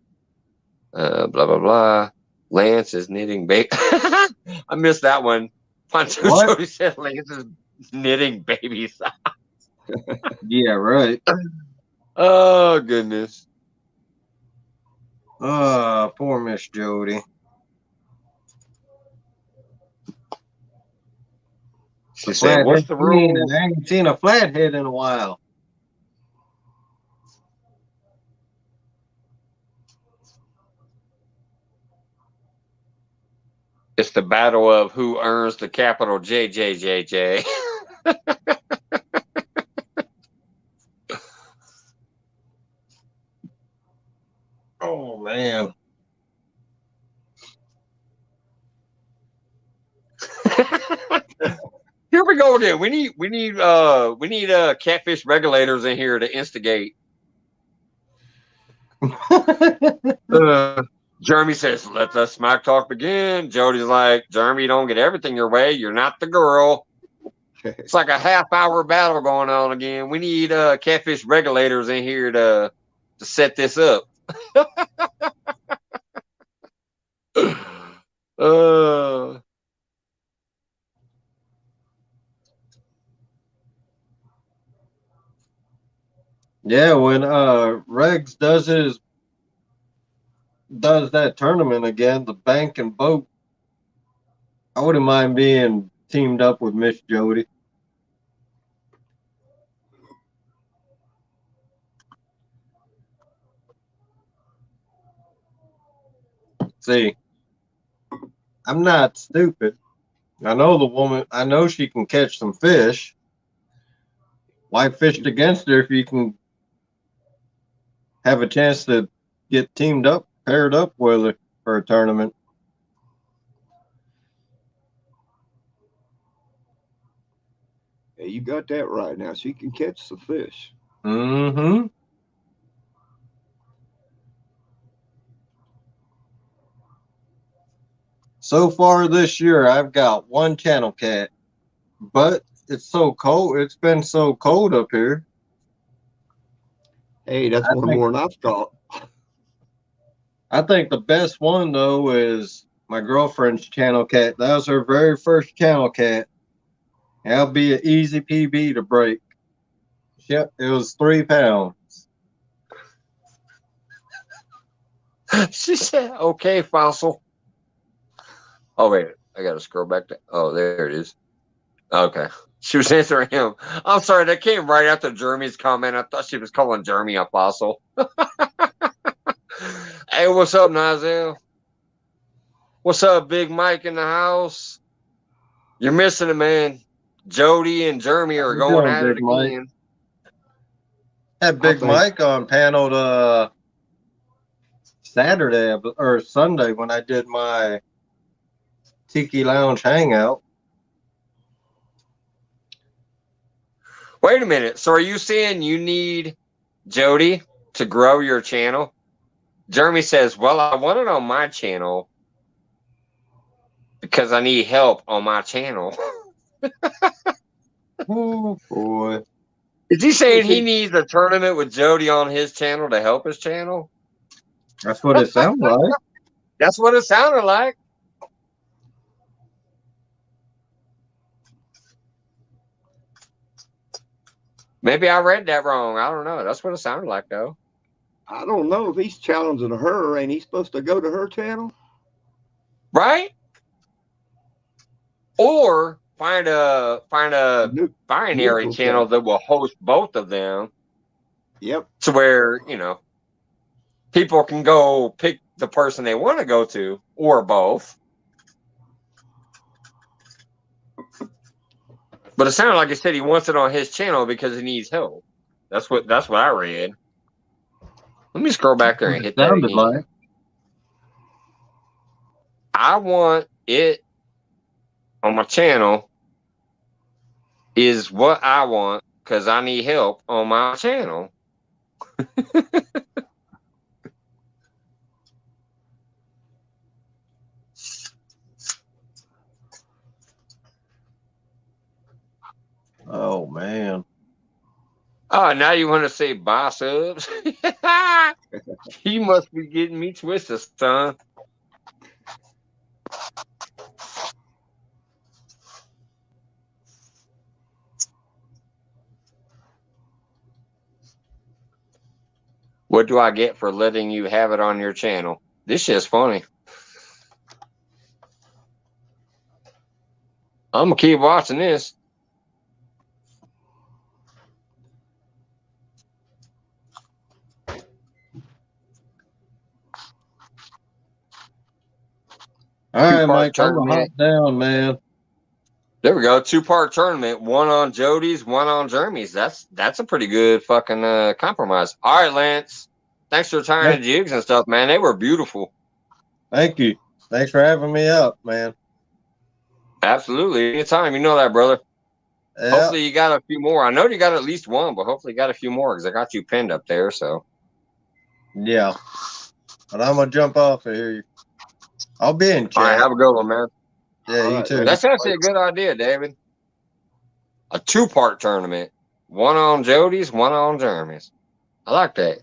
Blah, blah, blah. Lance is knitting baby. I missed that one. Poncho Jody said Lance is knitting baby socks. Yeah, right. Oh, goodness. Poor Miss Jody. She said, what's the rule? I ain't seen a flathead in a while. It's the battle of who earns the capital JJJJ. Oh, man. Here we go again. We need catfish regulators in here to instigate. Jeremy says, let the smack talk begin. Jody's like, Jeremy, you don't get everything your way. You're not the girl. It's like a half-hour battle going on again. We need catfish regulators in here to set this up. Yeah, when Regs does that tournament again, the bank and boat, I wouldn't mind being teamed up with Miss Jody. See, I'm not stupid. I know the woman. I know she can catch some fish. Why fished against her if you can have a chance to get teamed up, paired up with her for a tournament? Yeah, you got that right. Now she can catch some fish. Mm-hmm. So far this year, I've got one channel cat, but it's so cold. It's been so cold up here. Hey, that's one more than I've caught. I think the best one though is my girlfriend's channel cat. That was her very first channel cat. That'll be an easy PB to break. Yep, it was 3 pounds. She said, "Okay, fossil." Oh wait, I gotta scroll back to. Oh, there it is. Okay, she was answering him. I'm sorry, that came right after Jeremy's comment. I thought she was calling Jeremy a fossil. Hey, what's up, Nazil? What's up, Big Mike in the house? You're missing it, man. Jody and Jeremy How are you going doing, at it Big Mike? again. Had Big Mike on panel Saturday or Sunday when I did my Tiki Lounge hangout. Wait a minute. So are you saying you need Jody to grow your channel? Jeremy says, "Well, I want it on my channel because I need help on my channel." Oh boy. Is he saying he needs a tournament with Jody on his channel to help his channel? That's what it sounds like. That's what it sounded like. Maybe I read that wrong. I don't know. That's what it sounded like, though. I don't know if he's challenging her. Ain't he supposed to go to her channel? Right? Or find a binary channel that will host both of them. Yep. To where, people can go pick the person they want to go to, or both. But it sounded like he said he wants it on his channel because he needs help. That's what I read. Let me scroll back there and hit that again. Like. I want it on my channel is what I want because I need help on my channel. Oh man. Oh, now you want to say buy subs? You must be getting me twisted, son. What do I get for letting you have it on your channel? This shit's funny. I'm going to keep watching this. All right, Mike, I'm gonna hop down, man. There we go. 2-part tournament. One on Jody's, one on Jeremy's. That's a pretty good fucking compromise. All right, Lance. Thanks for tying the jigs and stuff, man. They were beautiful. Thank you. Thanks for having me up, man. Absolutely. Anytime. You know that, brother. Yeah. Hopefully you got a few more. I know you got at least one, but hopefully you got a few more because I got you pinned up there. So. Yeah. But I'm going to jump off of here. I'll be in chat. All right, have a good one, man. Yeah, you too. That's actually a good idea, David. A 2-part tournament. One on Jody's, one on Jeremy's. I like that.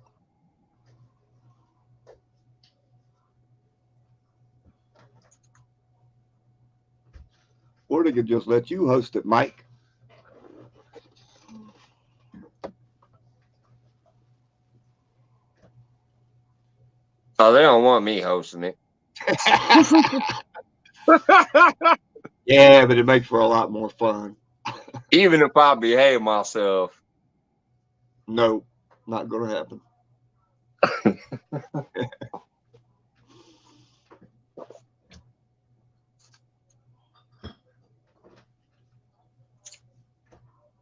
Or they could just let you host it, Mike. Oh, they don't want me hosting it. Yeah, but it makes for a lot more fun. Even if I behave myself. No, not going to happen.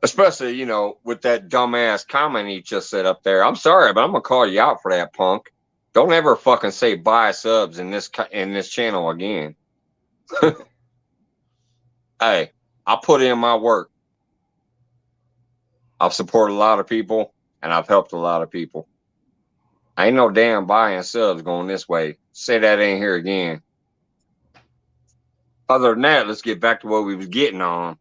Especially, you know, with that dumbass comment he just said up there. I'm sorry, but I'm gonna call you out for that, punk. Don't ever fucking say buy subs in this channel again. Hey, I put in my work. I've supported a lot of people, and I've helped a lot of people. Ain't no damn buying subs going this way. Say that ain't here again. Other than that, let's get back to what we was getting on.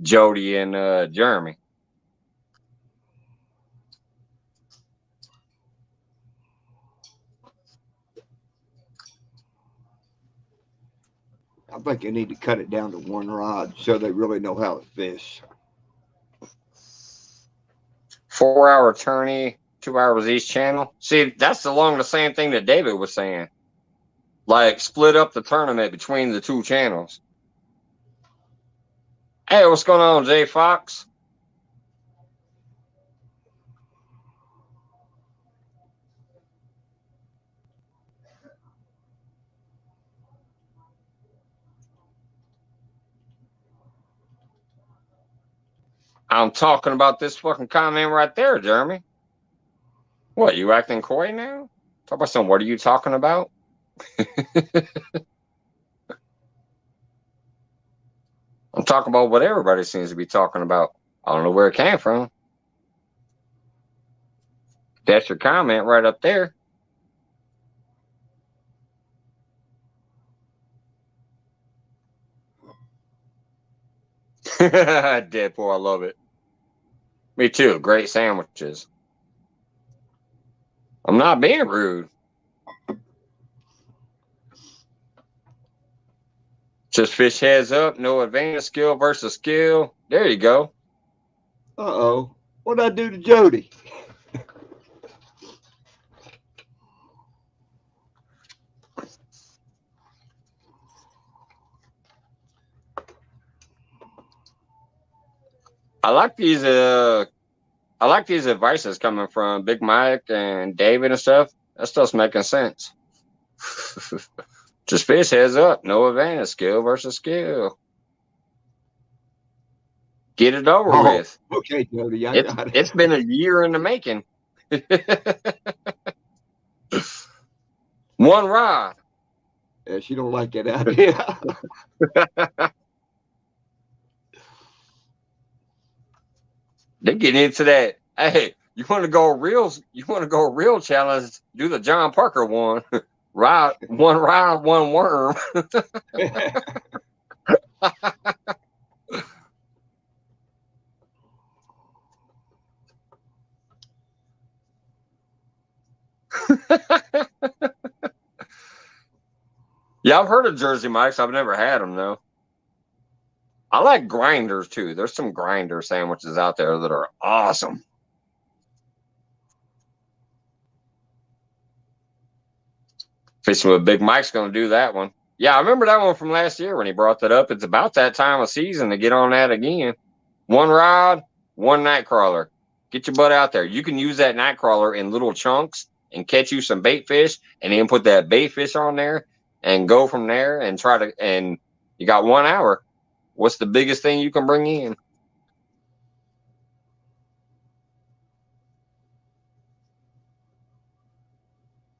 Jody and Jeremy. I think you need to cut it down to one rod so they really know how to fish. 4-hour tourney, 2 hours each channel. See, that's along the same thing that David was saying. Like, split up the tournament between the two channels. Hey, what's going on, Jay Fox? I'm talking about this fucking comment right there, Jeremy. What, you acting coy now? Talk about some, what are you talking about? I'm talking about what everybody seems to be talking about. I don't know where it came from. That's your comment right up there. Deadpool, I love it. Me too. Great sandwiches. I'm not being rude. Just fish heads up. No advantage, skill versus skill. There you go. Uh-oh. What'd I do to Jody? I like these advices coming from Big Mike and David and stuff. That stuff's making sense. Just fish heads up. No advantage, skill versus skill. Get it over with. Okay, Jody, I got it. It's been a year in the making. One rod. Yeah, she don't like that idea. They get into that. Hey, you want to go real? You want to go real challenge? Do the John Parker one. Rod, one worm. Yeah, I've heard of Jersey Mike's. I've never had them though. I like grinders too. There's some grinder sandwiches out there that are awesome. Fishing with Big Mike's going to do that one. Yeah, I remember that one from last year when he brought that up. It's about that time of season to get on that again. One rod, one night crawler. Get your butt out there. You can use that night crawler in little chunks and catch you some bait fish, and then put that bait fish on there and go from there and try to. And you got 1 hour. What's the biggest thing you can bring in?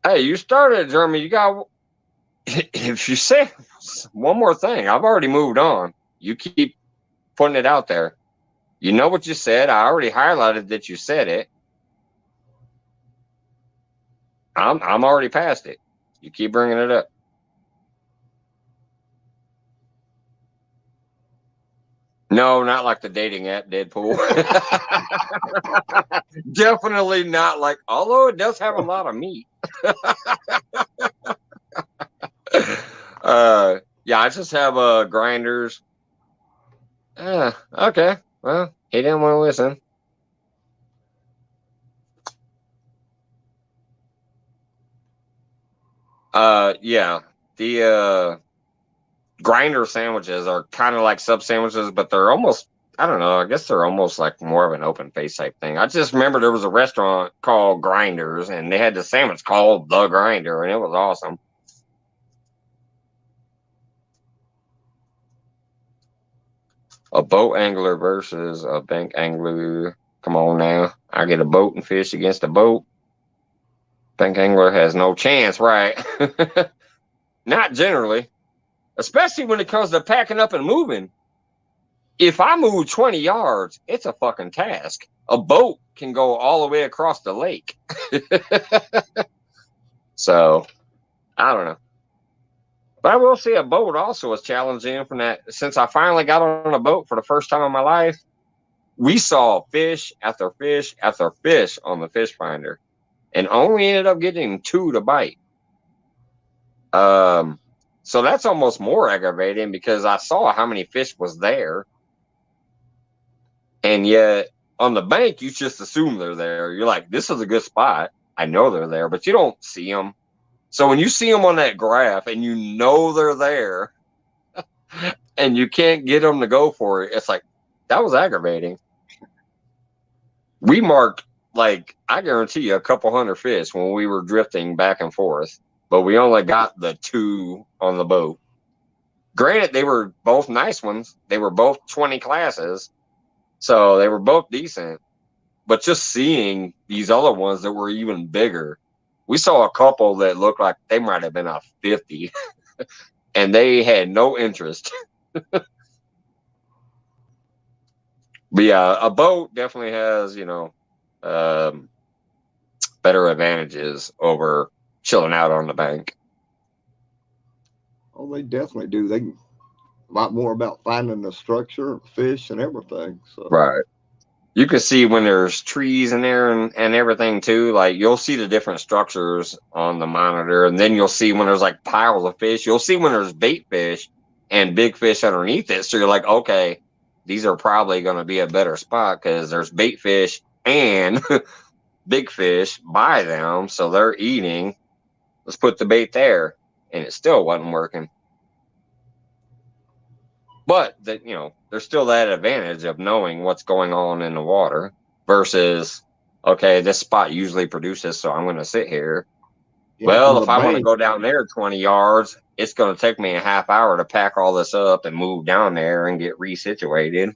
Hey, you started, Jeremy. You got. If you say one more thing, I've already moved on. You keep putting it out there. You know what you said. I already highlighted that you said it. I'm already past it. You keep bringing it up. No, not like the dating app, Deadpool. Definitely not like, although it does have a lot of meat. Yeah, I just have grinders. Okay. Well, he didn't want to listen. Yeah, the grinder sandwiches are kind of like sub sandwiches, but they're almost, I don't know, I guess they're almost like more of an open face type thing. I just remember there was a restaurant called Grinders, and they had the sandwich called The Grinder, and it was awesome. A boat angler versus a bank angler. Come on now. I get a boat and fish against a boat. Bank angler has no chance, right? Not generally. Especially when it comes to packing up and moving. If I move 20 yards, it's a fucking task. A boat can go all the way across the lake. So, I don't know. But I will say a boat also is challenging from that. Since I finally got on a boat for the first time in my life, we saw fish after fish after fish on the fish finder and only ended up getting 2 to bite. So that's almost more aggravating because I saw how many fish was there. And yet on the bank, you just assume they're there. You're like, this is a good spot. I know they're there, but you don't see them. So when you see them on that graph and you know they're there and you can't get them to go for it, it's like, that was aggravating. We marked, like, I guarantee you, a couple hundred fish when we were drifting back and forth, but we only got the 2 on the boat. Granted, they were both nice ones. They were both 20 classes, so they were both decent. But just seeing these other ones that were even bigger, we saw a couple that looked like they might have been a 50, and they had no interest. But yeah, a boat definitely has, better advantages over chilling out on the bank. Oh, they definitely do. They can a lot more about finding the structure, fish, and everything. So. Right. You can see when there's trees in there and everything too. Like you'll see the different structures on the monitor, and then you'll see when there's like piles of fish. You'll see when there's bait fish and big fish underneath it. So you're like, okay, these are probably going to be a better spot because there's bait fish and big fish by them, so they're eating. Let's put the bait there, and it still wasn't working. But that, there's still that advantage of knowing what's going on in the water versus, okay, this spot usually produces, so I'm going to sit here. Yeah, well, if I want to go down there 20 yards, it's going to take me a half hour to pack all this up and move down there and get resituated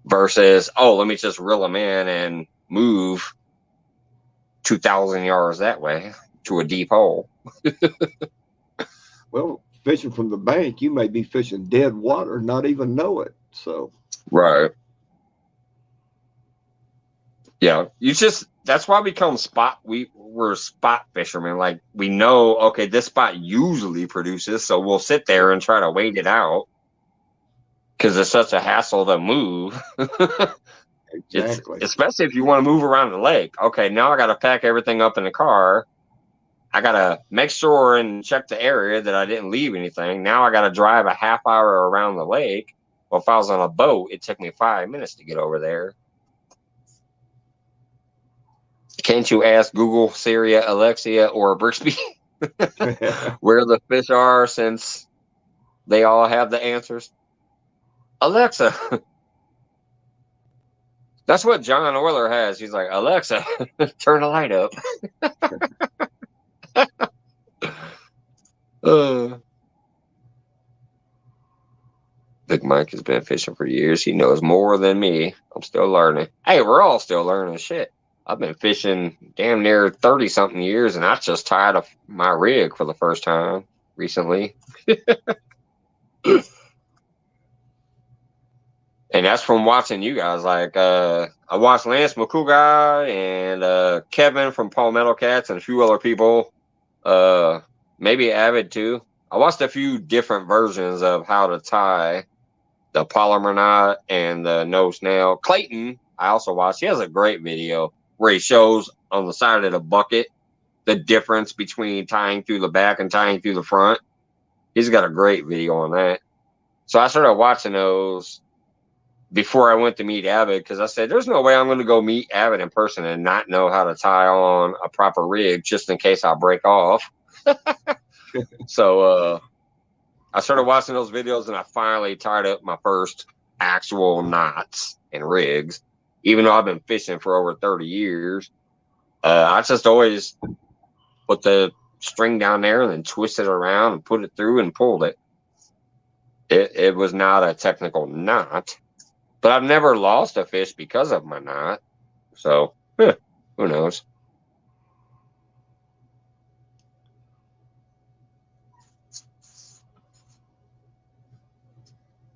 versus, oh, let me just reel them in and move 2,000 yards that way to a deep hole. Well, fishing from the bank, you may be fishing dead water, not even know it. So, right. Yeah, that's why we call them we're spot fishermen. Like we know, okay, this spot usually produces, so we'll sit there and try to wait it out because it's such a hassle to move. Exactly. Especially if you want to move around the lake. Okay, now I got to pack everything up in the car. I got to make sure and check the area that I didn't leave anything. Now I got to drive a half hour around the lake. Well, if I was on a boat, it took me 5 minutes to get over there. Can't you ask Google, Siri, Alexa, or Brixby where the fish are since they all have the answers? Alexa. That's what John Euler has. He's like, Alexa, turn the light up. Big Mike has been fishing for years. He knows more than me. I'm still learning. Hey, we're all still learning shit. I've been fishing damn near 30-something years, and I just tied up my rig for the first time recently. And that's from watching you guys. Like, I watched Lance McCougar and Kevin from Palmetto Cats and a few other people. Maybe Avid too. I watched a few different versions of how to tie the polymer knot and the no snail. Clayton, I also watched. He has a great video where he shows on the side of the bucket the difference between tying through the back and tying through the front. He's got a great video on that. So I started watching those before I went to meet Avid because I said, there's no way I'm going to go meet Avid in person and not know how to tie on a proper rig just in case I break off. So I started watching those videos and I finally tied up my first actual knots and rigs. Even though I've been fishing for over 30 years, I just always put the string down there and then twist it around and put it through and pulled it. It was not a technical knot, but I've never lost a fish because of my knot. So, who knows?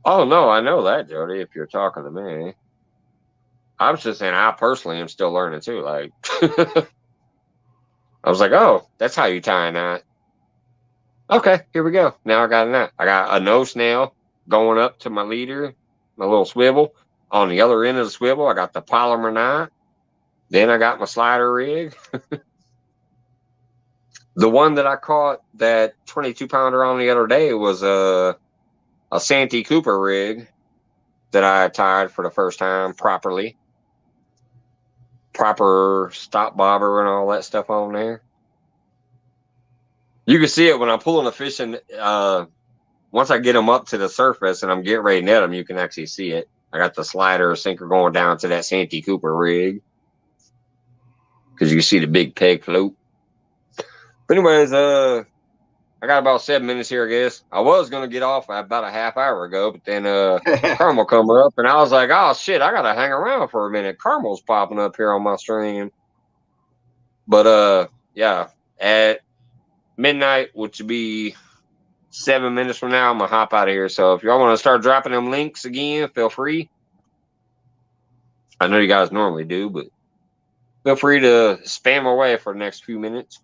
Oh, no, I know that, Jody, if you're talking to me. I was just saying I personally am still learning, too. Like, I was like, oh, that's how you tie a knot. Okay, here we go. Now I got a knot. I got a nose snail going up to my leader, my little swivel. On the other end of the swivel, I got the polymer knot. Then I got my slider rig. The one that I caught that 22-pounder on the other day was a Santee Cooper rig that I tied for the first time properly. Proper stop bobber and all that stuff on there. You can see it when I'm pulling the fish in. Once I get them up to the surface and I'm getting ready to net them, you can actually see it. I got the slider sinker going down to that Santee Cooper rig because you can see the big peg float. But anyways, I got about 7 minutes here, I guess. I was going to get off about a half hour ago, but then Carmel come up, and I was like, oh, shit, I got to hang around for a minute. Carmel's popping up here on my stream. But, yeah, at midnight, which would be 7 minutes from now, I'm going to hop out of here. So if y'all want to start dropping them links again, feel free. I know you guys normally do, but feel free to spam away for the next few minutes.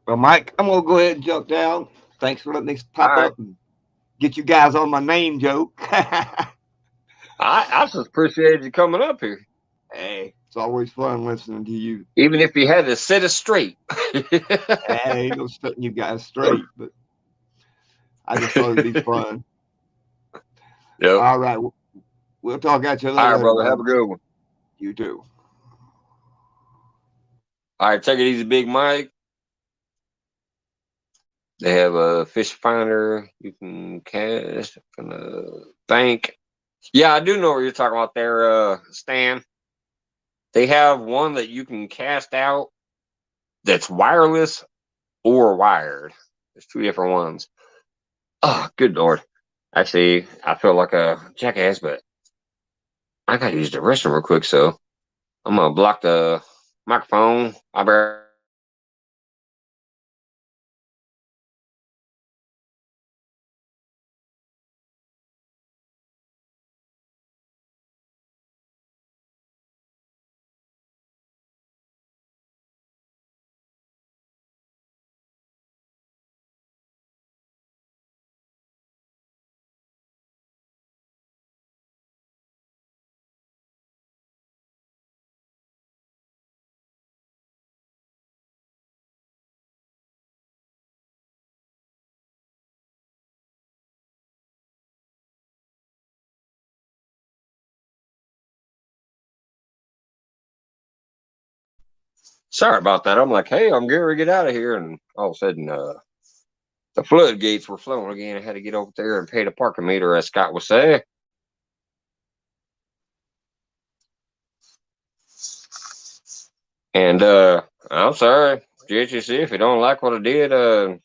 Well, Mike, I'm going to go ahead and jump down. Thanks for letting me pop up and get you guys on my name joke. I just appreciate you coming up here. Hey, it's always fun listening to you. Even if you had to set it straight. Hey, ain't no setting you guys straight, but I just thought it'd be fun. Yep. All right. We'll talk at you later. All right, brother. Have a good one. You too. All right, take it easy, Big Mike. They have a fish finder you can cast from the bank. Yeah, I do know what you're talking about there, Stan. They have one that you can cast out that's wireless or wired. There's two different ones. Oh, good Lord. Actually, I feel like a jackass, but I gotta use the restroom real quick, so I'm gonna block the microphone. I'll be sorry about that. I'm like, hey, I'm getting ready to get out of here, and all of a sudden, the floodgates were flowing again. I had to get over there and pay the parking meter, as Scott would say. And I'm sorry, JHC, if you don't like what I did,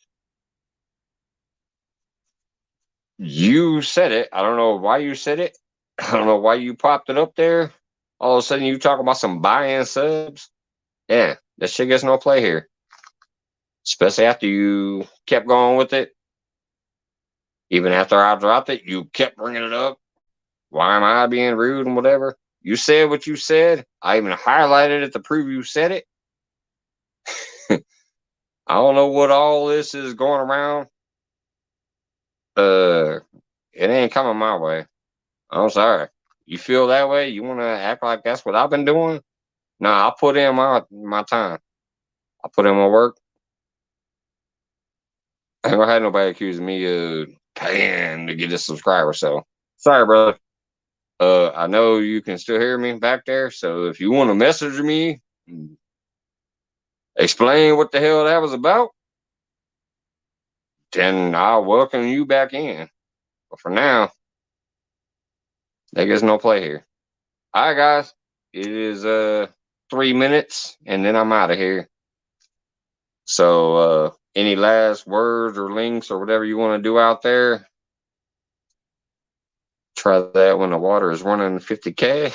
you said it. I don't know why you said it. I don't know why you popped it up there. All of a sudden, you talk about some buy-in subs. Yeah, that shit gets no play here. Especially after you kept going with it. Even after I dropped it, you kept bringing it up. Why am I being rude and whatever? You said what you said. I even highlighted it to prove you said it. I don't know what all this is going around. It ain't coming my way. I'm sorry. You feel that way? You want to act like that's what I've been doing? Nah, I put in my time. I put in my work. I ain't gonna have nobody accusing me of paying to get a subscriber. So sorry, brother. I know you can still hear me back there. So if you want to message me, explain what the hell that was about, then I'll welcome you back in. But for now, there's no play here. All right, guys. It is 3 minutes, and then I'm out of here. So any last words or links or whatever you want to do out there, Try that when the water is running 50K.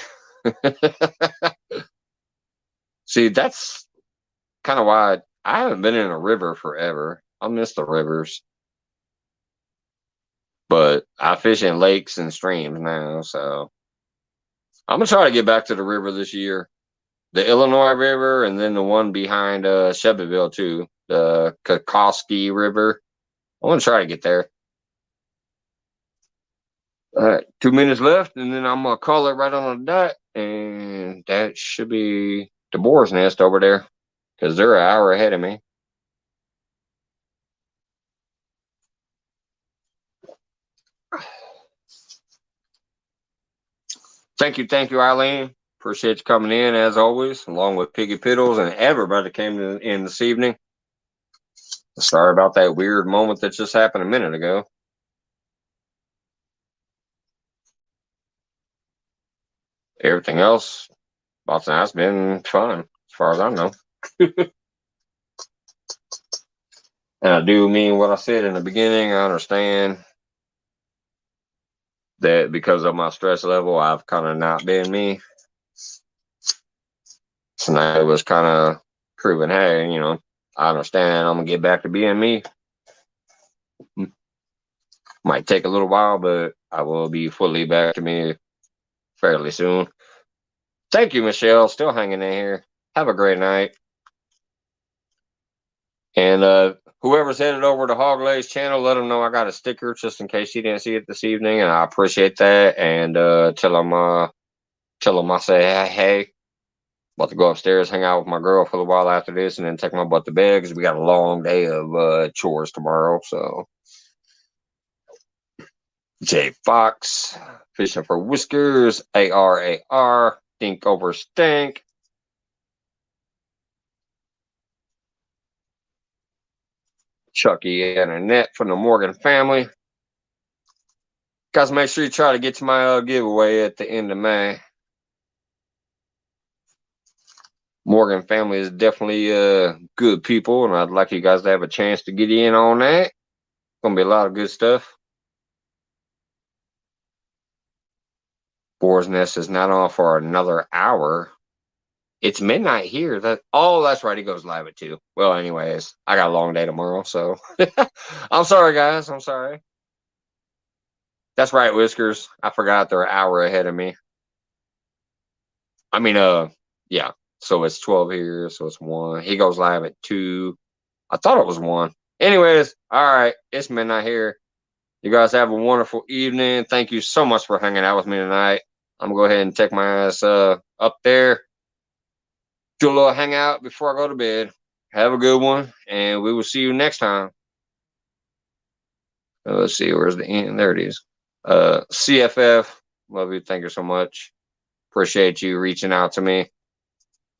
See, that's kind of why I haven't been in a river forever. I miss the rivers. But I fish in lakes and streams now, so I'm going to try to get back to the river this year. The Illinois River, and then the one behind Shelbyville, too. The Kokoski River. I want to try to get there. All right, 2 minutes left, and then I'm going to call it right on the dot. And that should be the boar's nest over there, because they're an hour ahead of me. Thank you, Eileen. Appreciate you coming in, as always, along with Piggy Piddles and everybody that came in this evening. Sorry about that weird moment that just happened a minute ago. Everything else about tonight's been fun, as far as I know. And I do mean what I said in the beginning. I understand that because of my stress level, I've kind of not been me. Tonight was kind of proving, hey, you know, I understand I'm going to get back to being me. Might take a little while, but I will be fully back to me fairly soon. Thank you, Michelle. Still hanging in here. Have a great night. And whoever's headed over to Hoglay's channel, let them know I got a sticker just in case you didn't see it this evening, and I appreciate that. And tell them I say hey. About to go upstairs, hang out with my girl for a while after this, and then take my butt to bed because we got a long day of chores tomorrow. So, J Fox, fishing for whiskers, ARAR, think over stink. Chucky and Annette from the Morgan family. Guys, make sure you try to get to my giveaway at the end of May. Morgan family is definitely good people, and I'd like you guys to have a chance to get in on that. Gonna be a lot of good stuff. Boar's Nest is not on for another hour. It's midnight here. That's right. He goes live at 2. Well, anyways, I got a long day tomorrow, so I'm sorry, guys. I'm sorry. That's right, Whiskers. I forgot they're an hour ahead of me. I mean, yeah. So it's 12 here, so it's 1. He goes live at 2. I thought it was 1. Anyways, all right. It's midnight here. You guys have a wonderful evening. Thank you so much for hanging out with me tonight. I'm going to go ahead and take my ass up there. Do a little hangout before I go to bed. Have a good one, and we will see you next time. Let's see, where's the end? There it is. CFF, love you. Thank you so much. Appreciate you reaching out to me,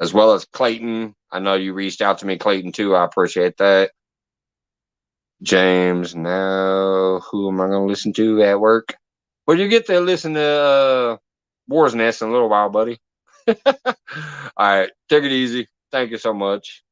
as well as Clayton. I know you reached out to me, Clayton, too. I appreciate that. James, now who am I going to listen to at work? Well, you get to listen to Boar's Nest in a little while, buddy. All right, take it easy. Thank you so much.